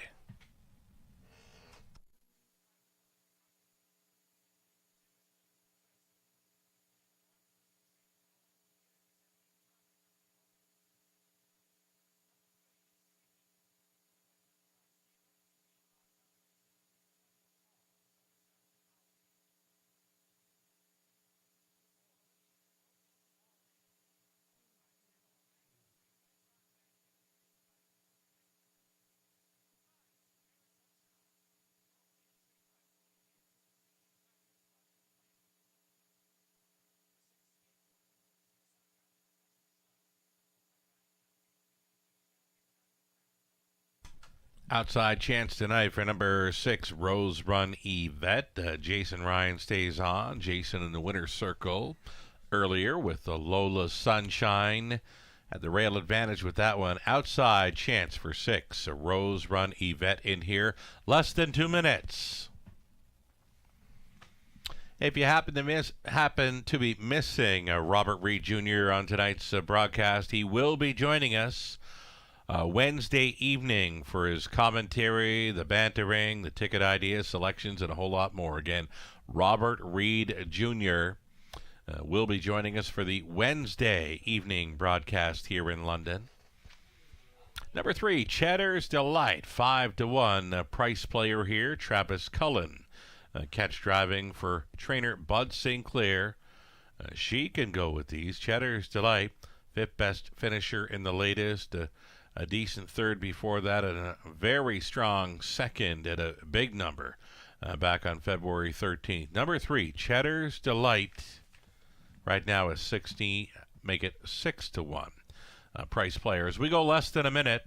Outside chance tonight for number 6, Rose Run Yvette. Jason Ryan stays on. Jason in the winner's circle earlier with the Lola Sunshine. Had the rail advantage with that one. Outside chance for 6, Rose Run Yvette in here. Less than 2 minutes. If you happen to be missing Robert Reed Jr. on tonight's broadcast, he will be joining us Wednesday evening for his commentary, the bantering, the ticket ideas, selections, and a whole lot more. Again, Robert Reed Jr. Will be joining us for the Wednesday evening broadcast here in London. Number 3, Cheddar's Delight, 5-1 price player here, Travis Cullen. Catch driving for trainer Bud Sinclair. She can go with these. Cheddar's Delight, 5th best finisher in the latest. A decent third before that, and a very strong second at a big number back on February 13th. Number 3, Cheddar's Delight, right now is 60. Make it 6-1 price players. We go less than a minute.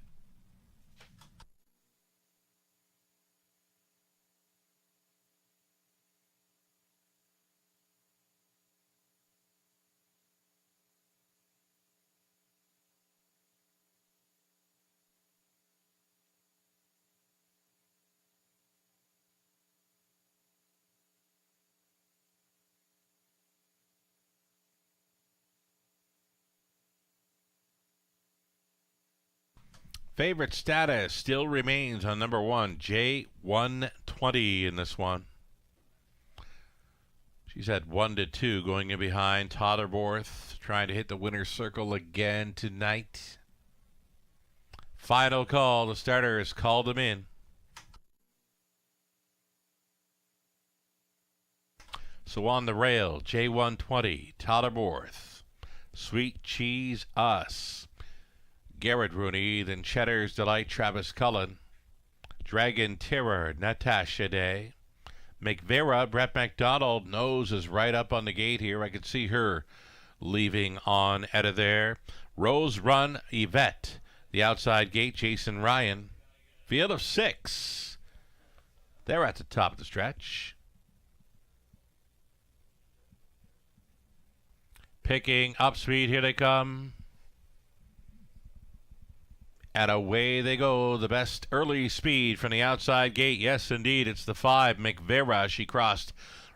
Favorite status still remains on number 1, J120 in this one. She's had 1-2 going in behind Totterborth, trying to hit the winner's circle again tonight. Final call. The starter has called him in. So on the rail, J120, Totterborth, Sweet Cheese Us, Garrett Rooney, then Cheddar's Delight, Travis Cullen, Dragon Terror, Natasha Day, McVera, Brett McDonald. Nose is right up on the gate here. I can see her leaving on out of there. Rose Run Yvette, the outside gate, Jason Ryan. Field of 6. They're at the top of the stretch. Picking up speed, here they come. And away they go. The best early speed from the outside gate. Yes, indeed, it's the 5, McVera. She crossed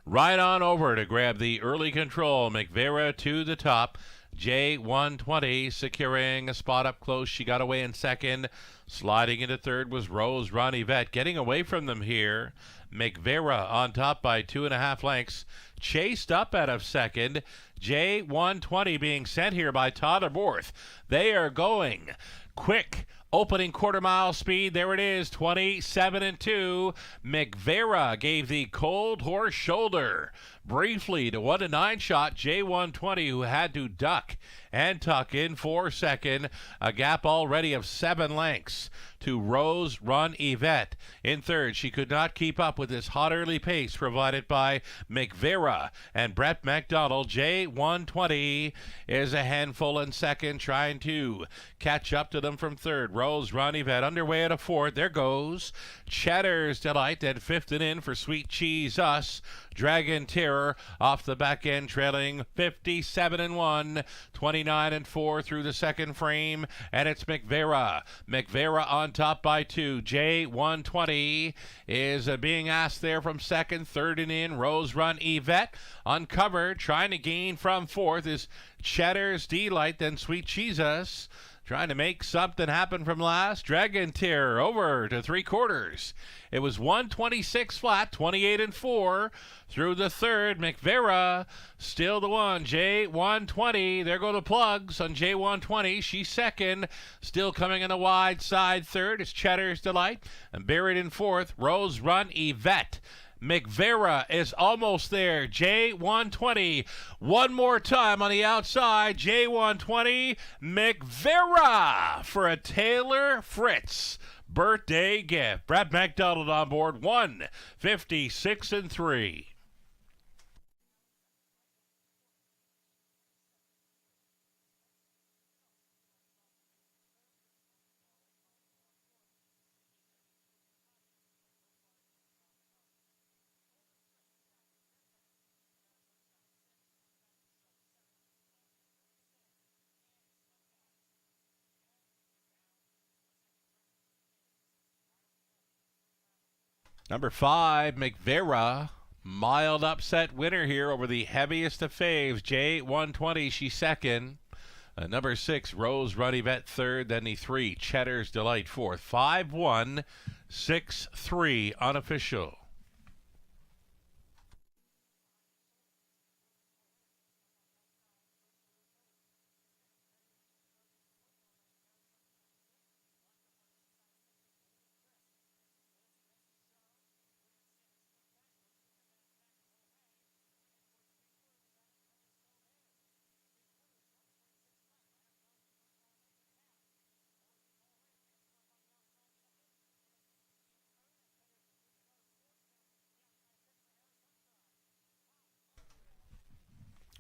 right on over to grab the early control. McVera to the top. J120 securing a spot up close. She got away in second. Sliding into third was Rose Run Yvette. Getting away from them here. McVera on top by 2.5 lengths. Chased up out of second. J120 being sent here by Totterborth. They are going quick. Opening quarter mile speed. There it is. 27-2. McVera gave the cold horse shoulder briefly to 1-9 shot J120, who had to duck and tuck in for second. A gap already of 7 lengths. to Rose Run Yvette. In third, she could not keep up with this hot early pace provided by McVera and Brett McDonald. J120 is a handful in second, trying to catch up to them from third. Rose Run Yvette underway at a fourth. There goes Chatter's Delight, and fifth and in for Sweet Cheese Us. Dragon Terror off the back end, trailing 57-1, 29-4 through the second frame, and it's McVera. McVera on top by 2. J120 is being asked there from second. Third and in, Rose Run Yvette uncovered, trying to gain from fourth is Chatter's Delight, then Sweet Jesus. Trying to make something happen from last. Dragon Terror over to three quarters. It was 126 flat, 28-4 through the third. McVera still the one. J120. There go the plugs on J120. She's second. Still coming in the wide side third. It's Chatter's Delight. And buried in fourth, Rose Run Yvette. McVera is almost there. J120. One more time on the outside. J120. McVera for a Taylor Fritz birthday gift. Brad McDonald on board. 156-3. Number 5, McVera. Mild upset winner here over the heaviest of faves. J120, she's second. Number 6, Rose Run Yvette third. Then the 3, Chatter's Delight fourth. 5-1, 6-3 unofficial.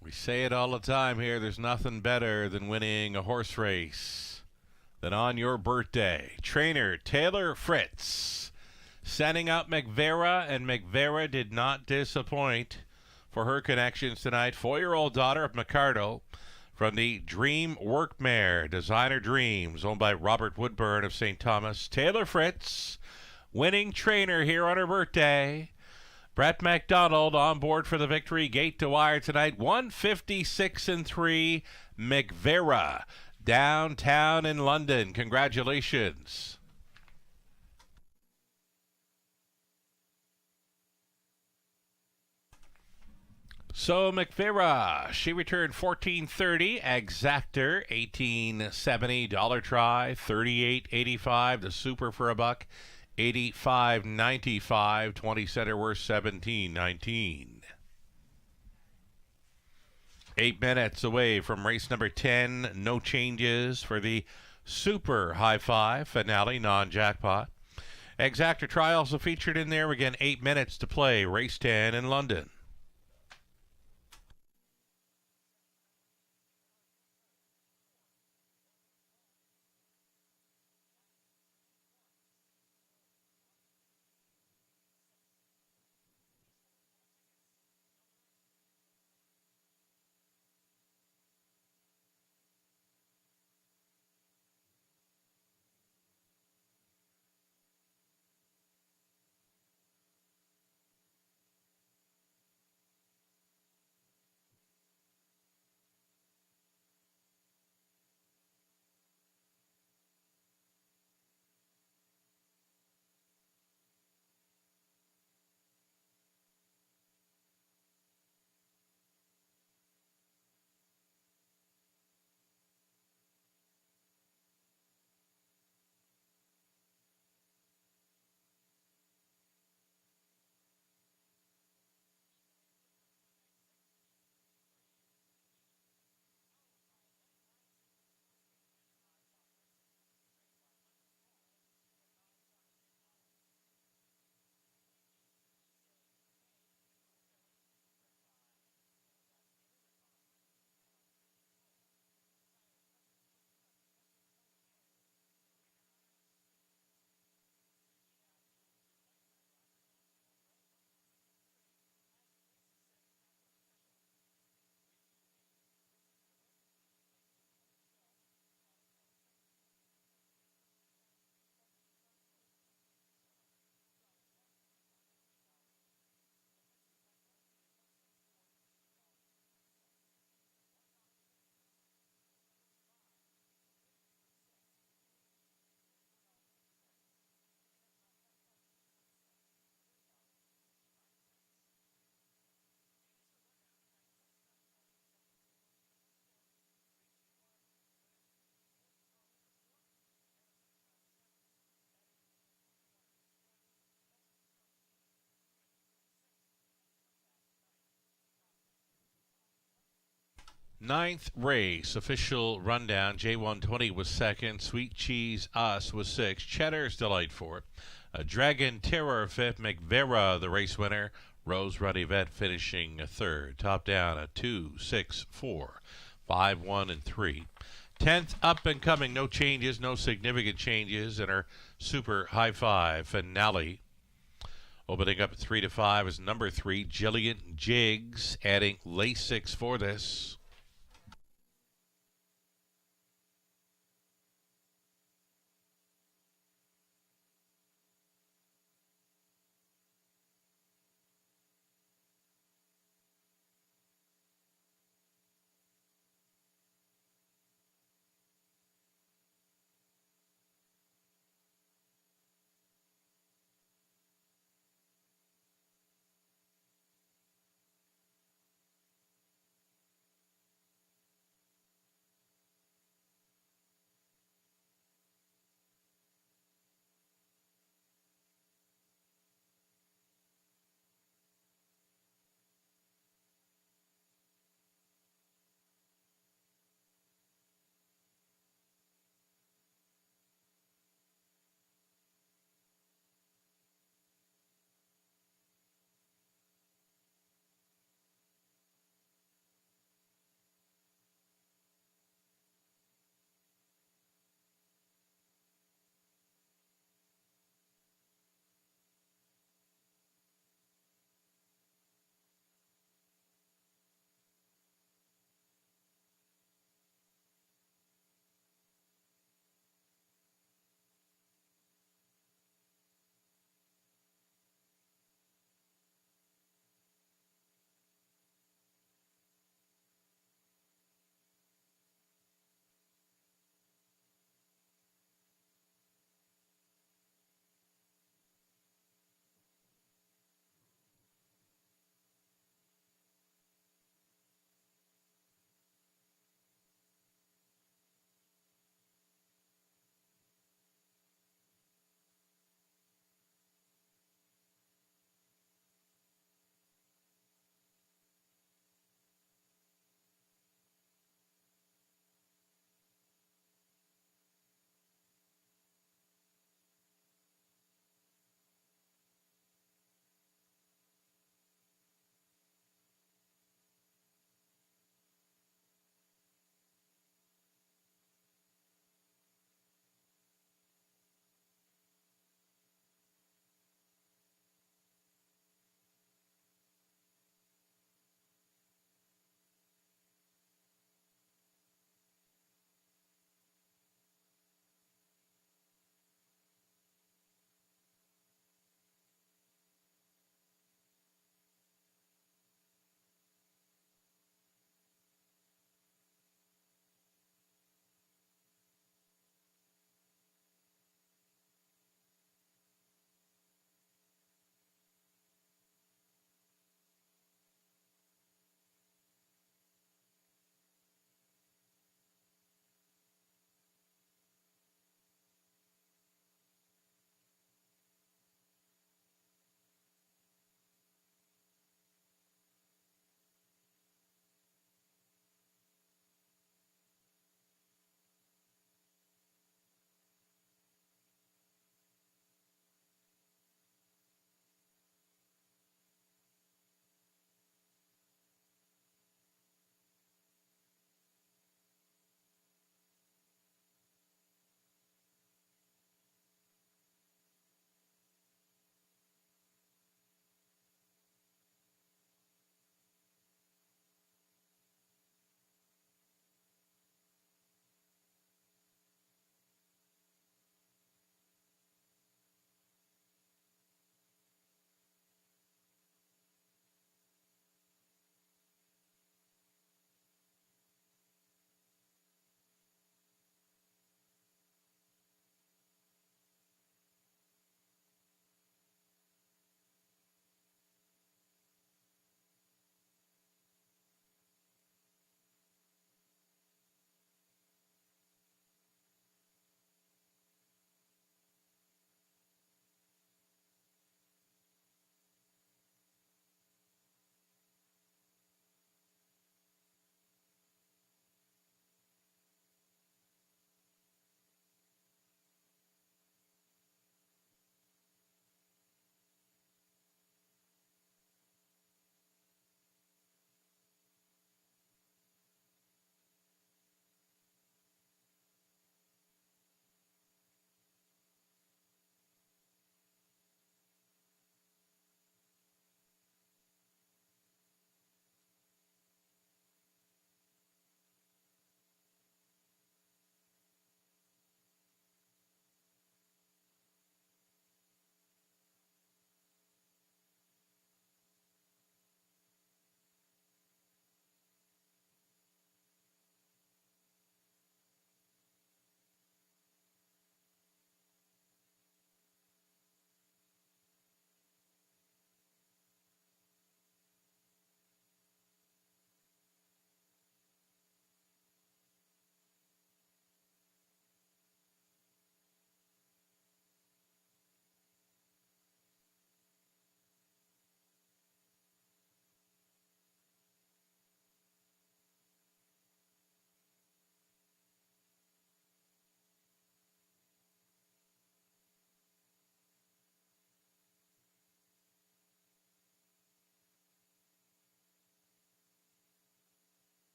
We say it all the time here. There's nothing better than winning a horse race than on your birthday. Trainer Taylor Fritz sending out McVera, and McVera did not disappoint for her connections tonight. 4-year-old daughter of McCardle from the Dream Work Mare, Designer Dreams, owned by Robert Woodburn of St. Thomas. Taylor Fritz, winning trainer here on her birthday. Brett McDonald on board for the victory. Gate to wire tonight. 156-3. McVera downtown in London. Congratulations. So McVera, she returned 1430. Exactor 1870. Dollar Try 38.85. The Super for a buck 85.95. 20 center worth 17.19. 8 minutes away from race number 10. No changes for the Super High Five finale non-jackpot. Exactor Try also featured in there. Again, 8 minutes to play. Race 10 in London. Ninth race, official rundown. J120 was second. Sweet Cheese Us was sixth. Cheddar's Delight fourth. Dragon Terror fifth. McVera, the race winner. Rose Run Yvette finishing third. Top down a 2, 6, 4, 5, 1, and 3. 10th up and coming. No changes, no significant changes in our Super High Five finale. Opening up at 3 to 5 is number 3, Jillian Jiggs, adding Lasix for this.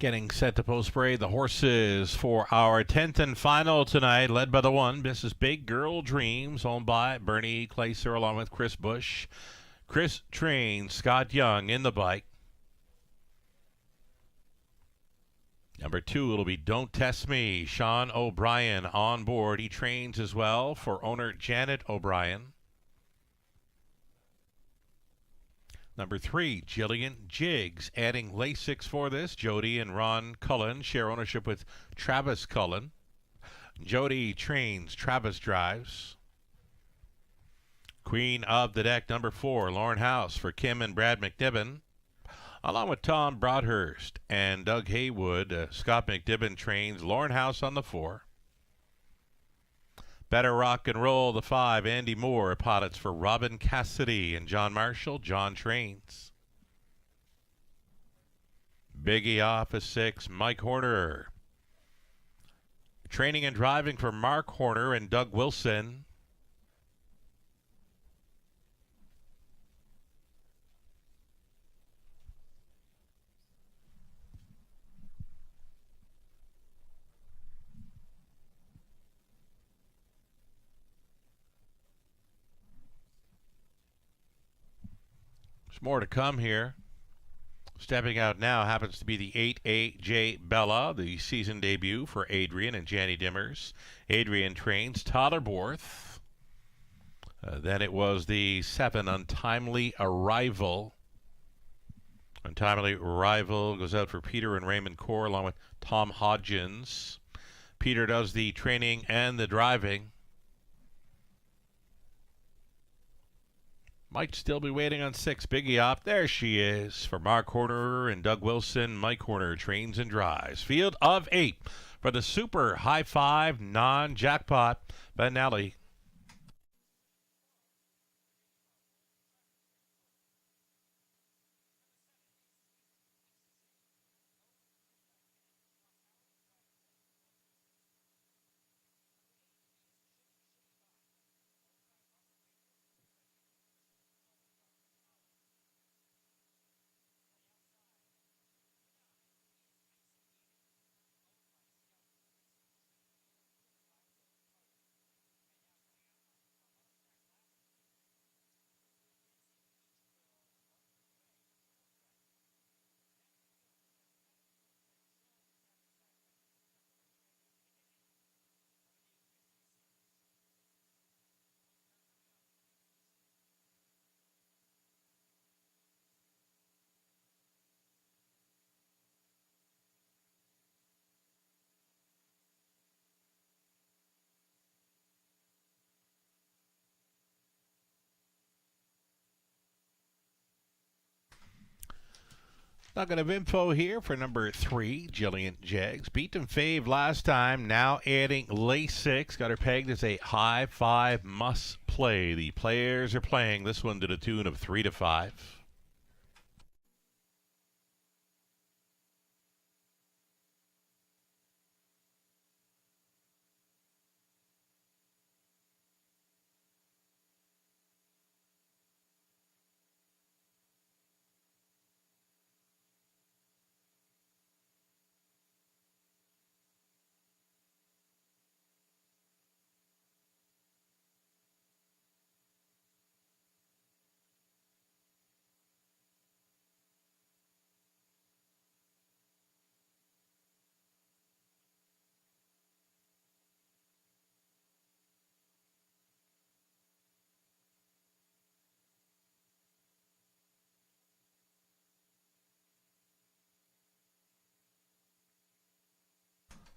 getting set to post parade the horses for our 10th and final tonight, led by the one, Mrs. Big Girl Dreams, owned by Bernie Glaser along with Chris Bush. Chris trains Scott Young in the bike. Number 2, it'll be Don't Test Me. Sean O'Brien on board. He trains as well for owner Janet O'Brien. Number 3, Jillian Jiggs, adding Lasix for this. Jody and Ron Cullen share ownership with Travis Cullen. Jody trains, Travis drives. Queen of the Deck, number 4, Lauren House for Kim and Brad McNibbin. Along with Tom Broadhurst and Doug Haywood, Scott McNibbin trains Lauren House on the 4. Better Rock and Roll, the 5, Andy Moore, pilots for Robin Cassidy and John Marshall. John trains. Biggie off a 6, Mike Horner. Training and driving for Mark Horner and Doug Wilson. There's more to come here. Stepping out now happens to be the 8AJ Bella, the season debut for Adrian and Janny Dimmers. Adrian trains Tyler Borth. Then it was the 7, Untimely Arrival. Untimely Arrival goes out for Peter and Raymond Core along with Tom Hodgins. Peter does the training and the driving. Might still be waiting on 6, Biggie Op. There she is for Mark Horner and Doug Wilson. Mike Horner trains and drives. Field of 8 for the Super High 5 non-jackpot finale. Nugget of info here for number 3, Jillian Jaggs. Beat and fave last time, now adding Lasix. Got her pegged as a high 5 must play. The players are playing this one to the tune of 3 to 5.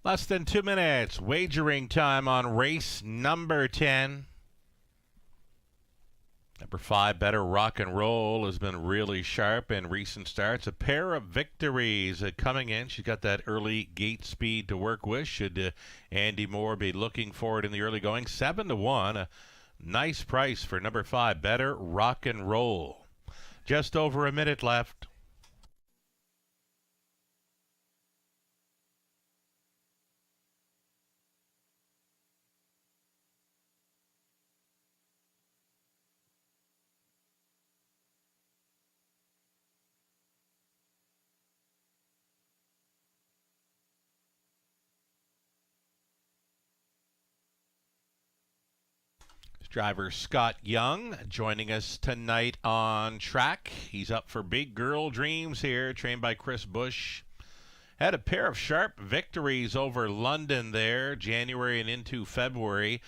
Less than 2 minutes. Wagering time on race number 10. Number 5, Better Rock and Roll, has been really sharp in recent starts. A pair of victories coming in. She's got that early gate speed to work with. Should Andy Moore be looking for it in the early going? 7 to 1. A nice price for number 5, Better Rock and Roll. Just over a minute left. Driver Scott Young joining us tonight on track. He's up for Big Girl Dreams here, trained by Chris Bush. Had a pair of sharp victories over London there, January and into February.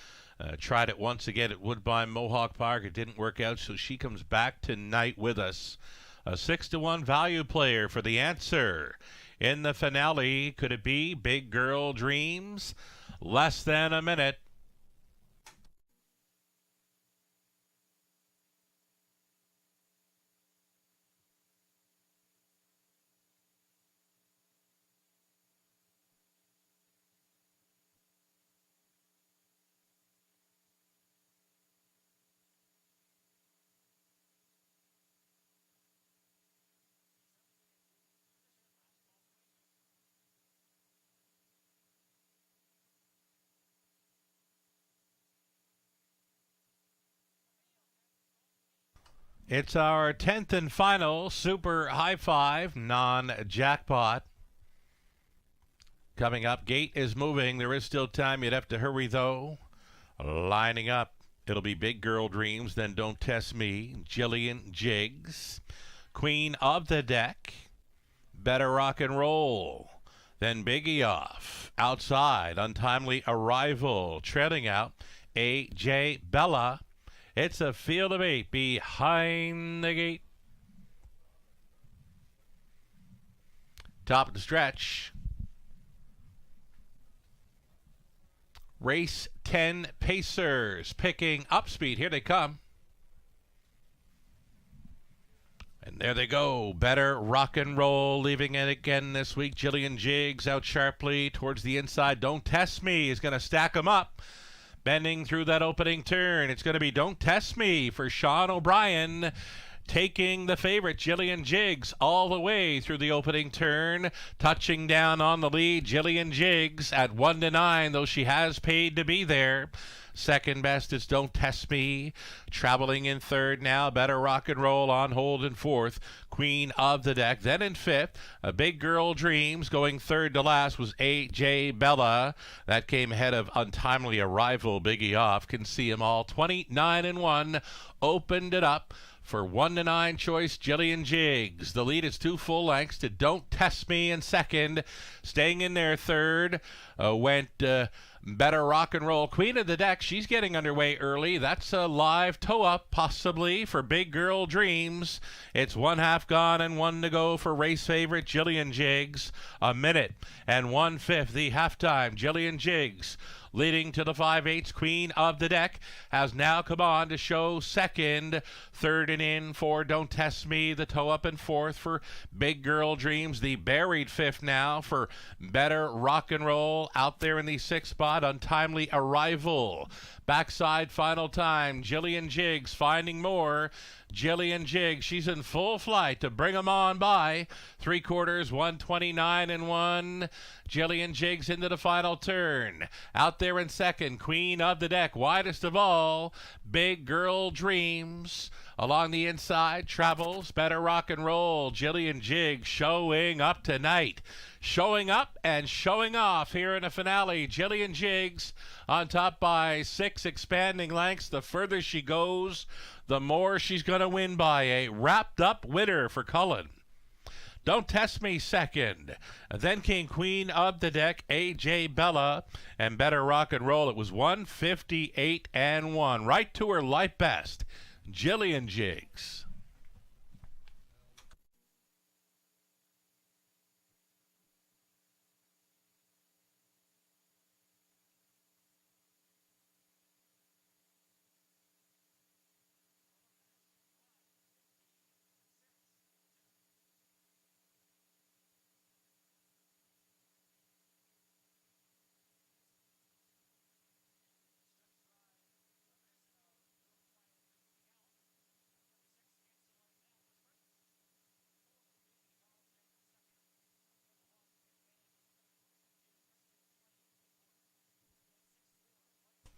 Tried it once again at Woodbine Mohawk Park. It didn't work out, so she comes back tonight with us. A 6-1 value player for the answer. In the finale, could it be Big Girl Dreams? Less than a minute. It's our 10th and final Super High Five non-jackpot. Coming up, gate is moving. There is still time. You'd have to hurry, though. Lining up, it'll be Big Girl Dreams, then Don't Test Me, Jillian Jiggs, Queen of the Deck, Better Rock and Roll, then Biggie Off, Outside, Untimely Arrival, treading out, A.J. Bella. It's a field of 8 behind the gate. Top of the stretch. Race 10 Pacers picking up speed. Here they come. And there they go. Better Rock and Roll leaving it again this week. Jillian Jiggs out sharply towards the inside. Don't Test Me is going to stack them up. Bending through that opening turn. It's going to be Don't Test Me for Sean O'Brien. Taking the favorite, Jillian Jiggs, all the way through the opening turn. Touching down on the lead, Jillian Jiggs at 1-9, though she has paid to be there. Second best is Don't Test Me. Traveling in third now. Better Rock and Roll on hold in fourth. Queen of the Deck. Then in fifth, a Big Girl Dreams. Going third to last was A.J. Bella. That came ahead of Untimely Arrival. Biggie Off. Can see them all. 29-1. Opened it up for 1-9 choice, Jillian Jiggs. The lead is 2 full lengths to Don't Test Me in second. Staying in there third went Better Rock and Roll. Queen of the Deck, she's getting underway early. That's a live toe-up, possibly, for Big Girl Dreams. It's 1/2 gone and 1 to go for race favorite Jillian Jiggs. 1 minute and 1/5 the halftime. Jillian Jiggs leading to the 5/8. Queen of the Deck has now come on to show second. Third and in for Don't Test Me. The toe up in fourth for Big Girl Dreams. The buried fifth now for Better Rock and Roll. Out there in the sixth spot, Untimely Arrival. Backside final time. Jillian Jiggs finding more. Jillian Jiggs, she's in full flight to bring them on by. 3/4, 129-1. Jillian Jiggs into the final turn. Out there in second, Queen of the Deck, widest of all. Big Girl Dreams. Along the inside, travels Better Rock and Roll. Jillian Jiggs showing up tonight. Showing up and showing off here in the finale. Jillian Jiggs on top by 6 expanding lengths. The further she goes, the more she's going to win by. A wrapped up winner for Cullen. Don't Test Me second. Then came Queen of the Deck, A.J. Bella, and Better Rock and Roll. It was 158-1. Right to her light best. Jillian Jiggs.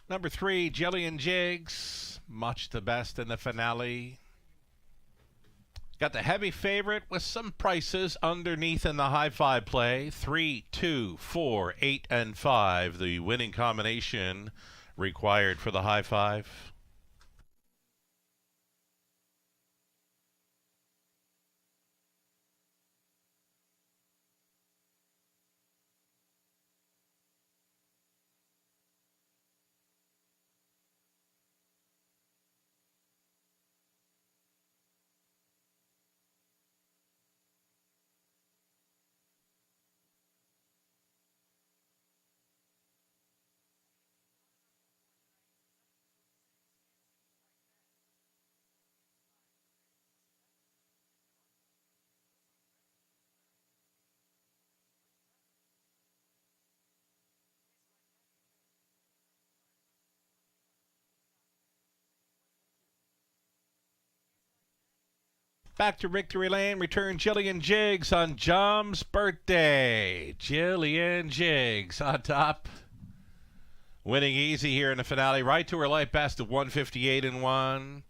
Number 3, Jillian Jiggs, much the best in the finale. Got the heavy favorite with some prices underneath in the high five play. 3, 2, 4, 8, and 5, the winning combination required for the high five. Back to Victory Lane. Return Jillian Jiggs on Jom's birthday. Jillian Jiggs on top. Winning easy here in the finale. Right to her life best of 158-1.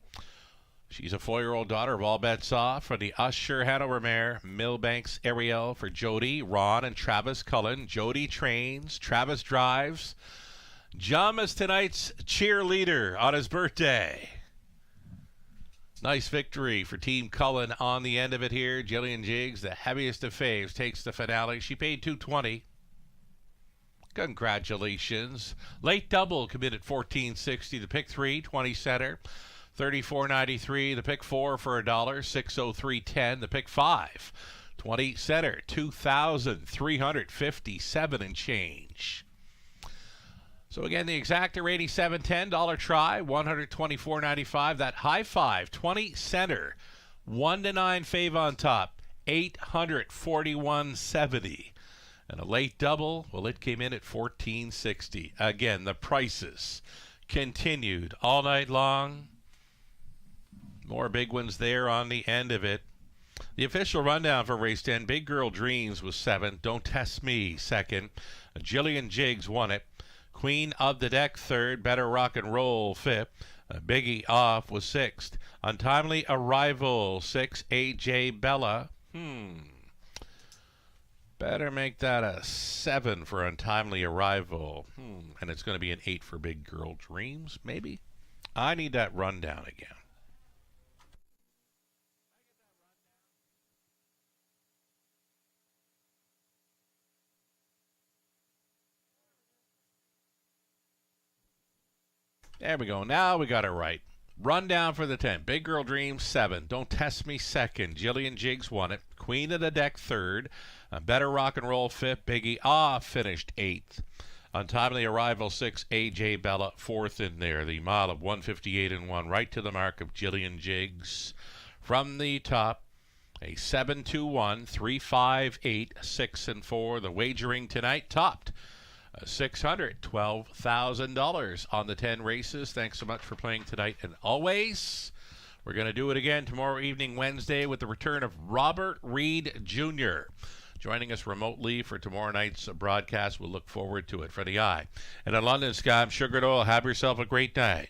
She's a 4-year-old daughter of All Bets Off for the Usher Hanover mare, Millbanks Ariel for Jody, Ron, and Travis Cullen. Jody trains, Travis drives. Jom is tonight's cheerleader on his birthday. Nice victory for Team Cullen on the end of it here. Jillian Jiggs, the heaviest of faves, takes the finale. She paid $220. Congratulations. Late double committed $14.60. The pick 3, 20 center. $34.93. The pick 4 for $1. $603.10. The pick 5, 20 center. $2,357 and change. So again, the exacta $87.10. Dollar try $124.95. That high 5, 20 center. 1 to 9 fave on top. $841.70. And a late double, well, it came in at $14.60. Again, the prices continued all night long. More big ones there on the end of it. The official rundown for race 10, Big Girl Dreams was 7th. Don't Test Me, 2nd. Jillian Jiggs won it. Queen of the Deck, 3rd. Better Rock and Roll, 5th. Biggie Off was 6th. Untimely Arrival, 6th. AJ Bella. Better make that a 7 for Untimely Arrival. And it's going to be an 8 for Big Girl Dreams, maybe? I need that rundown again. There we go. Now we got it right. Rundown for the 10. Big Girl Dreams, 7. Don't Test Me, 2nd. Jillian Jiggs won it. Queen of the Deck, 3rd. Better Rock and Roll, 5th. Biggie Off finished 8th. Untimely Arrival, 6th. AJ Bella, 4th in there. The mile of 158-1. Right to the mark of Jillian Jiggs. From the top, a 7-2-1, 3-5-8, 6-4. The wagering tonight topped $612,000 on the 10 races. Thanks so much for playing tonight. And always, we're going to do it again tomorrow evening, Wednesday, with the return of Robert Reed Jr. joining us remotely for tomorrow night's broadcast. We'll look forward to it. For the Eye and in London, Sky, I'm Sugar Doyle. Have yourself a great night.